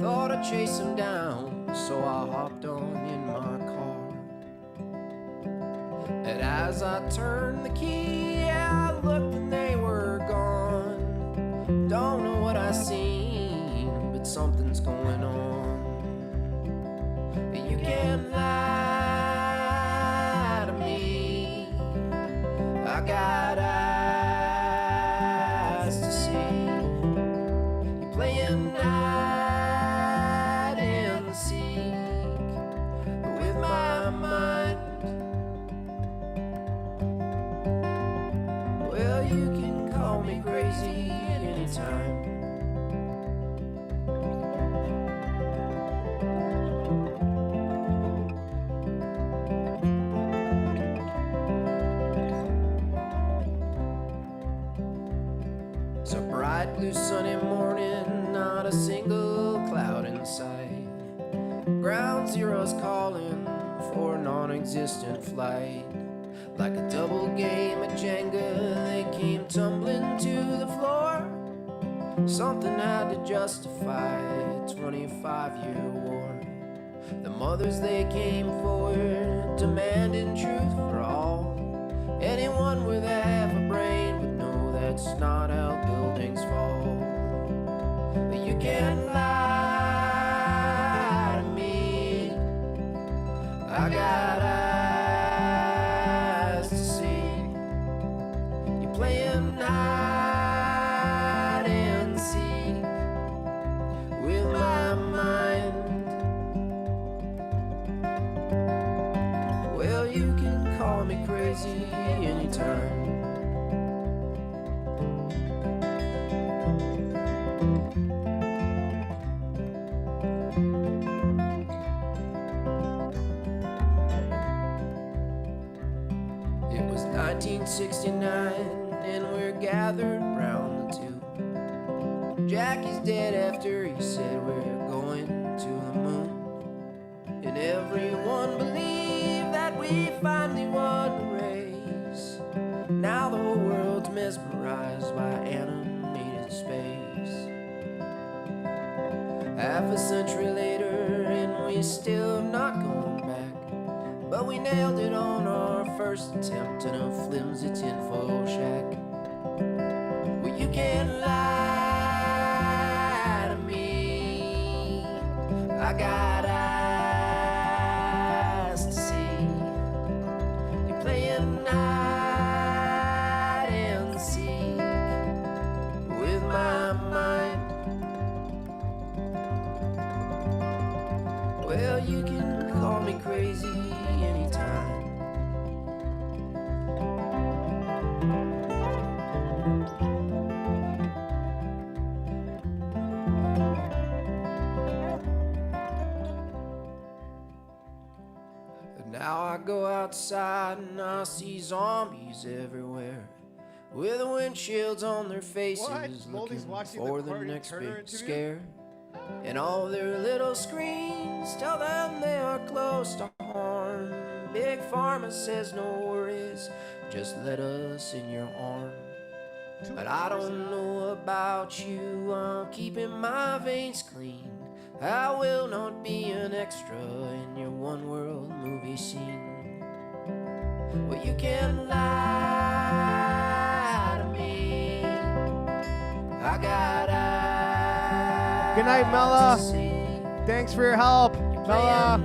Thought I'd chase them down, so I hopped on in my car. And as I turned the key, I looked and they were gone. Don't know what I seen, but something's going on. You can't lie to me. I got eyes to see. You're playing hide and seek with my mind. Well, you can call me crazy anytime. It's a bright blue sunny morning, not a single cloud in sight. Ground zero's calling for a non-existent flight. Like a double game of Jenga, they came tumbling to the floor. Something had to justify a 25-year war. The mothers they came for, demanding truth for all. Anyone with half a brain would know that's not how buildings fall. But you can't lie to me. I got eyes to see. You're playing hide and seek with my mind. Well, you can call me crazy anytime. It was 1969 and we're gathered round the tube. Jackie's dead after he said we're going to the moon. And everyone believed that we finally won the race. Now the whole world's mesmerized by animated space. Half a century later and we still have not gone back. But we nailed it on our first attempt in a flimsy tinfoil shack. Well, you can't lie to me. I got eyes to see. You're playing hide and seek with my mind. Well, you can call me crazy anytime. Now I go outside and I see zombies everywhere, with the windshields on their faces, looking for the next big scare. And all their little screens tell them they are close to harm. Big Pharma says no worries, just let us in your arm. But I don't know about you, I'm keeping my veins clean. I will not be an extra in your one world movie scene. Well, you can lie to me. I got eyes. Good night, Mela. Thanks for your help, Mela.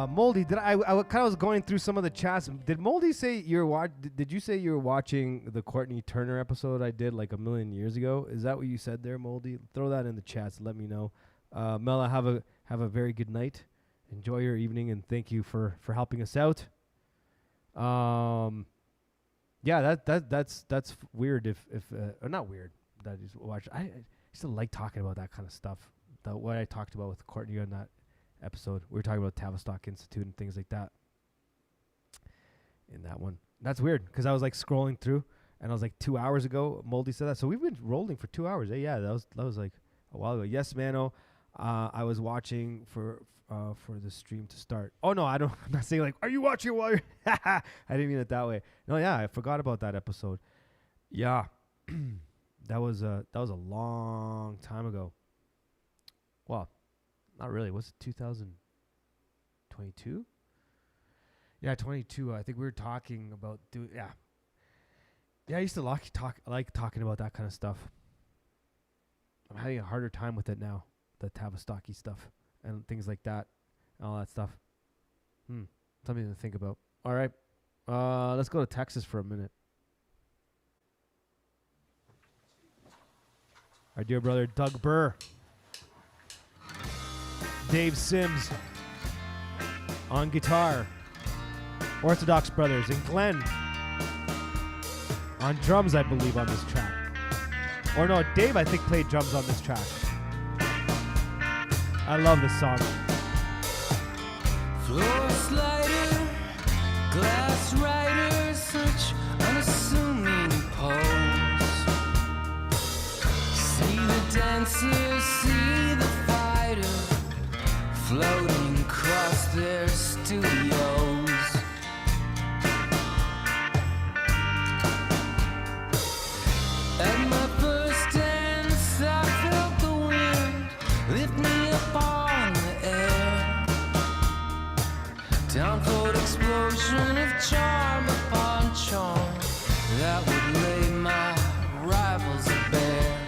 Moldy, I kind of was going through some of the chats. Did Moldy say did you say you were watching the Courtney Turner episode I did like a million years ago? Is that what you said there, Moldy? Throw that in the chats. Let me know. Mela, have a very good night. Enjoy your evening, and thank you for helping us out. Yeah, that's weird. If or not weird that you watch. I still like talking about that kind of stuff. What I talked about with Courtney on that episode. We were talking about Tavistock Institute and things like that. In that one, that's weird because I was like scrolling through, and I was like 2 hours ago. Moldy said that, so we've been rolling for 2 hours. Yeah, that was like a while ago. Yes, Mano. I was watching for the stream to start. Oh no, I'm not saying like, are you watching while you're? I didn't mean it that way. No, yeah, I forgot about that episode. Yeah, that was a long time ago. Well, not really. Was it 2022? Yeah, 22. I think we were talking about doing. Yeah, I used to like talking about that kind of stuff. I'm having a harder time with it now, the Tavistocky stuff and things like that, and all that stuff. Something to think about. All right, let's go to Texas for a minute. Our dear brother Doug Burr, Dave Sims on guitar, Orthodox Brothers, and Glenn on drums, I believe, on this track. Or no, Dave, I think, played drums on this track. I love this song. Floor slider, glass rider, such unassuming pose. See the dancer, see the fighter, floating across their studios. At my first dance, I felt the wind lift me up on the air. Downward explosion of charm upon charm that would lay my rivals bare.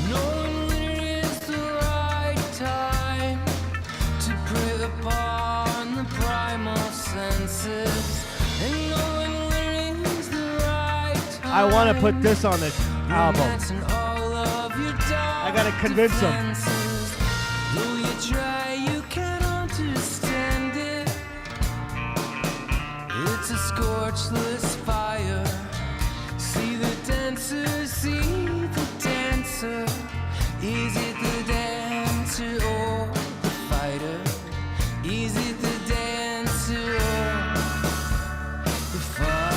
Knowing when it is the right time to prey upon the primal senses, and knowing when it is the right time. I want to put this on the album. I gotta convince him. Though you try, you can't understand it. It's a scorchless fire. See the dancer, see the dancer. Is it the dancer or the fighter? Is it the dancer or the fighter?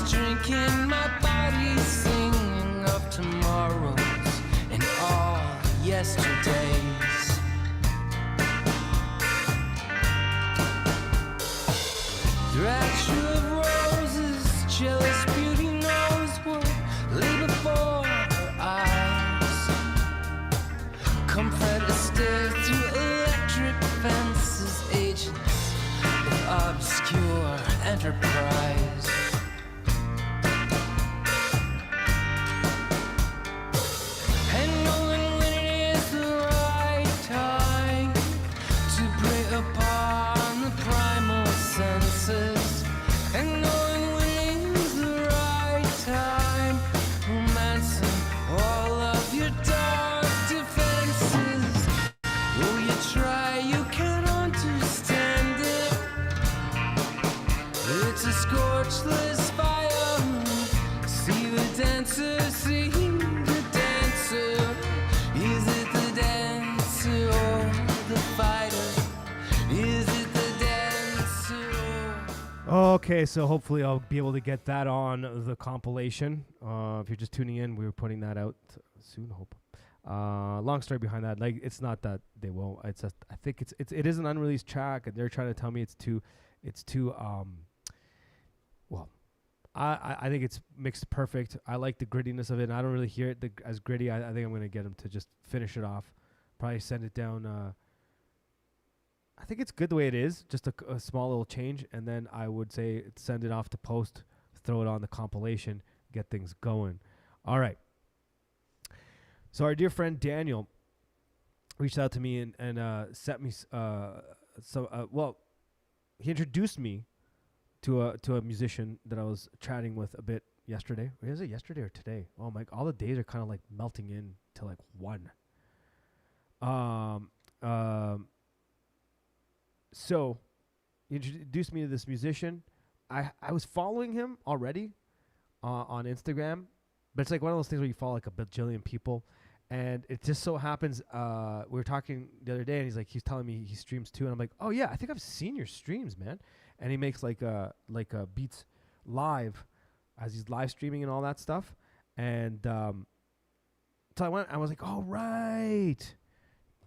Drinking, my body singing of tomorrows and all yesterdays. Thrash of roses, jealous beauty knows what lay before her eyes. Come Fred Astaire through electric fences, agents of obscure enterprise. And knowing when is the right time, romancing all of your dark defenses. Though you try, you can't understand it. It's a scorchless fire. See the dancer, see the dancer. Is it the dancer or the fighter? Is it the dancer? Okay, so hopefully I'll be able to get that on the compilation. If you're just tuning in, we were putting that out soon. Hope. Long story behind that. Like, it's not that they won't. It's just I think it is an unreleased track, and they're trying to tell me it's too. Well, I think it's mixed perfect. I like the grittiness of it, and I don't really hear it as gritty. I think I'm gonna get them to just finish it off. Probably send it down. I think it's good the way it is, just a small little change, and then I would say send it off to post, throw it on the compilation, get things going. All right. So our dear friend Daniel reached out to me and sent me he introduced me to a musician that I was chatting with a bit yesterday. Is it yesterday or today? Oh my! All the days are kind of like melting in to like one. So he introduced me to this musician. I was following him already on Instagram, but it's like one of those things where you follow like a bajillion people, and it just so happens we were talking the other day, and he's telling me he streams too, and I'm like, oh yeah, I think I've seen your streams, man. And he makes like beats live as he's live streaming and all that stuff, and so I was like, oh right,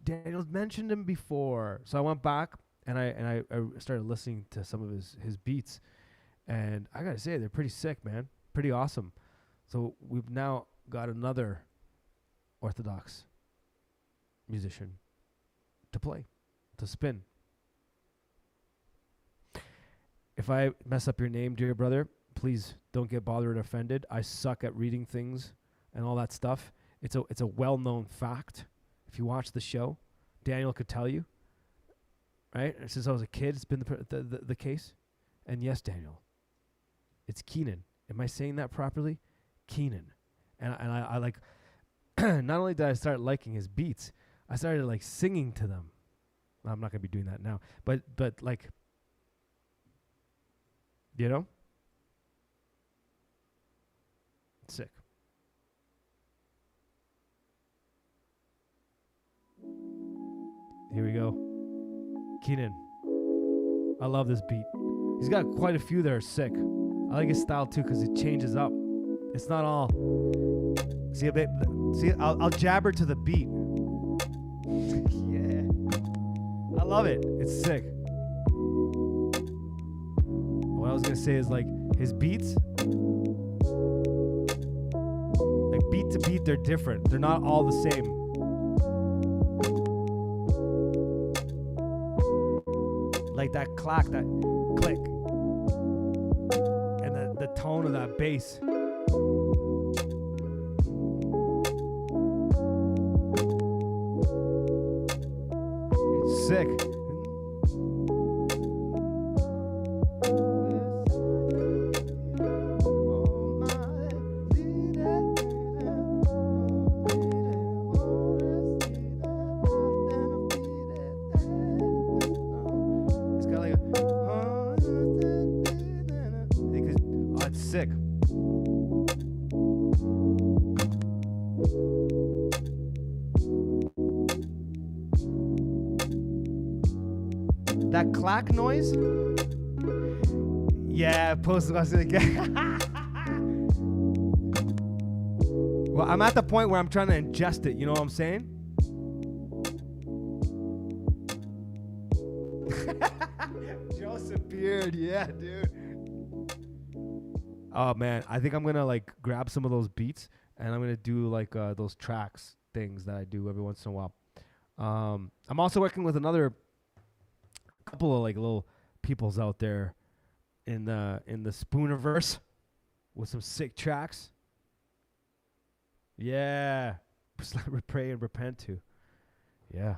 Daniel's mentioned him before, so I went back and I started listening to some of his beats, and I gotta say they're pretty sick, man, pretty awesome. So we've now got another Orthodox musician to play, to spin. If I mess up your name, dear brother, please don't get bothered or offended. I suck at reading things and all that stuff. It's a well-known fact. If you watch the show, Daniel could tell you. Right? Since I was a kid, it's been the case. And yes, Daniel, it's Keenan. Am I saying that properly? Keenan. And I like, not only did I start liking his beats, I started like singing to them. I'm not going to be doing that now. But like, you know? Sick. Here we go. Keenan. I love this beat. He's got quite a few that are sick. I like his style too because it changes up. It's not all. See a bit. See, I'll jabber to the beat. Yeah. I love it. It's sick. What I was gonna say is like his beats, like beat to beat, they're different. They're not all the same. Like that clack, that click, and the tone of that bass. It's sick. Sick. That clack noise? Yeah, post it again. Well, I'm at the point where I'm trying to ingest it, you know what I'm saying? Joseph Beard, yeah, dude. Oh man, I think I'm gonna like grab some of those beats and I'm gonna do like those tracks things that I do every once in a while. I'm also working with another couple of like little peoples out there in the Spooniverse with some sick tracks. Yeah, pray and repent to. Yeah,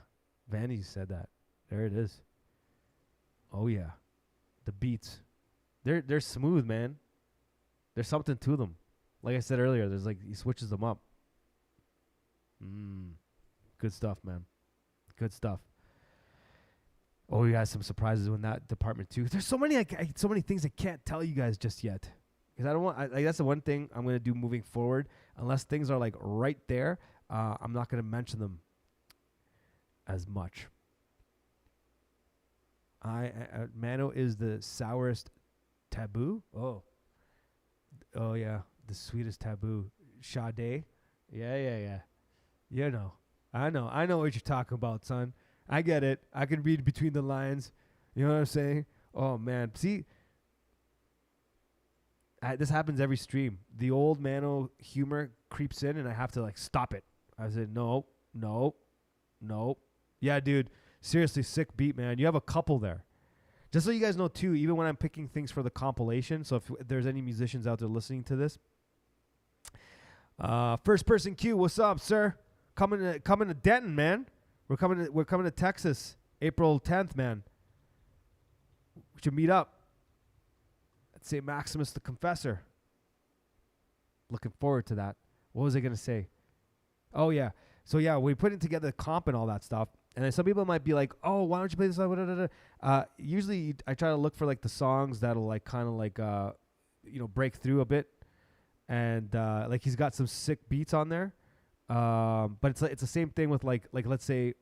Vanny said that. There it is. Oh yeah, the beats, they're smooth, man. There's something to them. Like I said earlier, there's like, he switches them up. Good stuff, man. Good stuff. Oh, we got some surprises in that department too. There's so many, so many things I can't tell you guys just yet. Because I don't want, like that's the one thing I'm going to do moving forward. Unless things are like right there, I'm not going to mention them as much. Mano is the sourest taboo. Oh yeah, the sweetest taboo. Sade. Yeah. You know. I know what you're talking about, son. I get it. I can read between the lines. You know what I'm saying? Oh man. See, this happens every stream. The old Mano humor creeps in and I have to like stop it. I said, no. Yeah, dude. Seriously, sick beat, man. You have a couple there. Just so you guys know, too, even when I'm picking things for the compilation, so if there's any musicians out there listening to this, First Person Q, what's up, sir? coming to Denton, man. We're coming to Texas, April 10th, man. We should meet up at St. Maximus the Confessor. Looking forward to that. What was I gonna say? Oh yeah. So yeah, we're putting together the comp and all that stuff. And then some people might be like, "Oh, why don't you play this song?" Usually, I try to look for like the songs that'll like kind of like break through a bit, and like he's got some sick beats on there. But it's the same thing with like let's say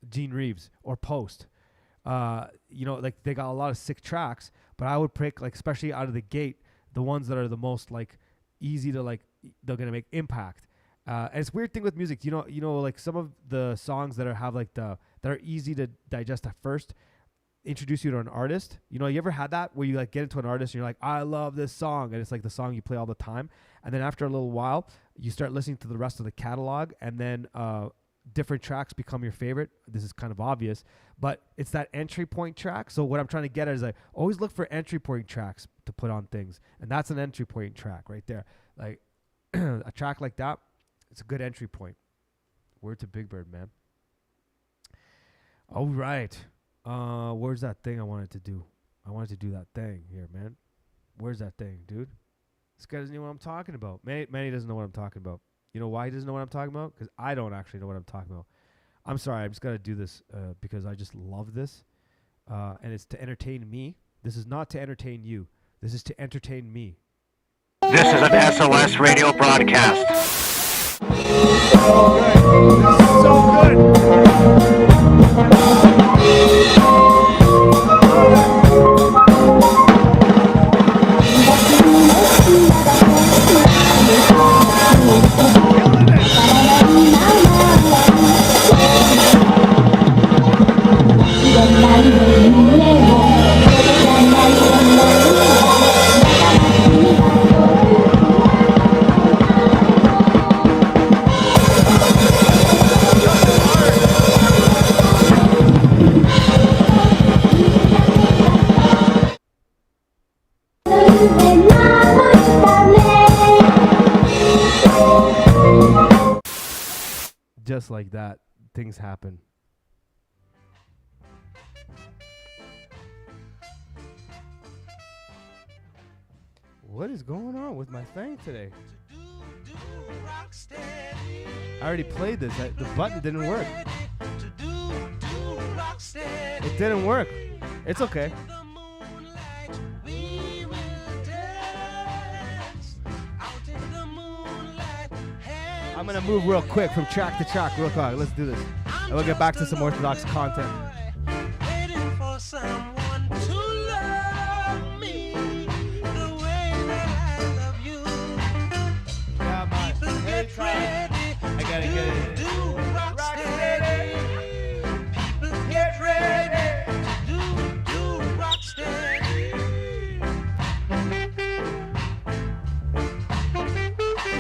Gene Reeves or Post. Like they got a lot of sick tracks, but I would pick like especially out of the gate the ones that are the most like easy to like they're gonna make impact. And it's a weird thing with music, like some of the songs that have like that are easy to digest at first, introduce you to an artist. You ever had that where you like get into an artist and you're like, I love this song, and it's like the song you play all the time, and then after a little while you start listening to the rest of the catalog, and then different tracks become your favorite. This is kind of obvious, but it's that entry point track. So what I'm trying to get at is I always look for entry point tracks to put on things, and that's an entry point track right there. Like a track like that, it's a good entry point. Word to Big Bird, man. All right. Where's that thing I wanted to do? I wanted to do that thing here, man. Where's that thing, dude? This guy doesn't know what I'm talking about. Manny doesn't know what I'm talking about. You know why he doesn't know what I'm talking about? Because I don't actually know what I'm talking about. I'm sorry. I'm just going to do this because I just love this. And it's to entertain me. This is not to entertain you. This is to entertain me. This is an SOS radio broadcast. Just like that, things happen. What is going on with my thing today? I already played this. The button didn't work. It didn't work. It's okay. I'm going to move real quick from track to track real quick. Let's do this. And we'll get back to some Orthodox content. Waiting for someone to love me the way that I love you. Yeah, man. People get ready. I gotta get it. Do rock steady. People get ready. Do rock steady.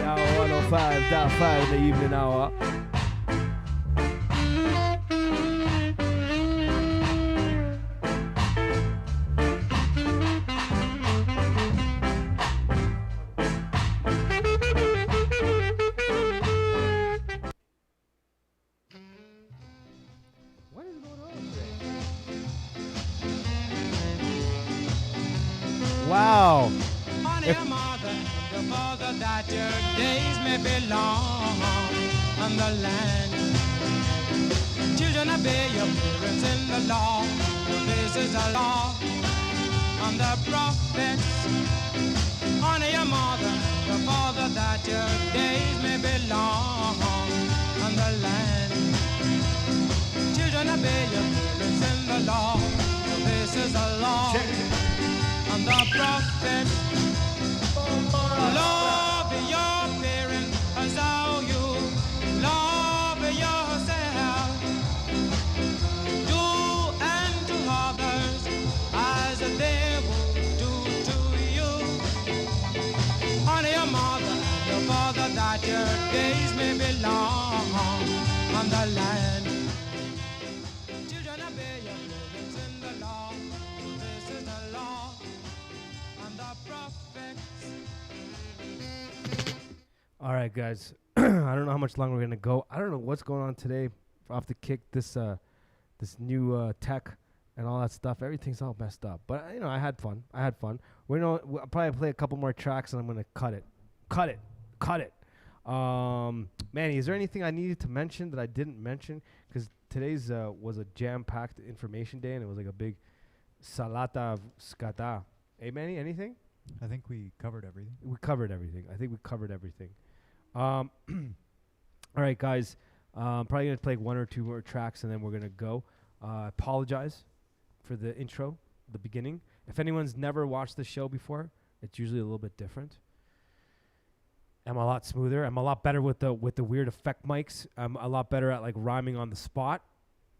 Hour 105, down 5 in the evening hour. What is going on today? Wow. That your days may be long on the land. Children, obey your parents in the law. This is a law on the prophets. Honor your mother, your father, that your days may be long on the land. Children, obey your parents in the law. This is a law on the prophets. Love your parents as how you love yourself. Do unto others as they would do to you. Honor your mother and your father, that your days may be long on the land. Children, obey your parents in the law. This is the law on the prophets. All right, guys. I don't know how much longer we're gonna go. I don't know what's going on today. Off the kick, this new tech and all that stuff. Everything's all messed up. But I had fun. We'll probably play a couple more tracks and I'm gonna cut it. Manny, is there anything I needed to mention that I didn't mention? Because today's was a jam-packed information day and it was like a big salata of skata. Hey, Manny, anything? I think we covered everything. We covered everything. I think we covered everything. All right, guys. Probably going to play one or two more tracks and then we're going to go. Apologize for the intro, the beginning. If anyone's never watched the show before, it's usually a little bit different. I'm a lot smoother. I'm a lot better with the weird effect mics. I'm a lot better at like rhyming on the spot.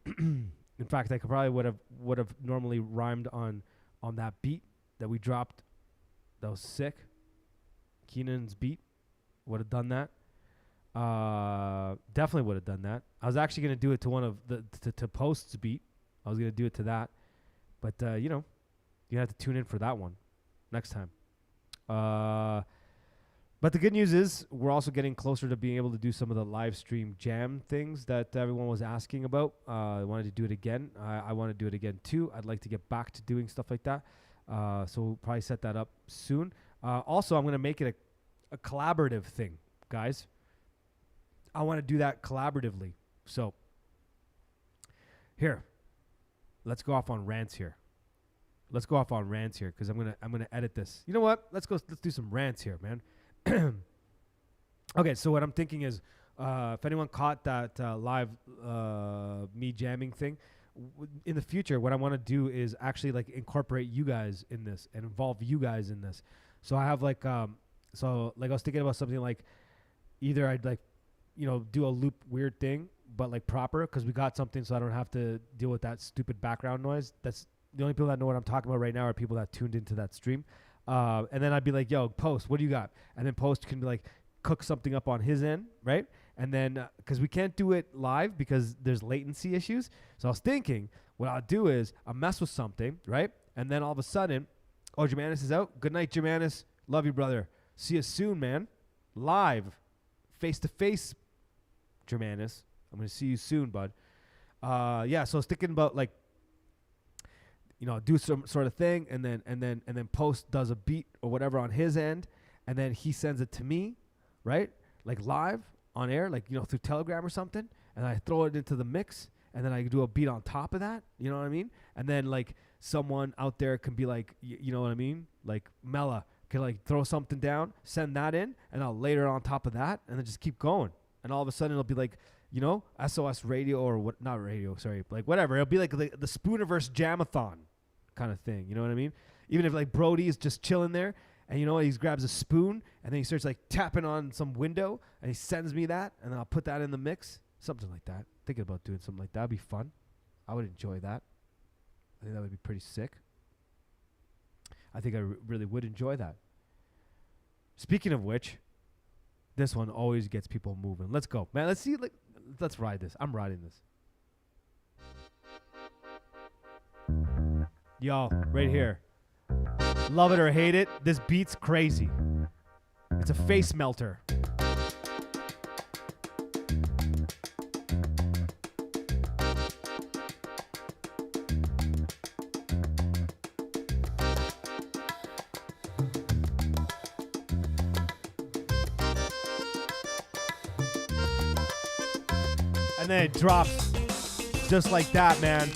In fact, I could probably would have normally rhymed on that beat that we dropped. That was sick. Keenan's beat would have done that. Definitely would have done that. I was actually going to do it to one of to Post's beat. I was going to do it to that, but you have to tune in for that one next time. But the good news is we're also getting closer to being able to do some of the live stream jam things that everyone was asking about. I wanted to do it again. I want to do it again too. I'd like to get back to doing stuff like that. So we'll probably set that up soon. Also, I'm going to make it a collaborative thing, guys. I want to do that collaboratively. So here, let's go off on rants here. Let's go off on rants here because I'm gonna edit this. You know what? Let's do some rants here, man. Okay, so what I'm thinking is, if anyone caught that live me jamming thing, in the future, what I want to do is actually like incorporate you guys in this and involve you guys in this. So I have like, I was thinking about something like, either I'd like, do a loop weird thing, but like proper, because we got something, so I don't have to deal with that stupid background noise. That's the only people that know what I'm talking about right now are people that tuned into that stream. And then I'd be like, yo, Post, what do you got? And then Post can be like, cook something up on his end, right? And then, because we can't do it live because there's latency issues. So I was thinking, what I'll do is I'll mess with something, right? And then all of a sudden, oh, Germanus is out. Good night, Germanus. Love you, brother. See you soon, man. Live, face-to-face, Germanus. I'm going to see you soon, bud. Yeah, so I was thinking about, like, do some sort of thing, and then Post does a beat or whatever on his end, and then he sends it to me, right? Like live on air, like through Telegram or something, and I throw it into the mix, and then I do a beat on top of that. You know what I mean? And then like someone out there can be like, you know what I mean? Like Mela can like throw something down, send that in, and I'll layer it on top of that, and then just keep going. And all of a sudden it'll be like, SOS radio or what? Not radio, sorry, like whatever. It'll be like the Spooniverse Jamathon kind of thing. You know what I mean? Even if like Brody is just chilling there, and he grabs a spoon, and then he starts like tapping on some window, and he sends me that, and then I'll put that in the mix, something like that. Thinking about doing something like that would be fun. I would enjoy that. I think that would be pretty sick. I think I really would enjoy that. Speaking of which, this one always gets people moving. Let's go, man. Let's ride this. I'm riding this. Y'all, right here. Love it or hate it, this beat's crazy. It's a face melter. And then it drops just like that, man.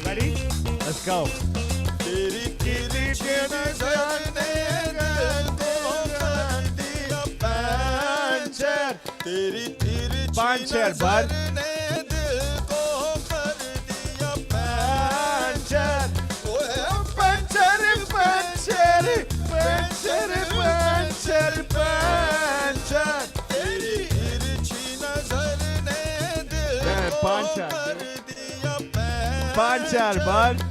Ready? Let's go. Pancher, bud. Pancher, bud.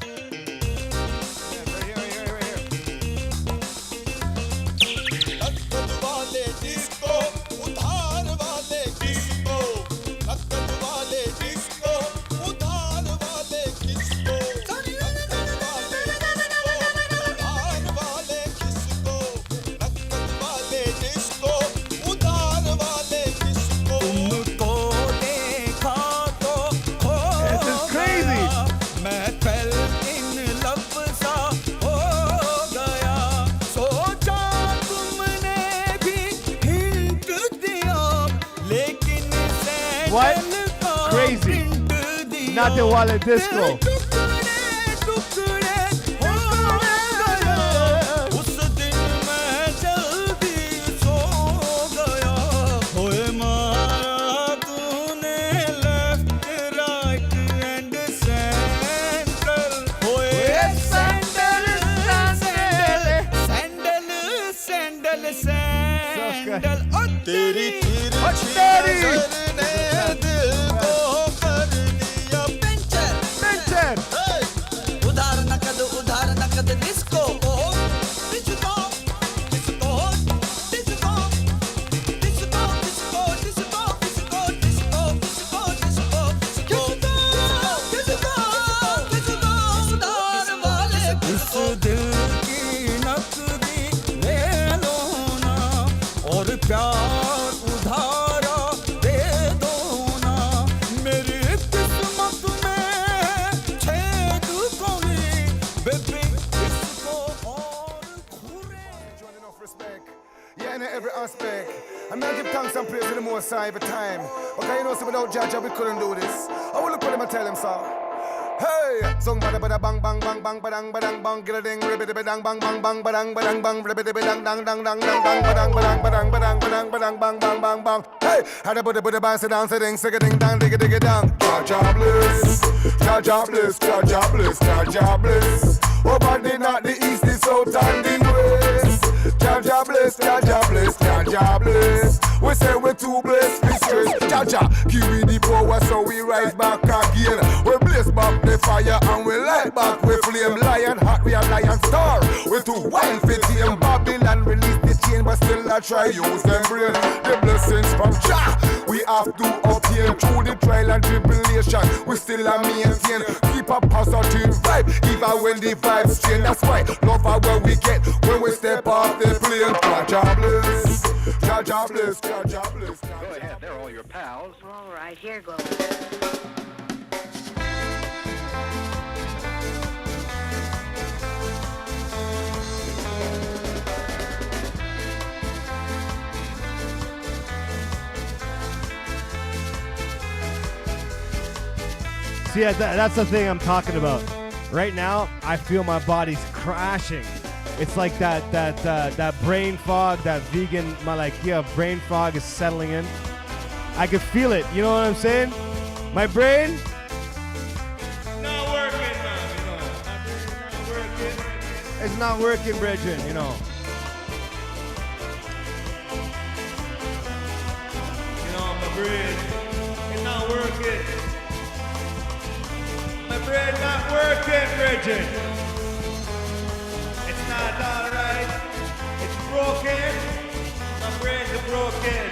What? Crazy. Not the wallet disco. तेरी चलने दिल को कर लिया puncture उधार नकद disco disco disco disco disco disco disco disco disco disco disco disco उधार वाले इस दिल की नकदी ले लो ना और प्यार every aspect. I'm not give thanks and praise to the Most High every time. Okay, you know, so without Jah we couldn't do this. I will look at him and tell him so. Hey, song bada bada bang bang bang bang badang badang bang get a ding ribbit badang bang bang bang badang badang bang ribbit badang dang dang dang dang dang badang badang badang badang badang badang bang bang bang bang. Hey, had a buddha bang sit down, sitting, sing a ding dang, dig it dang. Jah bliss, Jah bliss, Jah bliss, Jah bliss. Oh, but they not the east, the south and the west. Jah bliss, Jah bliss, Jah bliss. We say we're too blessed, mistress. Jah give me the power, so we rise back again. We blaze back the fire and we light back. We flame lion heart, we are lion star. We too wild for tame Babylon, release the chain, but still I try use them brain. The blessings from Jah we have to obtain through the trial and tribulation. We still a maintain, keep a positive vibe, even when the vibes change. That's why love are where we get when we step off the plane. Jah bliss, Jah bliss, Jah bliss. Go ahead, they're all your pals. All right, here goes. See, that's the thing I'm talking about. Right now, I feel my body's crashing. It's like that brain fog, that vegan, brain fog is settling in. I can feel it. You know what I'm saying? My brain. Not working, man. You know, not working. It's not working, brethren. You know. You know, my brain. It's not working. My brain not working, brethren. It's not alright. It's broken. My brain's broken.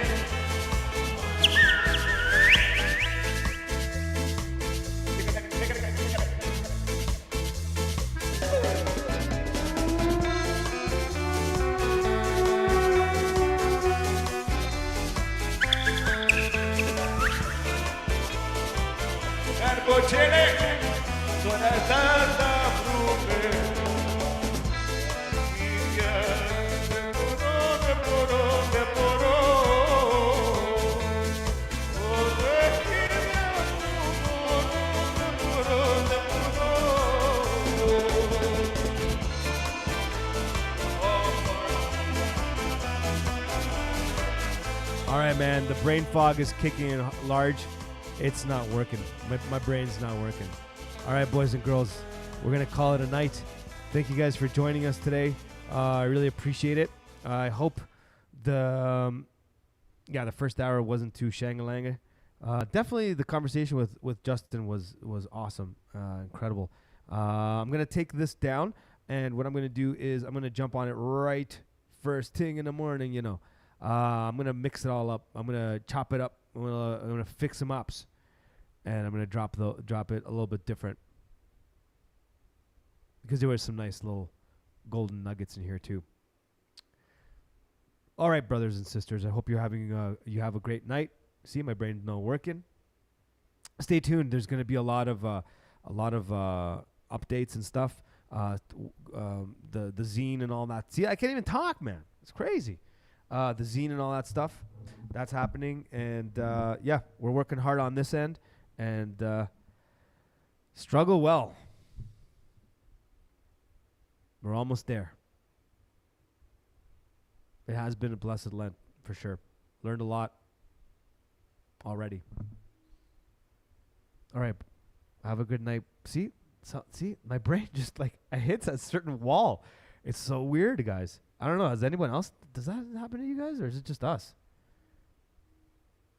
All right, man. The brain fog is kicking in large. It's not working. My brain's not working. All right, boys and girls, we're gonna call it a night. Thank you guys for joining us today. I really appreciate it. I hope the first hour wasn't too shang-a-langa. Definitely the conversation with Justin was awesome, incredible. I'm gonna take this down, and what I'm gonna do is I'm gonna jump on it right first thing in the morning. You know, I'm gonna mix it all up. I'm gonna chop it up. I'm gonna fix some ups, and I'm gonna drop it a little bit different because there were some nice little golden nuggets in here too. All right, brothers and sisters, I hope you have a great night. See, my brain's not working. Stay tuned. There's gonna be a lot of updates and stuff. The zine and all that. See, I can't even talk, man. It's crazy. The zine and all that stuff. that's happening, and yeah, we're working hard on this end, and struggle well. We're almost there. It has been a blessed Lent for sure. Learned a lot already. All right, have a good night. See, my brain just like it hits a certain wall. It's so weird, guys. I don't know. Does anyone else? Does that happen to you guys, or is it just us?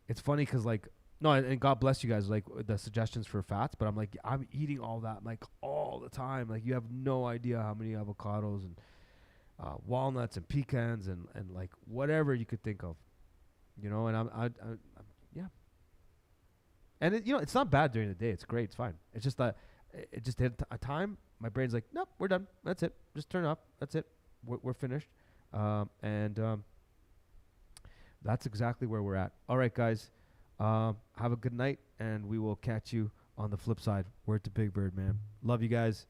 It's funny because like no, and God bless you guys like the suggestions for fats, but I'm like I'm eating all that like all the time. Like you have no idea how many avocados and walnuts and pecans and like whatever you could think of, you know. And I'm yeah. And it's not bad during the day. It's great. It's fine. It's just that it just hit a time. My brain's like, nope, we're done. That's it. Just turn off. That's it. We're finished. And that's exactly where we're at. All right, guys. Have a good night, and we will catch you on the flip side. Word to Big Bird, man. Love you guys.